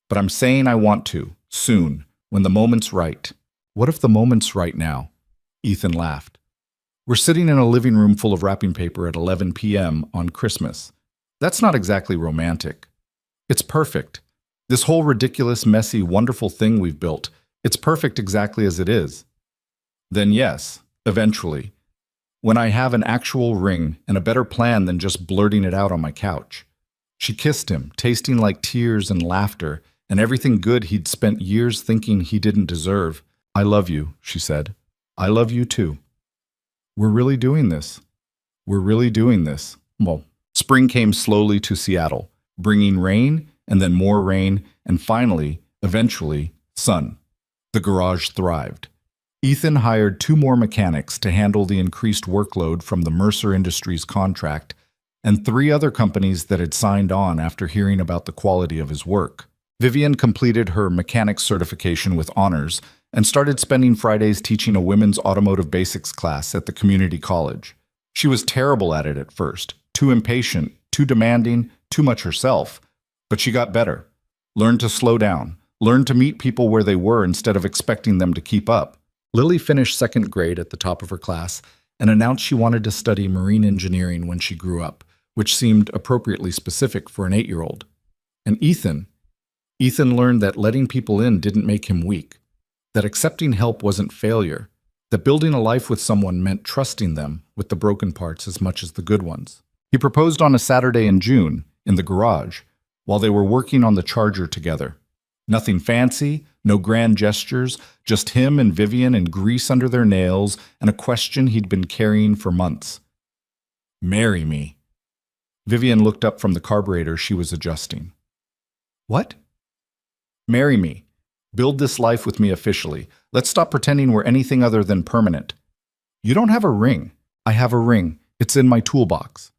but I'm saying I want to, soon, when the moment's right." "What if the moment's right now?" Ethan laughed. "We're sitting in a living room full of wrapping paper at 11 p.m. on Christmas. That's not exactly romantic. It's perfect. This whole ridiculous, messy, wonderful thing we've built, it's perfect exactly as it is." "Then yes, eventually. When I have an actual ring and a better plan than just blurting it out on my couch." She kissed him, tasting like tears and laughter and everything good he'd spent years thinking he didn't deserve. "I love you," she said. "I love you too. We're really doing this. We're really doing this." Well, spring came slowly to Seattle, bringing rain and then more rain and finally, eventually, sun. The garage thrived. Ethan hired 2 more mechanics to handle the increased workload from the Mercer Industries contract and 3 other companies that had signed on after hearing about the quality of his work. Vivian completed her mechanics certification with honors and started spending Fridays teaching a women's automotive basics class at the community college. She was terrible at it at first, too impatient, too demanding, too much herself. But she got better. Learned to slow down. Learned to meet people where they were instead of expecting them to keep up. Lily finished second grade at the top of her class and announced she wanted to study marine engineering when she grew up, which seemed appropriately specific for an 8-year-old. And Ethan learned that letting people in didn't make him weak, that accepting help wasn't failure, that building a life with someone meant trusting them with the broken parts as much as the good ones. He proposed on a Saturday in June, in the garage, while they were working on the charger together. Nothing fancy, no grand gestures, just him and Vivian and grease under their nails and a question he'd been carrying for months. Marry me. Vivian looked up from the carburetor she was adjusting. What? Marry me. Build this life with me officially. Let's stop pretending we're anything other than permanent. You don't have a ring. I have a ring. It's in my toolbox.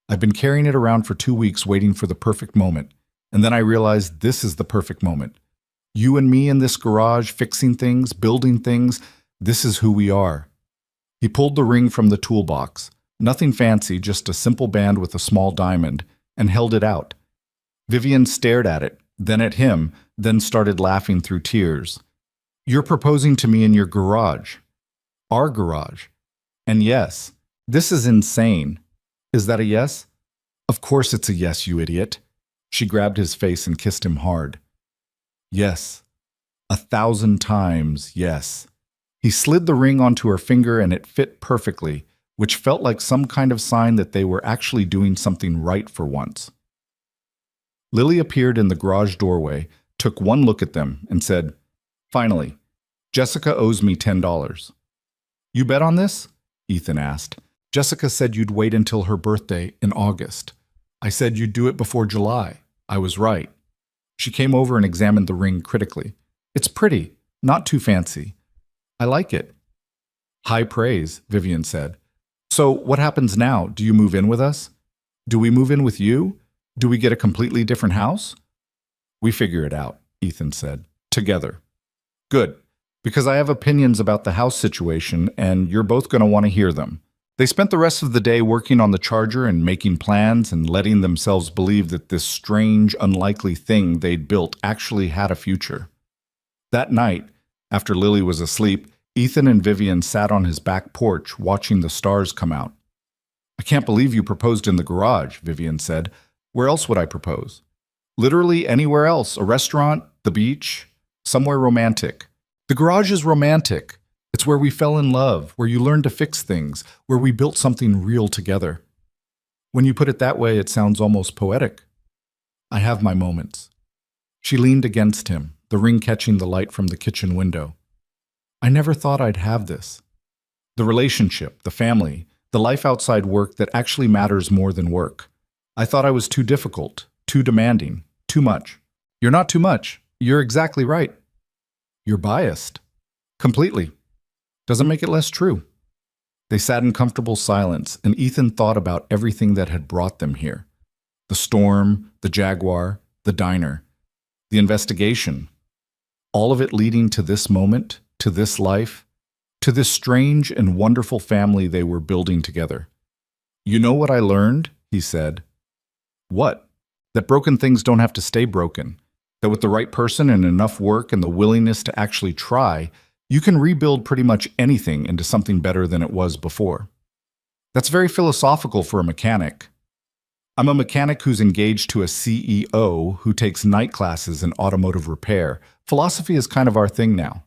I've been carrying it around for 2 weeks waiting for the perfect moment. And then I realized this is the perfect moment. You and me in this garage, fixing things, building things, this is who we are. He pulled the ring from the toolbox. Nothing fancy, just a simple band with a small diamond, and held it out. Vivian stared at it, then at him, then started laughing through tears. You're proposing to me in your garage. Our garage. And yes, this is insane. Is that a yes? Of course it's a yes, you idiot. She grabbed his face and kissed him hard. Yes. 1,000 times yes. He slid the ring onto her finger and it fit perfectly, which felt like some kind of sign that they were actually doing something right for once. Lily appeared in the garage doorway, took one look at them, and said, "Finally, Jessica owes me $10. You bet on this?" Ethan asked. Jessica said you'd wait until her birthday in August. I said you'd do it before July. I was right. She came over and examined the ring critically. It's pretty, not too fancy. I like it. High praise, Vivian said. So what happens now? Do you move in with us? Do we move in with you? Do we get a completely different house? We figure it out, Ethan said. Together. Good, because I have opinions about the house situation and you're both going to want to hear them. They spent the rest of the day working on the charger and making plans and letting themselves believe that this strange, unlikely thing they'd built actually had a future. That night, after Lily was asleep, Ethan and Vivian sat on his back porch watching the stars come out. I can't believe you proposed in the garage, Vivian said. Where else would I propose? Literally anywhere else, a restaurant, the beach, somewhere romantic. The garage is romantic. It's where we fell in love, where you learned to fix things, where we built something real together. When you put it that way, it sounds almost poetic. I have my moments. She leaned against him, the ring catching the light from the kitchen window. I never thought I'd have this. The relationship, the family, the life outside work that actually matters more than work. I thought I was too difficult, too demanding, too much. You're not too much. You're exactly right. You're biased. Completely. Doesn't make it less true. They sat in comfortable silence, and Ethan thought about everything that had brought them here. The storm, the Jaguar, the diner, the investigation. All of it leading to this moment, to this life, to this strange and wonderful family they were building together. You know what I learned? He said. What? That broken things don't have to stay broken. That with the right person and enough work and the willingness to actually try, you can rebuild pretty much anything into something better than it was before. That's very philosophical for a mechanic. I'm a mechanic who's engaged to a CEO who takes night classes in automotive repair. Philosophy is kind of our thing now.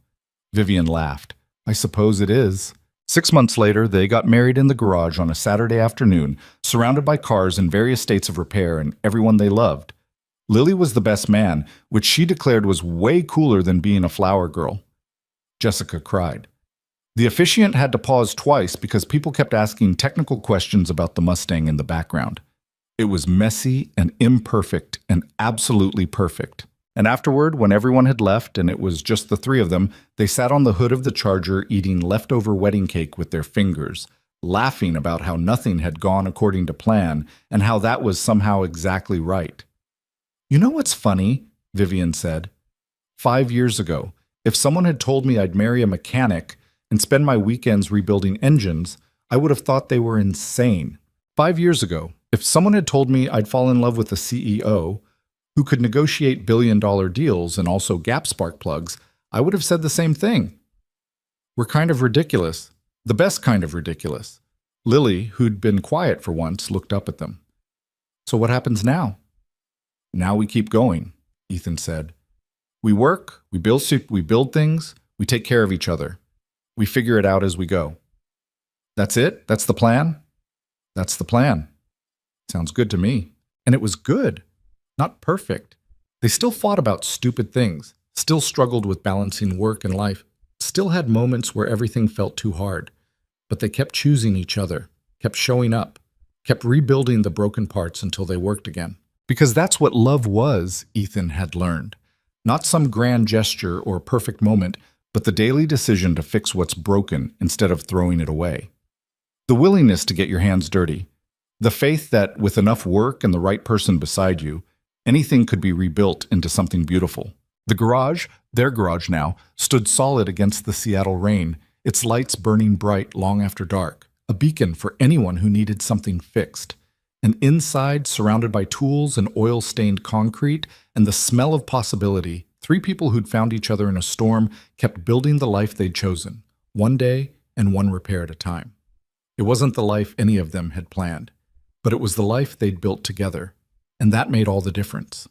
Vivian laughed. I suppose it is. 6 months later, they got married in the garage on a Saturday afternoon, surrounded by cars in various states of repair and everyone they loved. Lily was the best man, which she declared was way cooler than being a flower girl. Jessica cried. The officiant had to pause twice because people kept asking technical questions about the Mustang in the background. It was messy and imperfect and absolutely perfect. And afterward, when everyone had left and it was just the three of them, they sat on the hood of the Charger eating leftover wedding cake with their fingers, laughing about how nothing had gone according to plan and how that was somehow exactly right. You know what's funny? Vivian said. 5 years ago, if someone had told me I'd marry a mechanic and spend my weekends rebuilding engines, I would have thought they were insane. 5 years ago, If someone had told me I'd fall in love with a CEO who could negotiate billion-dollar deals and also gap spark plugs, I would have said the same thing. We're kind of ridiculous. The best kind of ridiculous. Lily, who'd been quiet for once, looked up at them. So what happens now? Now we keep going, Ethan said. We work, we build things, we take care of each other. We figure it out as we go. That's it? That's the plan? That's the plan. Sounds good to me. And it was good, not perfect. They still fought about stupid things, still struggled with balancing work and life, still had moments where everything felt too hard. But they kept choosing each other, kept showing up, kept rebuilding the broken parts until they worked again. Because that's what love was, Ethan had learned. Not some grand gesture or perfect moment, but the daily decision to fix what's broken instead of throwing it away. The willingness to get your hands dirty. The faith that with enough work and the right person beside you, anything could be rebuilt into something beautiful. The garage, their garage now, stood solid against the Seattle rain, its lights burning bright long after dark, a beacon for anyone who needed something fixed. And inside, surrounded by tools and oil-stained concrete and the smell of possibility, three people who'd found each other in a storm kept building the life they'd chosen, one day and one repair at a time. It wasn't the life any of them had planned, but it was the life they'd built together, and that made all the difference.